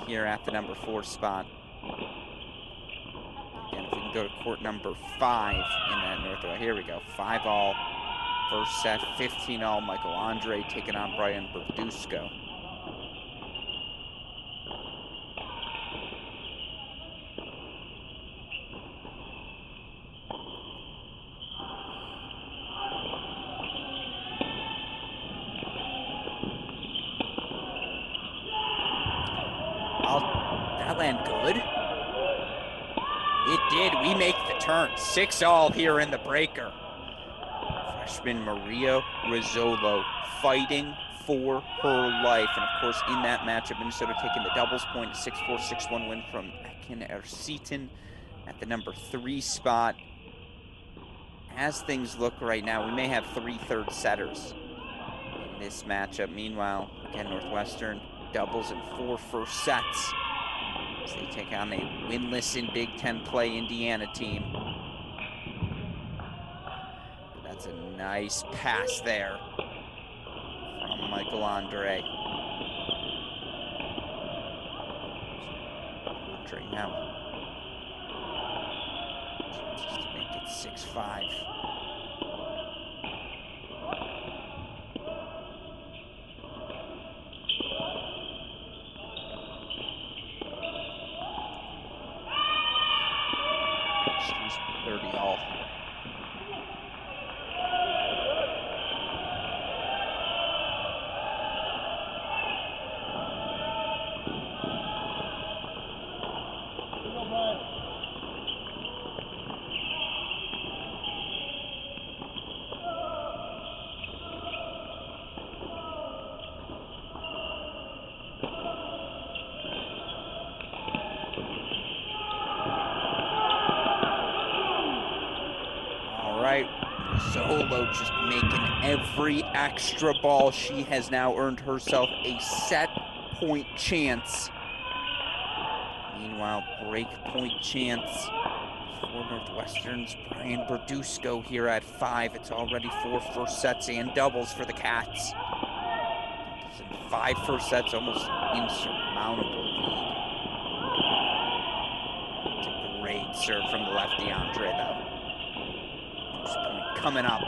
here at the number 4 spot. And if we can go to court number 5 in that Northwest, here we go, 5-all, first set, 15-all, Michael Andre taking on Brian Berdusco. That land good. It did. We make the turn. 6-all here in the breaker. Freshman Maria Rizzolo fighting for her life. And of course, in that matchup, Minnesota taking the doubles point, 6-4, 6-1 win from Ekin Erseton at the number 3 spot. As things look right now, we may have 3 third setters in this matchup. Meanwhile, again, Northwestern doubles and 4 first sets as they take on a winless in Big Ten play Indiana team. That's a nice pass there from Michael Andre. Andre now chances to make it 6-5. She's 30-all. All right, Solo just making every extra ball. She has now earned herself a set point chance. Meanwhile, break point chance for Northwestern's Brian Berdusco here at 5. It's already 4 first sets and doubles for the Cats. Doubles in 5 first sets, almost insurmountable lead. It's a great serve from the left DeAndre, though. Deuce point coming up.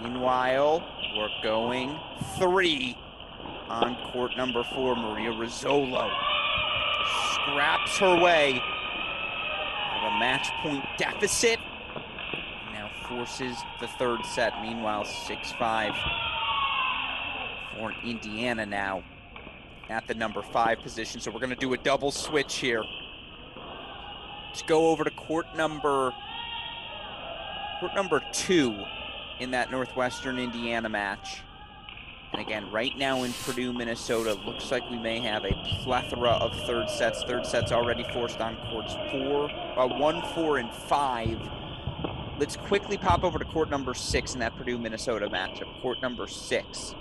Meanwhile, we're going 3 on court number 4. Maria Rizzolo scraps her way out of a match point deficit. Now forces the third set. Meanwhile, 6-5 for Indiana now at the number 5 position. So we're going to do a double switch here. Let's go over to court number 2 in that Northwestern Indiana match. And again, right now in Purdue, Minnesota, looks like we may have a plethora of third sets. Third sets already forced on courts 1, 4, and 5. Let's quickly pop over to court number 6 in that Purdue, Minnesota matchup. Court number 6.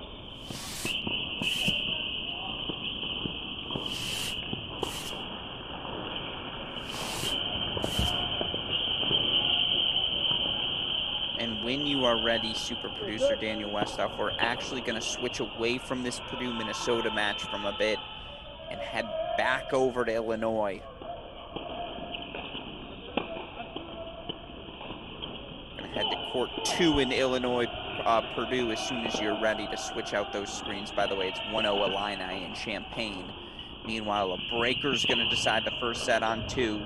And when you are ready, super producer Daniel Westoff, we're actually going to switch away from this Purdue, Minnesota match from a bit and head back over to Illinois. Going to head to court 2 in Illinois, Purdue, as soon as you're ready to switch out those screens. By the way, it's 1-0 Illini in Champaign. Meanwhile, a breaker's going to decide the first set on 2.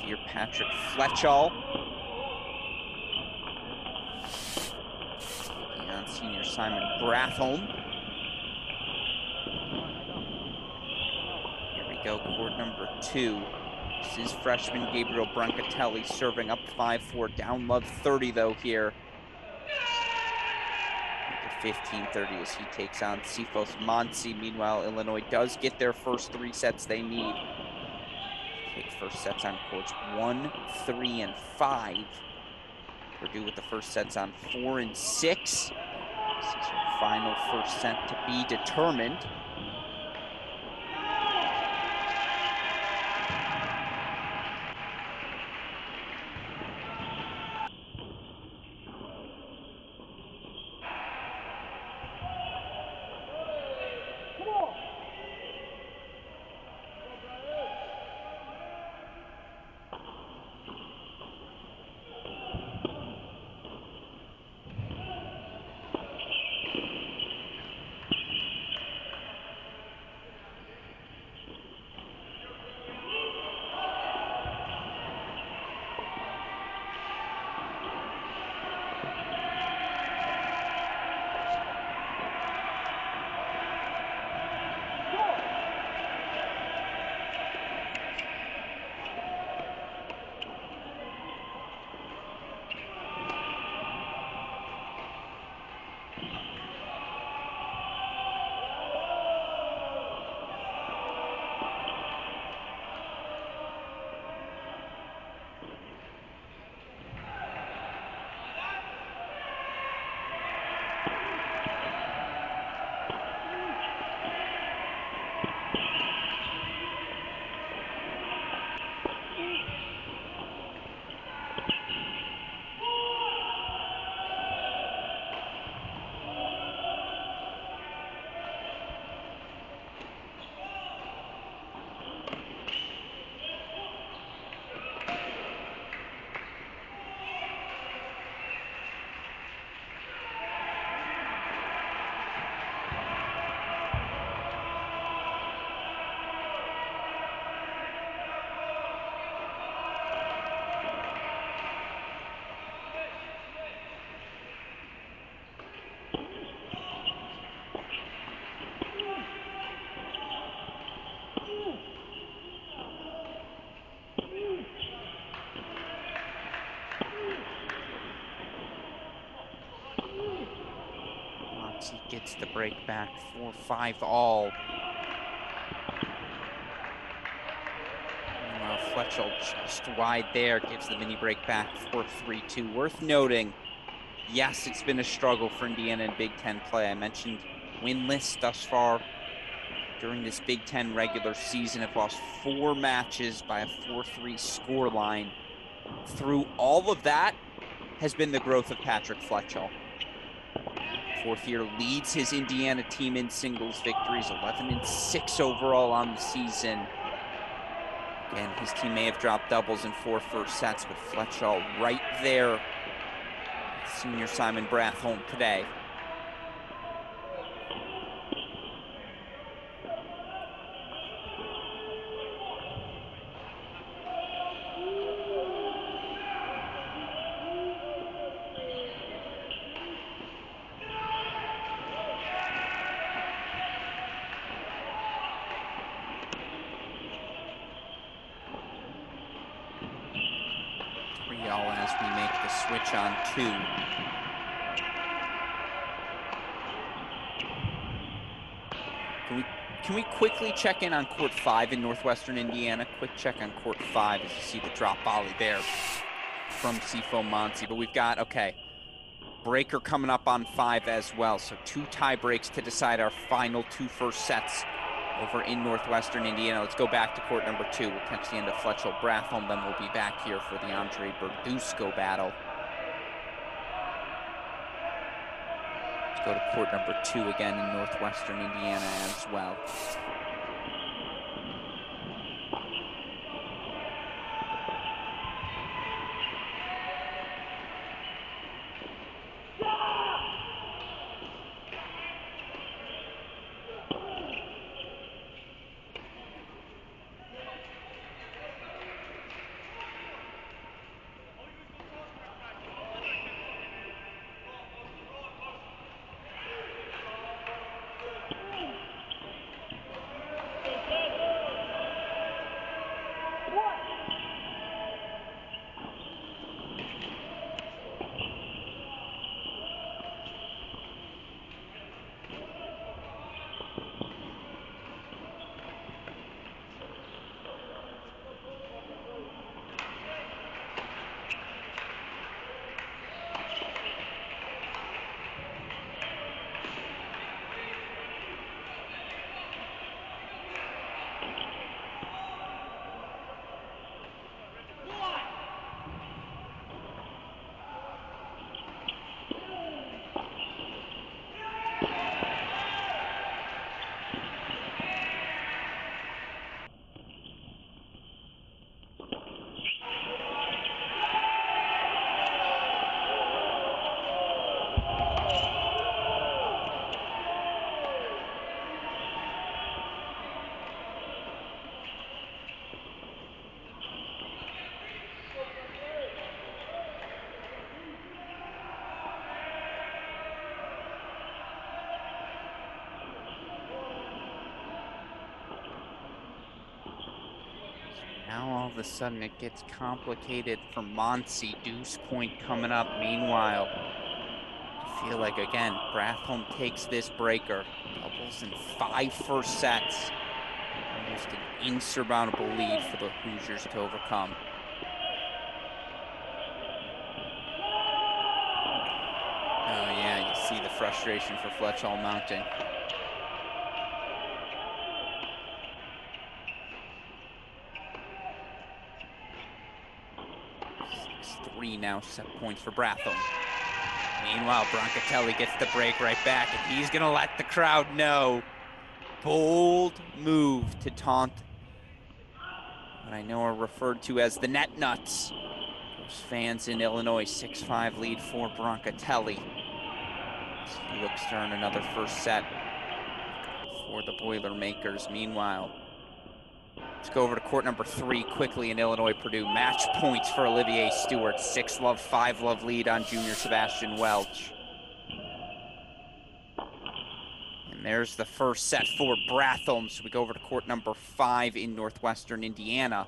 Here, Patrick Fletcher. And senior Simon Brathholm. Here we go, court number 2. This is freshman Gabriel Brancatelli serving up 5-4. Down love 30, though, here. 15-30 as he takes on Sifos Monsi. Meanwhile, Illinois does get their first 3 sets they need. Take first sets on courts 1, 3, and 5. Purdue with the first sets on 4 and 6. This is your final first set to be determined. He gets the break back 4-5 all. Fletcher just wide there, gives the mini break back for 3-2. Worth noting, yes, it's been a struggle for Indiana in Big Ten play. I mentioned winless thus far during this Big Ten regular season. Have lost 4 matches by a 4-3 score line. Through all of that has been the growth of Patrick Fletcher. Fourth year leads his Indiana team in singles victories, 11-6 overall on the season. Again, his team may have dropped doubles in 4 first sets, but Fletcher right there. Senior Simon Brathholm today. As we make the switch on 2. Can we quickly check in on court 5 in Northwestern Indiana? Quick check on court 5 as you see the drop volley there from Sifo Monsi. But we've got, okay, breaker coming up on 5 as well. So 2 tie breaks to decide our final 2 first sets over in Northwestern Indiana. Let's go back to court number 2. We'll catch the end of Fletcher Brathholm, then we'll be back here for the Andre Berdusco battle. Let's go to court number 2 again in Northwestern Indiana as well. Now all of a sudden it gets complicated for Monsi. Deuce point coming up. Meanwhile, I feel like, again, Brathholm takes this breaker. Doubles in 5 first sets. Almost an insurmountable lead for the Hoosiers to overcome. Oh yeah, you see the frustration for Fletcher mounting. 6-3 now, set points for Brathholm. Meanwhile, Broncatelli gets the break right back, and he's gonna let the crowd know. Bold move to taunt what I know are referred to as the net nuts. Those fans in Illinois, 6-5 lead for Broncatelli. He looks to earn another first set for the Boilermakers. Meanwhile, let's go over to court number 3 quickly in Illinois-Purdue. Match points for Olivier Stewart. 6-love, 5-love lead on junior Sebastian Welch. And there's the first set for Brathholm. So we go over to court number 5 in Northwestern Indiana.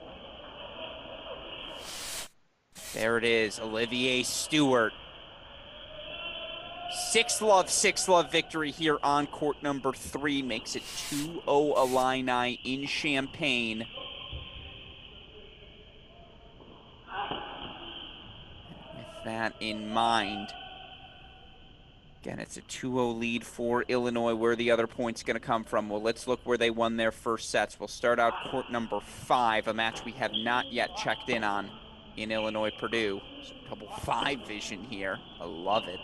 There it is, Olivier Stewart. 6-love victory here on court number 3. Makes it 2-0 Illini in Champaign. that in mind. Again, it's a 2-0 lead for Illinois. Where are the other points going to come from? Well, let's look where they won their first sets. We'll start out court number 5, a match we have not yet checked in on in Illinois-Purdue. So double 5 vision here. I love it.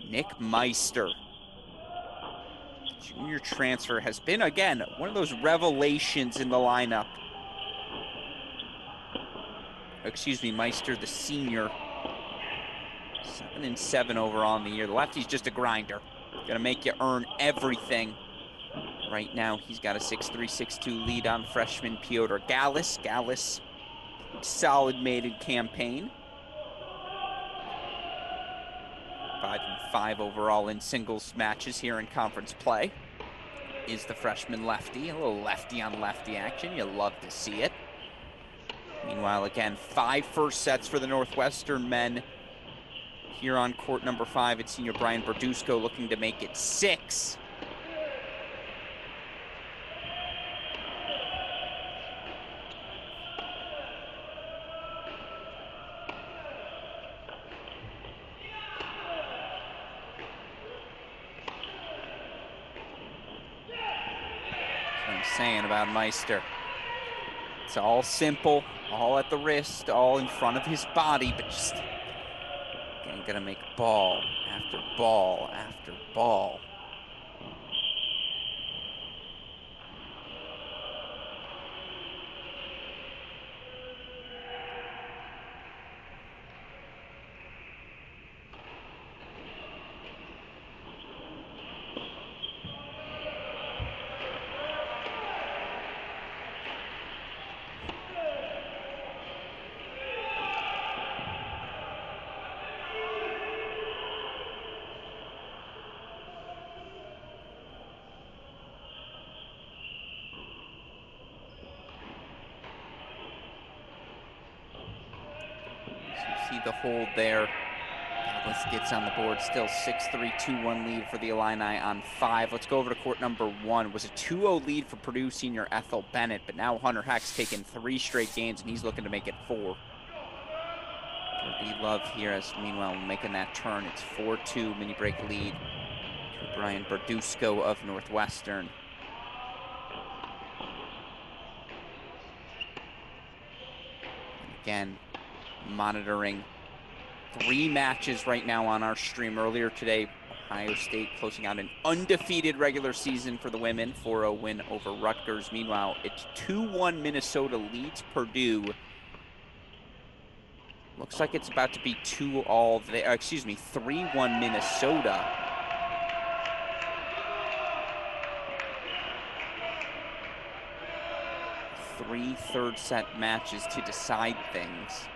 Nick Meister, junior transfer, has been, again, one of those revelations in the lineup. Excuse me, Meister, the senior. 7-7 overall in the year. The lefty's just a grinder. Gonna make you earn everything. Right now, he's got a 6-3, 6-2 lead on freshman Piotr Gallus. Gallus, solid maiden campaign. 5-5 overall in singles matches here in conference play. Is the freshman lefty. A little lefty on lefty action. You love to see it. Meanwhile, again, 5 first sets for the Northwestern men. Here on court number 5, it's senior Brian Berdusco looking to make it 6. That's what I'm saying about Meister. It's all simple, all at the wrist, all in front of his body, but just again, gonna make ball after ball after ball. See the hold there. Gallus gets on the board, still 6-3, 2-1 lead for the Illini on 5. Let's go over to court number 1. It was a 2-0 lead for Purdue senior Ethel Bennett, but now Hunter Heck's taken 3 straight games, and he's looking to make it 4. Be Love here as, meanwhile, making that turn. It's 4-2 mini break lead to Brian Berdusco of Northwestern. And again, monitoring 3 matches right now on our stream. Earlier today, Ohio State closing out an undefeated regular season for the women, 4-0 win over Rutgers. Meanwhile, it's 2-1 Minnesota leads Purdue. Looks like it's about to be 3-1 Minnesota. Three third set matches to decide things.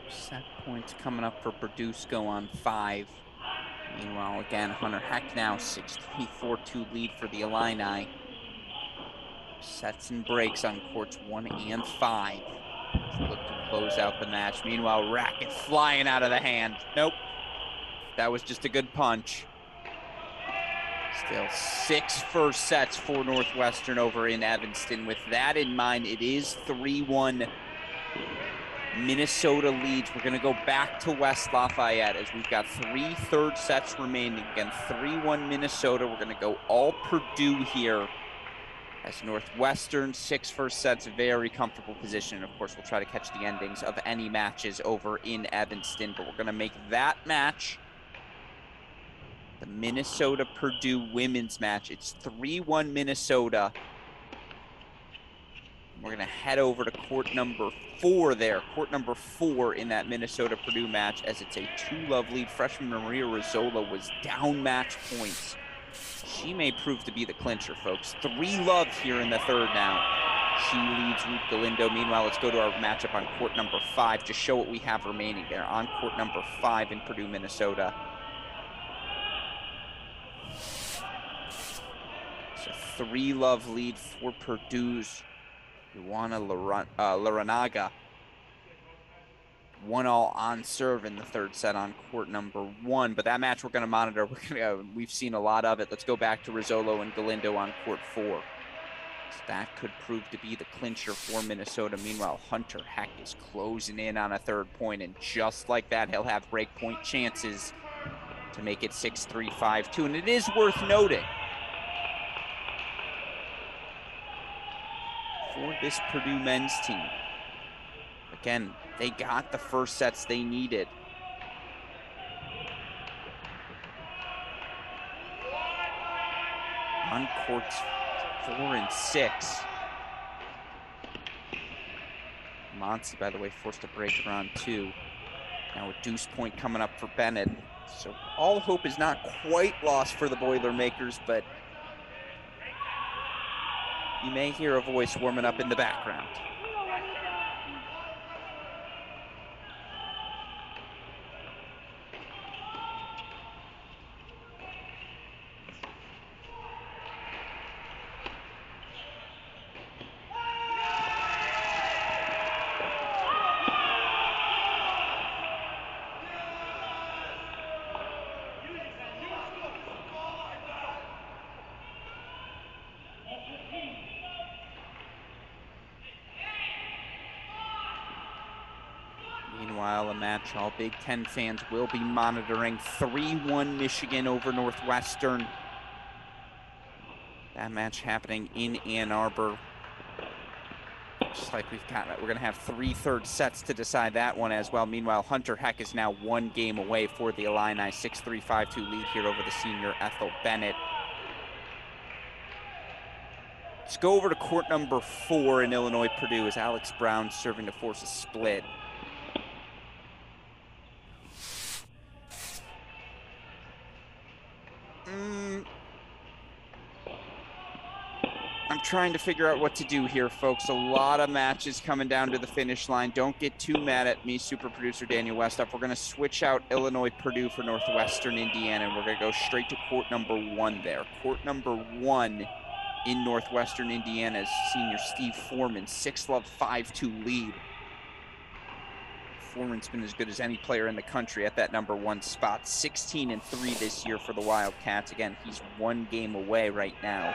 Set points coming up for Berdusco on 5. Meanwhile, again, Hunter Heck now 6-3, 4-2 lead for the Illini. Sets and breaks on courts 1 and 5. Let's look to close out the match. Meanwhile, Racket flying out of the hand. Nope. That was just a good punch. Still 6 first sets for Northwestern over in Evanston. With that in mind, it is 3-1 Minnesota leads. We're going to go back to West Lafayette as we've got 3 third sets remaining. Again, 3-1 Minnesota. We're going to go all Purdue here as Northwestern 6 first sets, very comfortable position. Of course, we'll try to catch the endings of any matches over in Evanston, but we're going to make that match the Minnesota-Purdue women's match. It's 3-1 Minnesota. We're going to head over to court number 4 there. Court number 4 in that Minnesota-Purdue match as it's a 2-love lead. Freshman Maria Rizzola was down match points. She may prove to be the clincher, folks. 3-love here in the third now. She leads Ruth Galindo. Meanwhile, let's go to our matchup on court number 5 to show what we have remaining there on court number 5 in Purdue, Minnesota. It's a 3-love lead for Purdue's Ioana Laranaga. 1-all on serve in the third set on court number 1. But that match we're going to monitor. We've seen a lot of it. Let's go back to Rizzolo and Galindo on court 4. So that could prove to be the clincher for Minnesota. Meanwhile, Hunter Heck is closing in on a 3rd point, and just like that, he'll have break point chances to make it 6-3, 5-2. And it is worth noting, for this Purdue men's team, again, they got the first sets they needed. On courts 4 and 6. Monty, by the way, forced to break around 2. Now a deuce point coming up for Bennett. So all hope is not quite lost for the Boilermakers, but you may hear a voice warming up in the background. Meanwhile, a match all Big Ten fans will be monitoring. 3-1 Michigan over Northwestern. That match happening in Ann Arbor. Just like we're going to have 3 third sets to decide that one as well. Meanwhile, Hunter Heck is now 1 game away for the Illini. 6-3, 5-2 lead here over the senior Ethel Bennett. Let's go over to court number 4 in Illinois-Purdue as Alex Brown serving to force a split. I'm trying to figure out what to do here, folks. A lot of matches coming down to the finish line. Don't get too mad at me, super producer Daniel Westoff. We're going to switch out Illinois-Purdue for Northwestern Indiana, and we're going to go straight to court number 1 there. Court number 1 in Northwestern Indiana's senior Steve Foreman, 6-love, 5-2 lead. Foreman's been as good as any player in the country at that number 1 spot. 16-3 this year for the Wildcats. Again, he's 1 game away right now,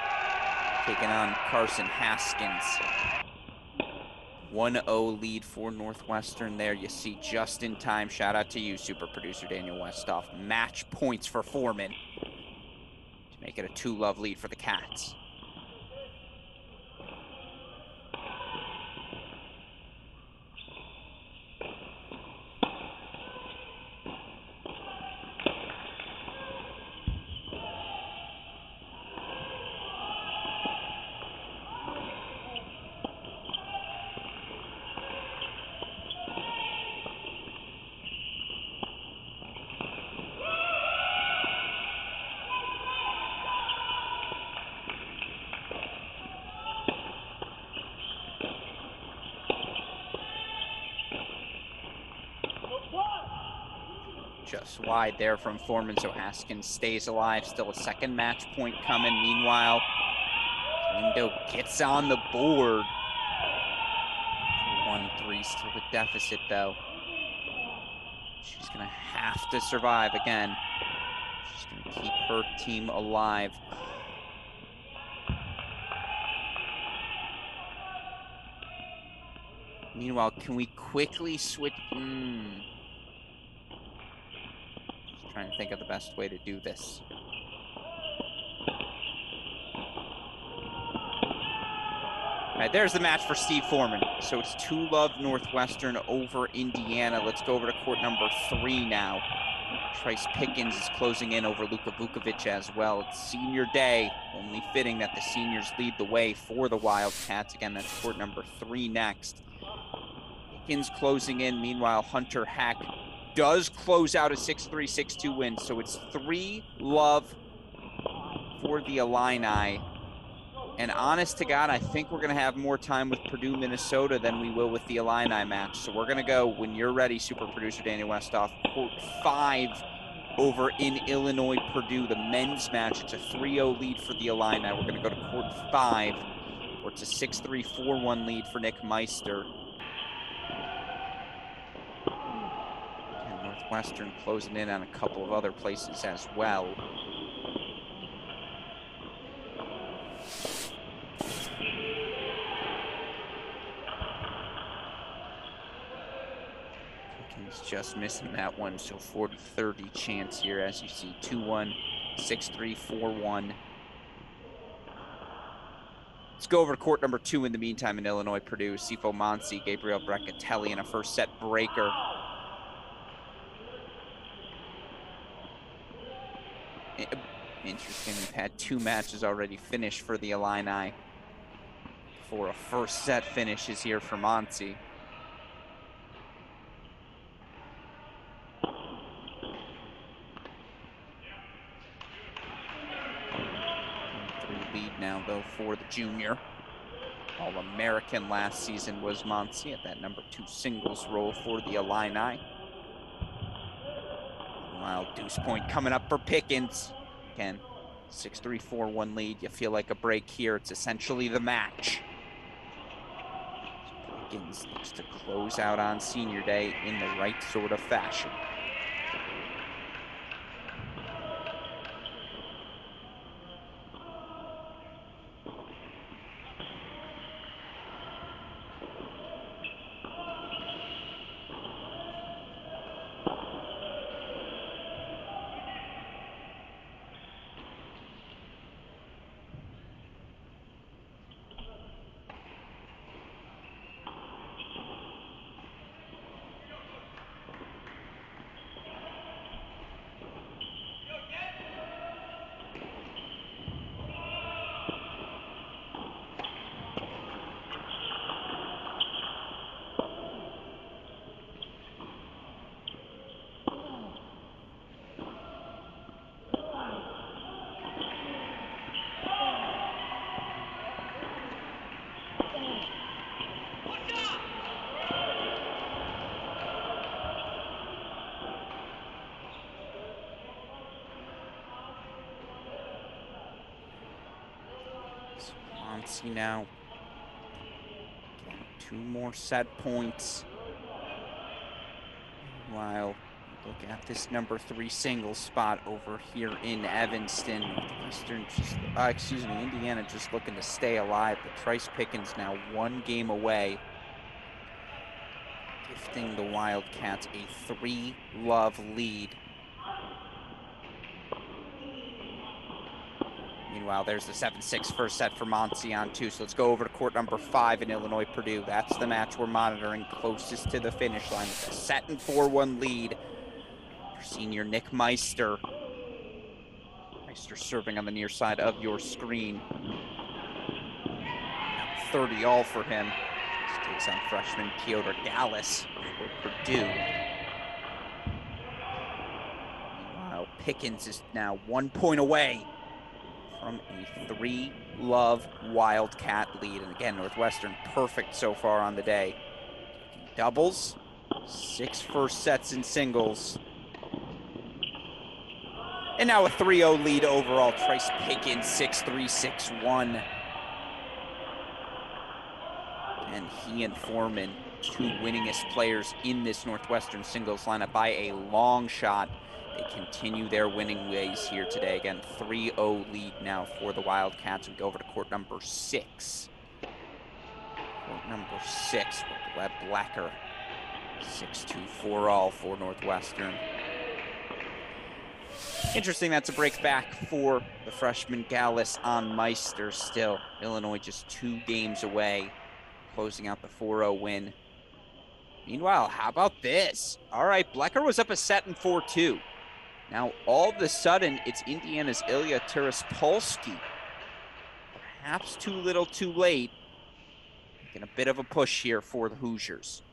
taking on Carson Haskins. 1-0 lead for Northwestern there. You see just in time. Shout out to you, super producer Daniel Westoff. Match points for Foreman to make it a 2-love lead for the Cats. Just wide there from Foreman, so Haskins stays alive. Still a 2nd match point coming. Meanwhile, Lindo gets on the board. 1-3, still the deficit, though. She's going to have to survive again. Just going to keep her team alive. Meanwhile, can we quickly switch? Just trying to think of the best way to do this. All right, there's the match for Steve Foreman. So it's 2-love Northwestern over Indiana. Let's go over to court number 3 now. Trice Pickens is closing in over Luka Vukovic as well. It's senior day. Only fitting that the seniors lead the way for the Wildcats. Again, that's court number 3 next. Pickens closing in. Meanwhile, Hunter Hack does close out a 6-3, 6-2 win. So it's 3-love for the Illini. And honest to God, I think we're going to have more time with Purdue, Minnesota than we will with the Illini match. So we're going to go, when you're ready, super producer Daniel Westoff, court 5 over in Illinois, Purdue, the men's match. It's a 3-0 lead for the Illini. We're going to go to court 5, where it's a 6-3, 4-1 lead for Nick Meister. And Northwestern closing in on a couple of other places as well. Just missing that one, so 40-30 chance here, as you see, 2-1, 6-3, 4-1. Let's go over to court number 2 in the meantime in Illinois, Purdue. Sifo Monsi, Gabriel Brancatelli in a first set breaker. Interesting, we've had 2 matches already finished for the Illini for a first set finish is here for Monsi. Lead now, though, for the junior. All-American last season was Monsi at that number 2 singles role for the Illini. Meanwhile, deuce point coming up for Pickens. Again, 6-3, 4-1 lead. You feel like a break here. It's essentially the match. Pickens looks to close out on senior day in the right sort of fashion. See now, 2 more set points. While look at this number 3 singles spot over here in Evanston. Indiana just looking to stay alive. But Trice Pickens now 1 game away, gifting the Wildcats a 3-love lead. Meanwhile, there's the 7-6 first set for Monsi on 2. So let's go over to court number 5 in Illinois, Purdue. That's the match we're monitoring closest to the finish line. With a set and 4-1 lead for senior Nick Meister. Meister serving on the near side of your screen. 30 all for him. This takes on freshman Piotr Gallus for Purdue. Meanwhile, Pickens is now 1 point away from a 3-love Wildcat lead. And again, Northwestern perfect so far on the day. Doubles, 6 first sets in singles. And now a 3-0 lead overall. Trice Pickens, 6-3, 6-1. And he and Foreman two winningest players in this Northwestern singles lineup by a long shot. They continue their winning ways here today. Again, 3-0 lead now for the Wildcats. We go over to court number 6. Court number 6 with Gleb Blecker. 6-2, 4-all for Northwestern. Interesting, that's a break back for the freshman Gallus on Meister still. Illinois just 2 games away, closing out the 4-0 win. Meanwhile, how about this? All right, Blecker was up a set in 4-2. Now, all of a sudden, it's Indiana's Ilya Tiraspolsky. Perhaps too little too late. Making a bit of a push here for the Hoosiers.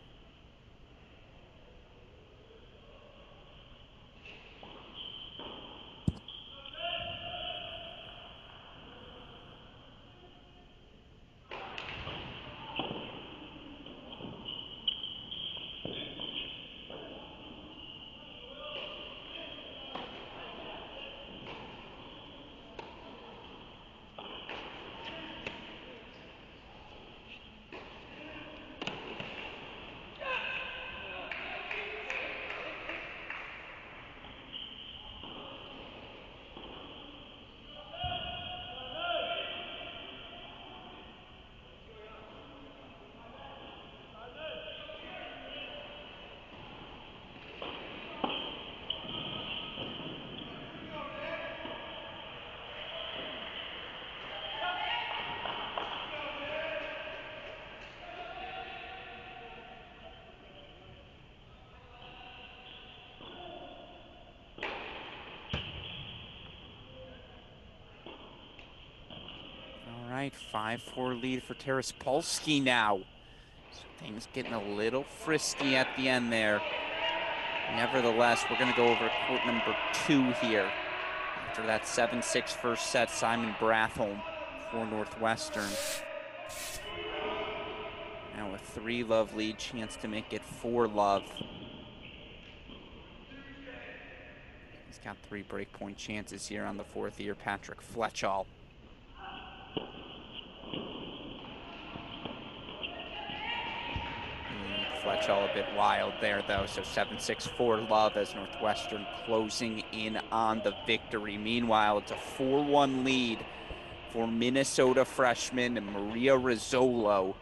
All right, 5-4 lead for Tiraspolsky now. So things getting a little frisky at the end there. Nevertheless, we're going to go over to court number 2 here. After that 7-6 first set, Simon Brathholm for Northwestern. Now a 3-love lead, chance to make it 4-love. He's got 3 breakpoint chances here on the 4th year, Patrick Fletcher. Fletcher a bit wild there, though, so 7-6, 4-love as Northwestern closing in on the victory. Meanwhile, it's a 4-1 lead for Minnesota freshman Maria Rizzolo.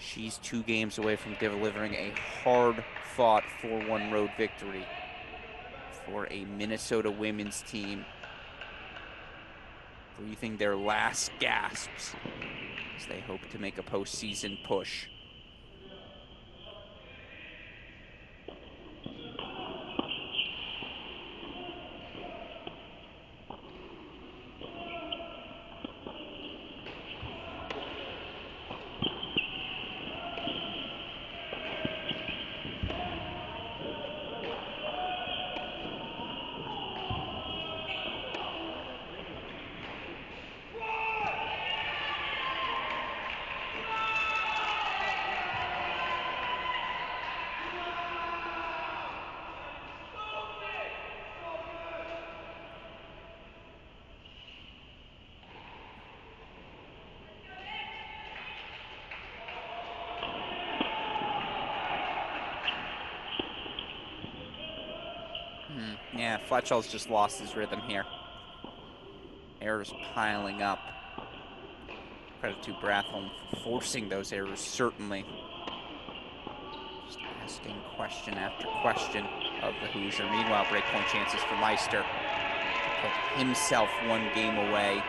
She's 2 games away from delivering a hard-fought 4-1 road victory for a Minnesota women's team, breathing their last gasps as they hope to make a postseason push. Yeah, Fletcher's just lost his rhythm here. Errors piling up. Credit to Brathholm for forcing those errors, certainly. Just asking question after question of the Hoosier. Meanwhile, breakpoint chances for Meister to put himself 1 game away.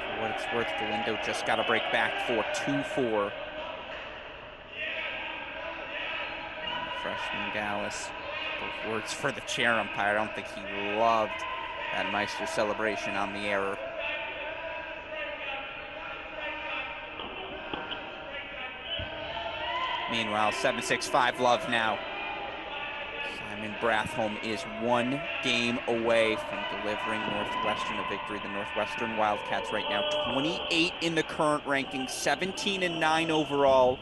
For what it's worth, Galindo just got a break back for 2-4. Freshman Gallus. Both words for the chair umpire. I don't think he loved that Meister celebration on the error. Meanwhile, 7-6, 5-love now. Simon Brathholm is 1 game away from delivering Northwestern a victory. The Northwestern Wildcats right now 28 in the current ranking, 17-9 overall.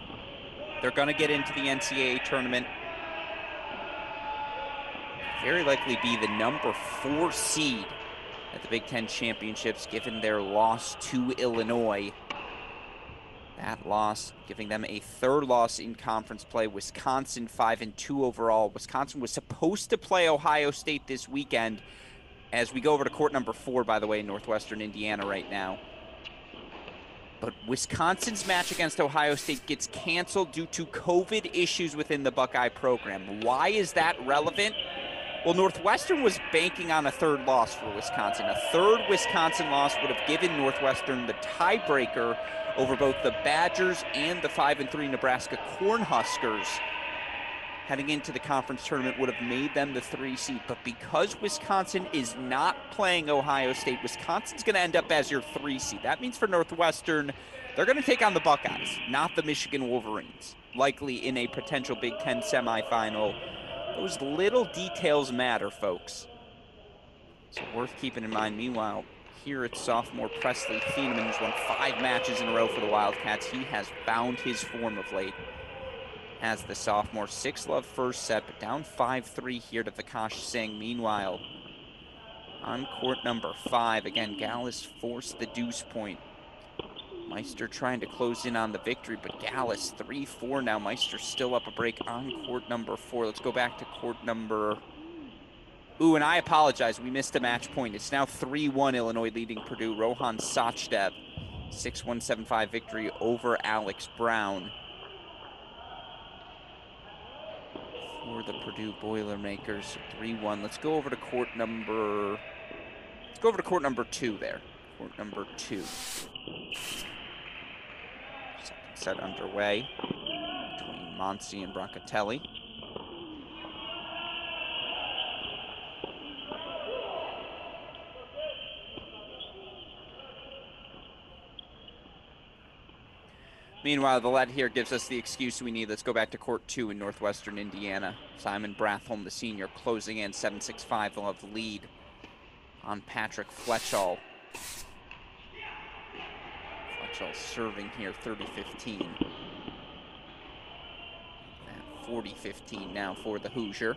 They're going to get into the NCAA tournament. Very likely be the number 4 seed at the Big Ten Championships, given their loss to Illinois. That loss giving them a third loss in conference play. Wisconsin 5-2 overall. Wisconsin was supposed to play Ohio State this weekend. As we go over to court number 4, by the way, Northwestern Indiana right now. But Wisconsin's match against Ohio State gets canceled due to COVID issues within the Buckeye program. Why is that relevant? Well, Northwestern was banking on a third loss for Wisconsin. A third Wisconsin loss would have given Northwestern the tiebreaker over both the Badgers and the 5-3 Nebraska Cornhuskers. Heading into the conference tournament would have made them the 3 seed. But because Wisconsin is not playing Ohio State, Wisconsin's going to end up as your 3 seed. That means for Northwestern, they're going to take on the Buckeyes, not the Michigan Wolverines, likely in a potential Big Ten semifinal. Those little details matter, folks. So worth keeping in mind. Meanwhile, here it's sophomore Presley Henaman, who's won 5 matches in a row for the Wildcats. He has found his form of late as the sophomore. 6-love first set, but down 5-3 here to Vikash Singh. Meanwhile, on court number 5, again, Gallus forced the deuce point. Meister trying to close in on the victory, but Gallus 3-4 now. Meister still up a break on court number 4. Let's go back to court number... Ooh, and I apologize. We missed a match point. It's now 3-1 Illinois leading Purdue. Rohan Sachdev, 6-1, 7-5 victory over Alex Brown for the Purdue Boilermakers. 3-1. Let's go over to court number... Let's go over to court number 2 there. Court number 2. Second set underway between Monsi and Brancatelli. Meanwhile, the lead here gives us the excuse we need. Let's go back to court 2 in Northwestern Indiana. Simon Brathholm, the senior, closing in 7-6, 5-love lead on Patrick Fletcher. Fletcher serving here 30-15. And 40-15 now for the Hoosier.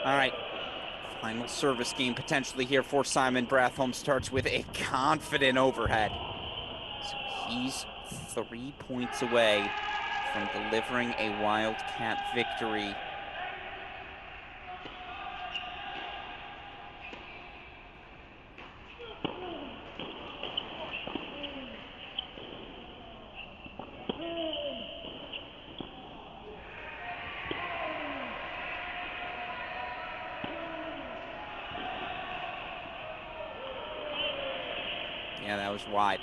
All right, final service game potentially here for Simon Brathholm. Starts with a confident overhead. So he's 3 points away from delivering a Wildcat victory. Yeah, that was wide.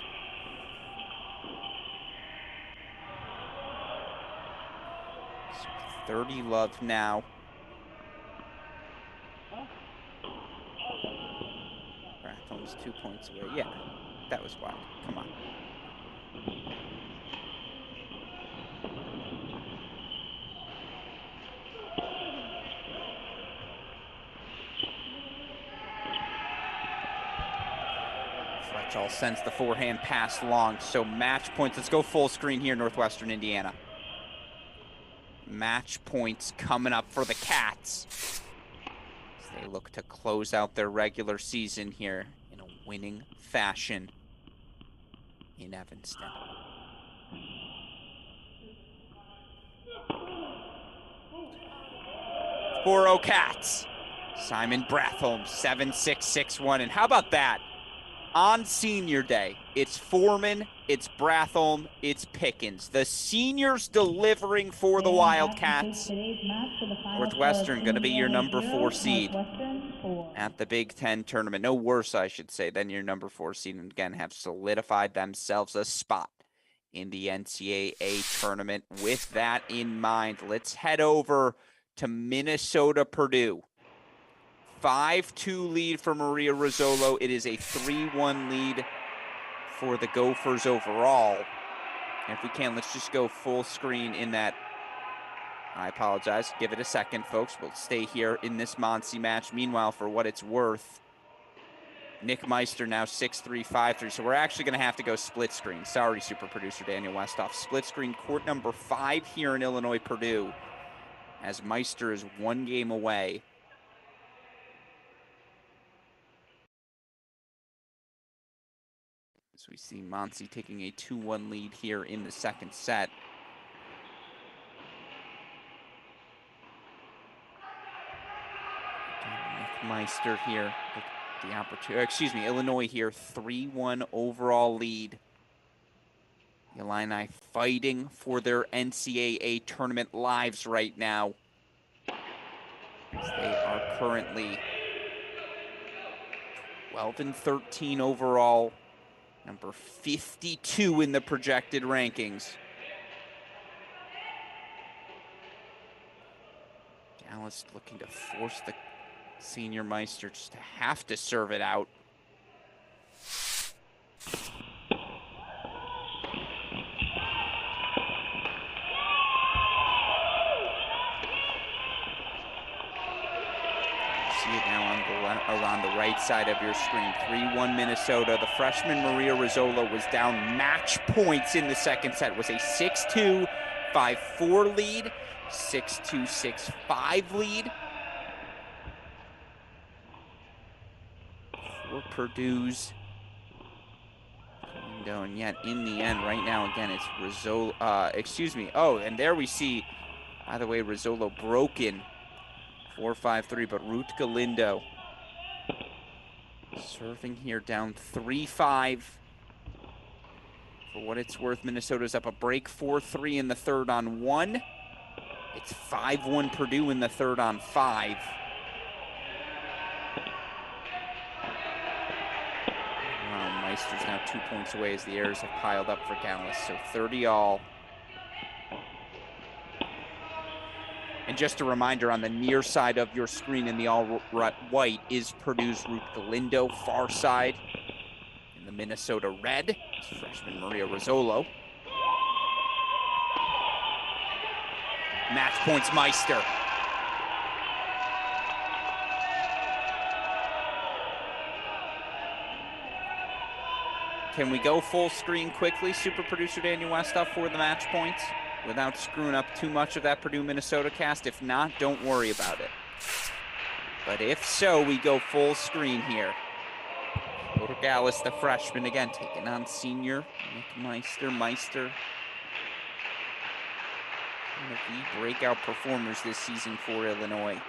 So 30 love now. Brathholm's 2 points away. Yeah, that was wide. Come on. Fletcher sends the forehand pass long, so match points. Let's go full screen here, Northwestern Indiana. Match points coming up for the Cats as they look to close out their regular season here in a winning fashion in Evanston. For Cats, Simon Brathholm, 7-6, 6-1, and how about that? on senior day, it's Foreman, it's Bratholm, it's Pickens. The seniors delivering for the Wildcats. Northwestern going to be your number 4 seed at the Big Ten tournament. No worse, I should say, than your number 4 seed. And again, have solidified themselves a spot in the NCAA tournament. With that in mind, let's head over to Minnesota-Purdue. 5-2 lead for Maria Rizzolo. It is a 3-1 lead for the Gophers overall. And if we can, let's just go full screen in that. I apologize. Give it a second, folks. We'll stay here in this Monsi match. Meanwhile, for what it's worth, Nick Meister now 6-3, 5-3. So we're actually going to have to go split screen. Sorry, super producer Daniel Westoff. Split screen, court number 5 here in Illinois, Purdue, as Meister is 1 game away. So we see Monsi taking a 2-1 lead here in the second set. Nick Meister here, the opportunity, Illinois here, 3-1 overall lead. The Illini fighting for their NCAA tournament lives right now. They are currently 12-13 overall. Number 52 in the projected rankings. Dallas looking to force the senior Meister just to have to serve it out. See it now on the right side of your screen. 3-1 Minnesota. The freshman Maria Rizzolo was down match points in the second set. It was a 6-2, 5-4 lead, 6-2, 6-5 lead for Purdue's window. And yet in the end, right now, again, it's Rizzolo, Oh, and there we see, by the way, Rizzolo broken 4-5-3, but Ruth Galindo serving here down 3-5. For what it's worth, Minnesota's up a break 4-3 in the third on 1. It's 5-1 Purdue in the third on 5. Wow, Meister's now 2 points away as the errors have piled up for Dallas, so 30 all. And just a reminder, on the near side of your screen in the all-white is Purdue's Ruth Galindo. Far side in the Minnesota red is freshman Maria Rizzolo. Match points Meister. Can we go full screen quickly, super producer Daniel Westoff, for the match points without screwing up too much of that Purdue-Minnesota cast? If not, don't worry about it. But if so, we go full screen here. Gallus, the freshman, again, taking on senior Nick Meister. Meister, one of the breakout performers this season for Illinois.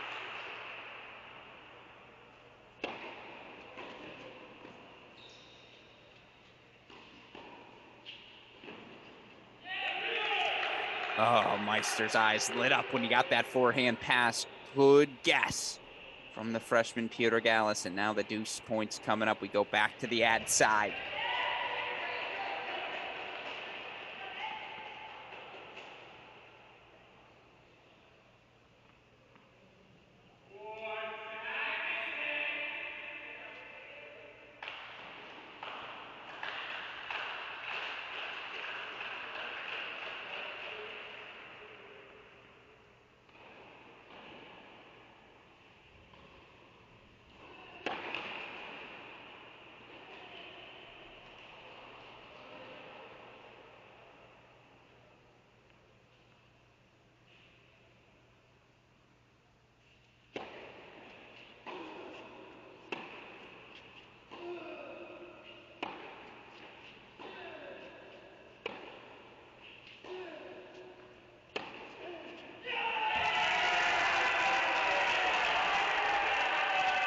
Oh, Meister's eyes lit up when he got that forehand pass. Good guess from the freshman Piotr Gallus. And now the deuce points coming up. We go back to the ad side.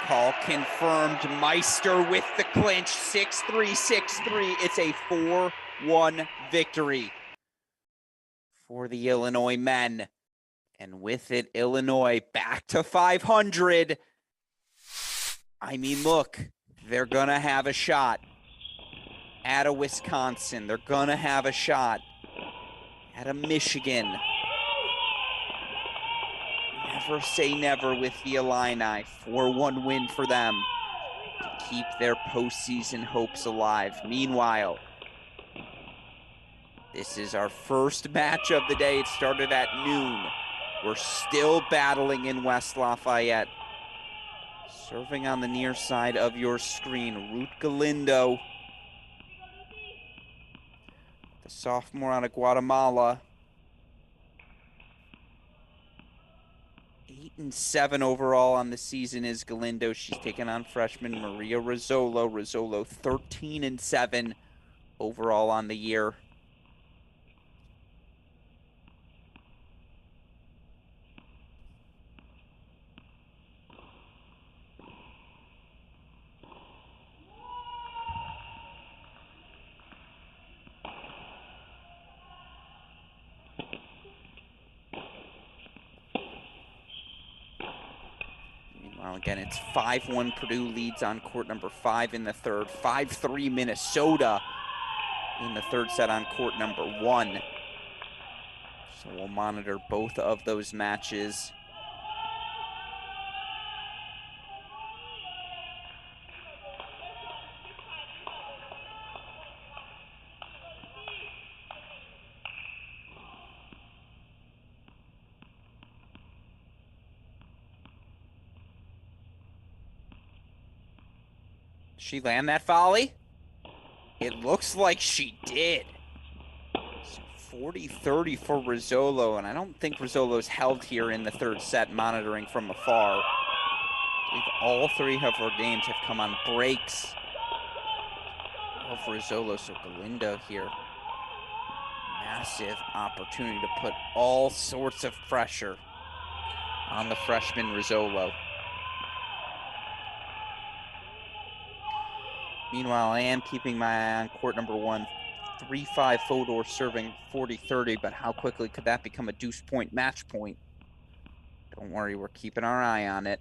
Call confirmed. Meister with the clinch. 6-3, 6-3. It's a 4-1 victory for the Illinois men. And with it, Illinois back to 500. I mean, look, they're going to have a shot at a Wisconsin. They're going to have a shot at a Michigan. Never say never with the Illini. 4-1 win for them to keep their postseason hopes alive. Meanwhile, this is our first match of the day. It started at noon. We're still battling in West Lafayette. Serving on the near side of your screen, Ruth Galindo, the sophomore out of Guatemala. 8-7 overall on the season is Galindo. She's taken on freshman Maria Rizzolo. Rizzolo 13-7 overall on the year. Again, it's 5-1 Purdue leads on court number 5 in the third. 5-3 Minnesota in the third set on court number 1. So we'll monitor both of those matches. She land that volley? It looks like she did. So 40-30 for Rizzolo, and I don't think Rizzolo's held here in the third set, monitoring from afar. I believe all 3 of her games have come on breaks of Rizzolo, so Galindo here. Massive opportunity to put all sorts of pressure on the freshman Rizzolo. Meanwhile, I am keeping my eye on court number 1. 3-5 Fodor serving 40-30, but how quickly could that become a deuce point match point? Don't worry, we're keeping our eye on it.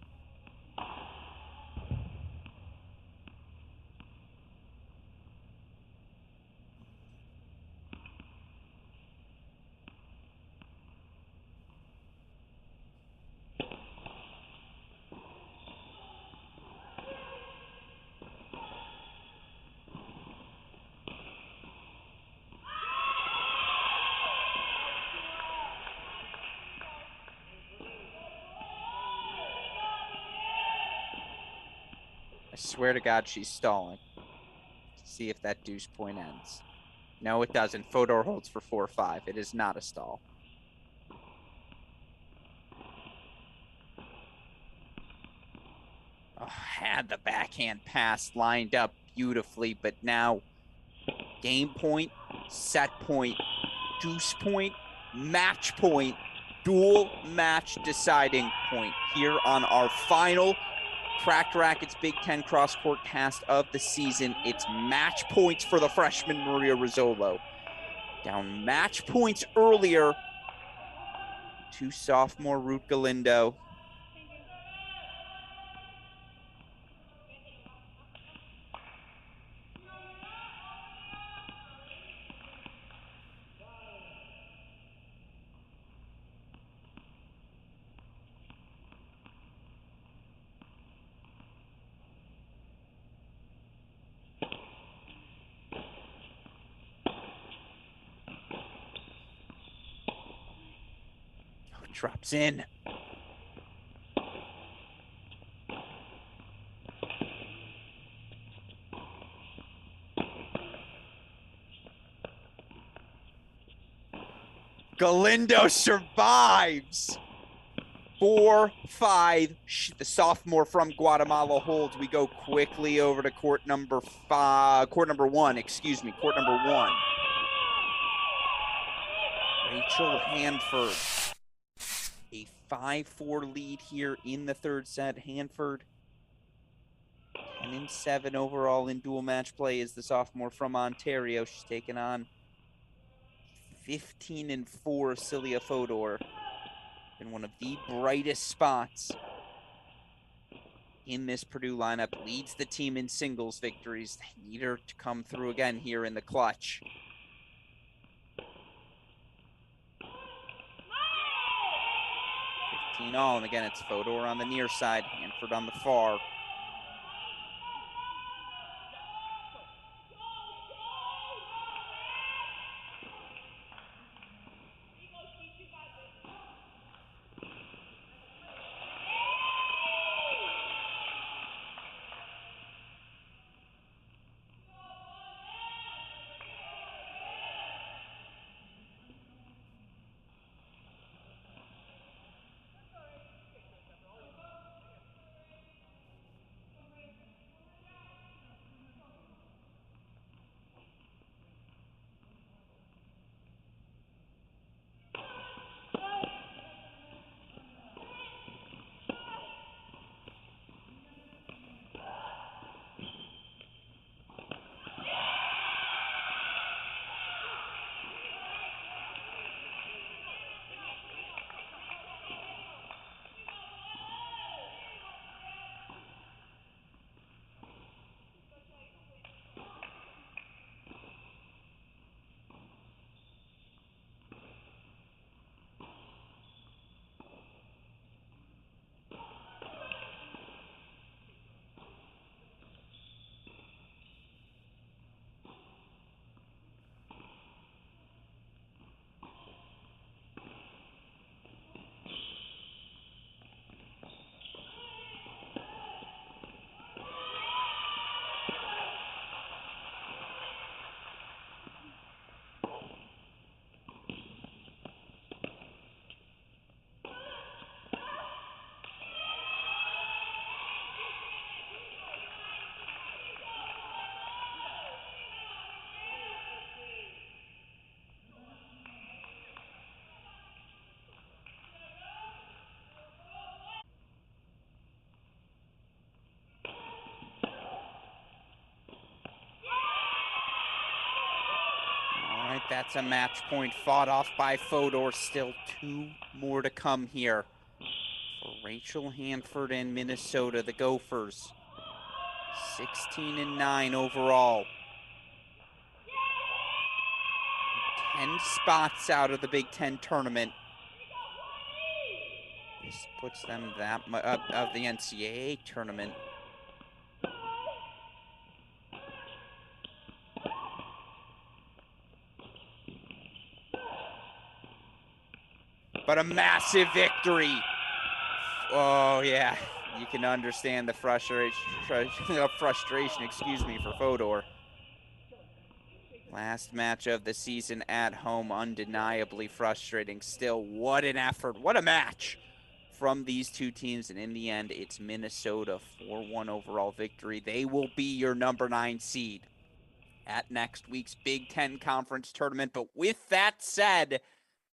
I swear to God she's stalling. See if that deuce point ends. No, it doesn't. Fodor holds for 4-5. It is not a stall. Oh, had the backhand pass lined up beautifully, but now game point, set point, deuce point, match point, dual match deciding point here on our final Cracked Racquets Big Ten CrossCourt cast of the season. It's match points for the freshman Maria Rizzolo. Down match points earlier to sophomore Ruth Galindo. Drops in. Galindo survives. 4-5. The sophomore from Guatemala holds. We go quickly over to court number 1, excuse me, court number 1. Rachel Hanford. A 5-4 lead here in the third set. Hanford 10-7 overall in dual match play is the sophomore from Ontario. She's taken on 15-4 Celia Fodor. Been one of the brightest spots in this Purdue lineup. Leads the team in singles victories. They need her to come through again here in the clutch. 15-all, and again, it's Fodor on the near side, Hanford on the far. That's a match point fought off by Fodor. Still 2 more to come here for Rachel Hanford and Minnesota, the Gophers. 16-9 overall. 10 spots out of the Big Ten tournament. This puts them that much of the NCAA tournament. But a massive victory. Oh, yeah. You can understand the frustration, for Fodor. Last match of the season at home, undeniably frustrating. Still, what an effort. What a match from these two teams. And in the end, it's Minnesota 4-1 overall victory. They will be your number 9 seed at next week's Big Ten Conference tournament. But with that said,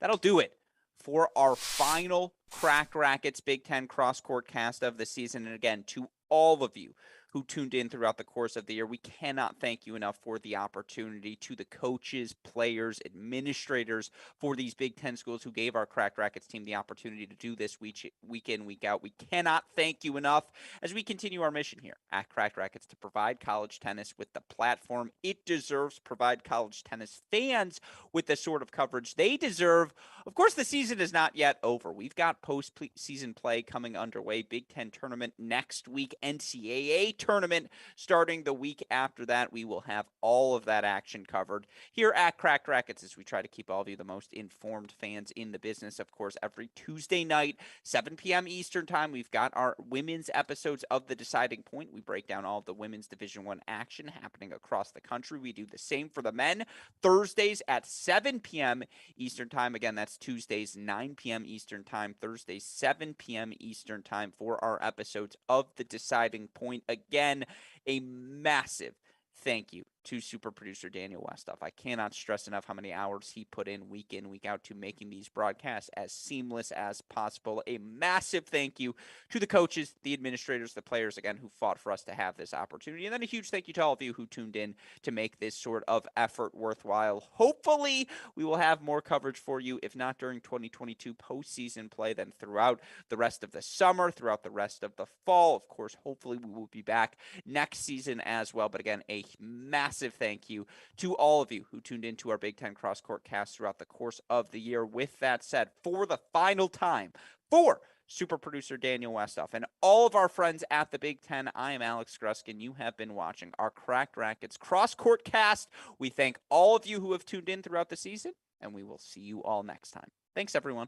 that'll do it for our final Cracked Racquets Big Ten CrossCourt cast of the season. And again, to all of you who tuned in throughout the course of the year, we cannot thank you enough for the opportunity. To the coaches, players, administrators for these Big Ten schools who gave our Cracked Racquets team the opportunity to do this week in, week out, we cannot thank you enough as we continue our mission here at Cracked Racquets to provide college tennis with the platform it deserves, provide college tennis fans with the sort of coverage they deserve. Of course, the season is not yet over. We've got postseason play coming underway. Big Ten tournament next week. NCAA tournament starting the week after that. We will have all of that action covered here at Cracked Racquets as we try to keep all of you the most informed fans in the business. Of course, every Tuesday night, 7 p.m. Eastern time, we've got our women's episodes of The Deciding Point. We break down all of the women's Division I action happening across the country. We do the same for the men. Thursdays at 7 p.m. Eastern time. Again, that's Tuesdays, 9 p.m. Eastern time. Thursdays, 7 p.m. Eastern time for our episodes of The Deciding Point. Again, a massive thank you to super producer Daniel Westoff. I cannot stress enough how many hours he put in, week out, to making these broadcasts as seamless as possible. A massive thank you to the coaches, the administrators, the players, again, who fought for us to have this opportunity. And then a huge thank you to all of you who tuned in to make this sort of effort worthwhile. Hopefully, we will have more coverage for you, if not during 2022 postseason play, then throughout the rest of the summer, throughout the rest of the fall. Of course, hopefully we will be back next season as well. But again, a massive thank you to all of you who tuned into our Big Ten CrossCourt cast throughout the course of the year. With that said, for the final time, for super producer Daniel Westoff and all of our friends at the Big Ten, I am Alex Gruskin. You have been watching our Cracked Racquets CrossCourt cast. We thank all of you who have tuned in throughout the season, and we will see you all next time. Thanks, everyone.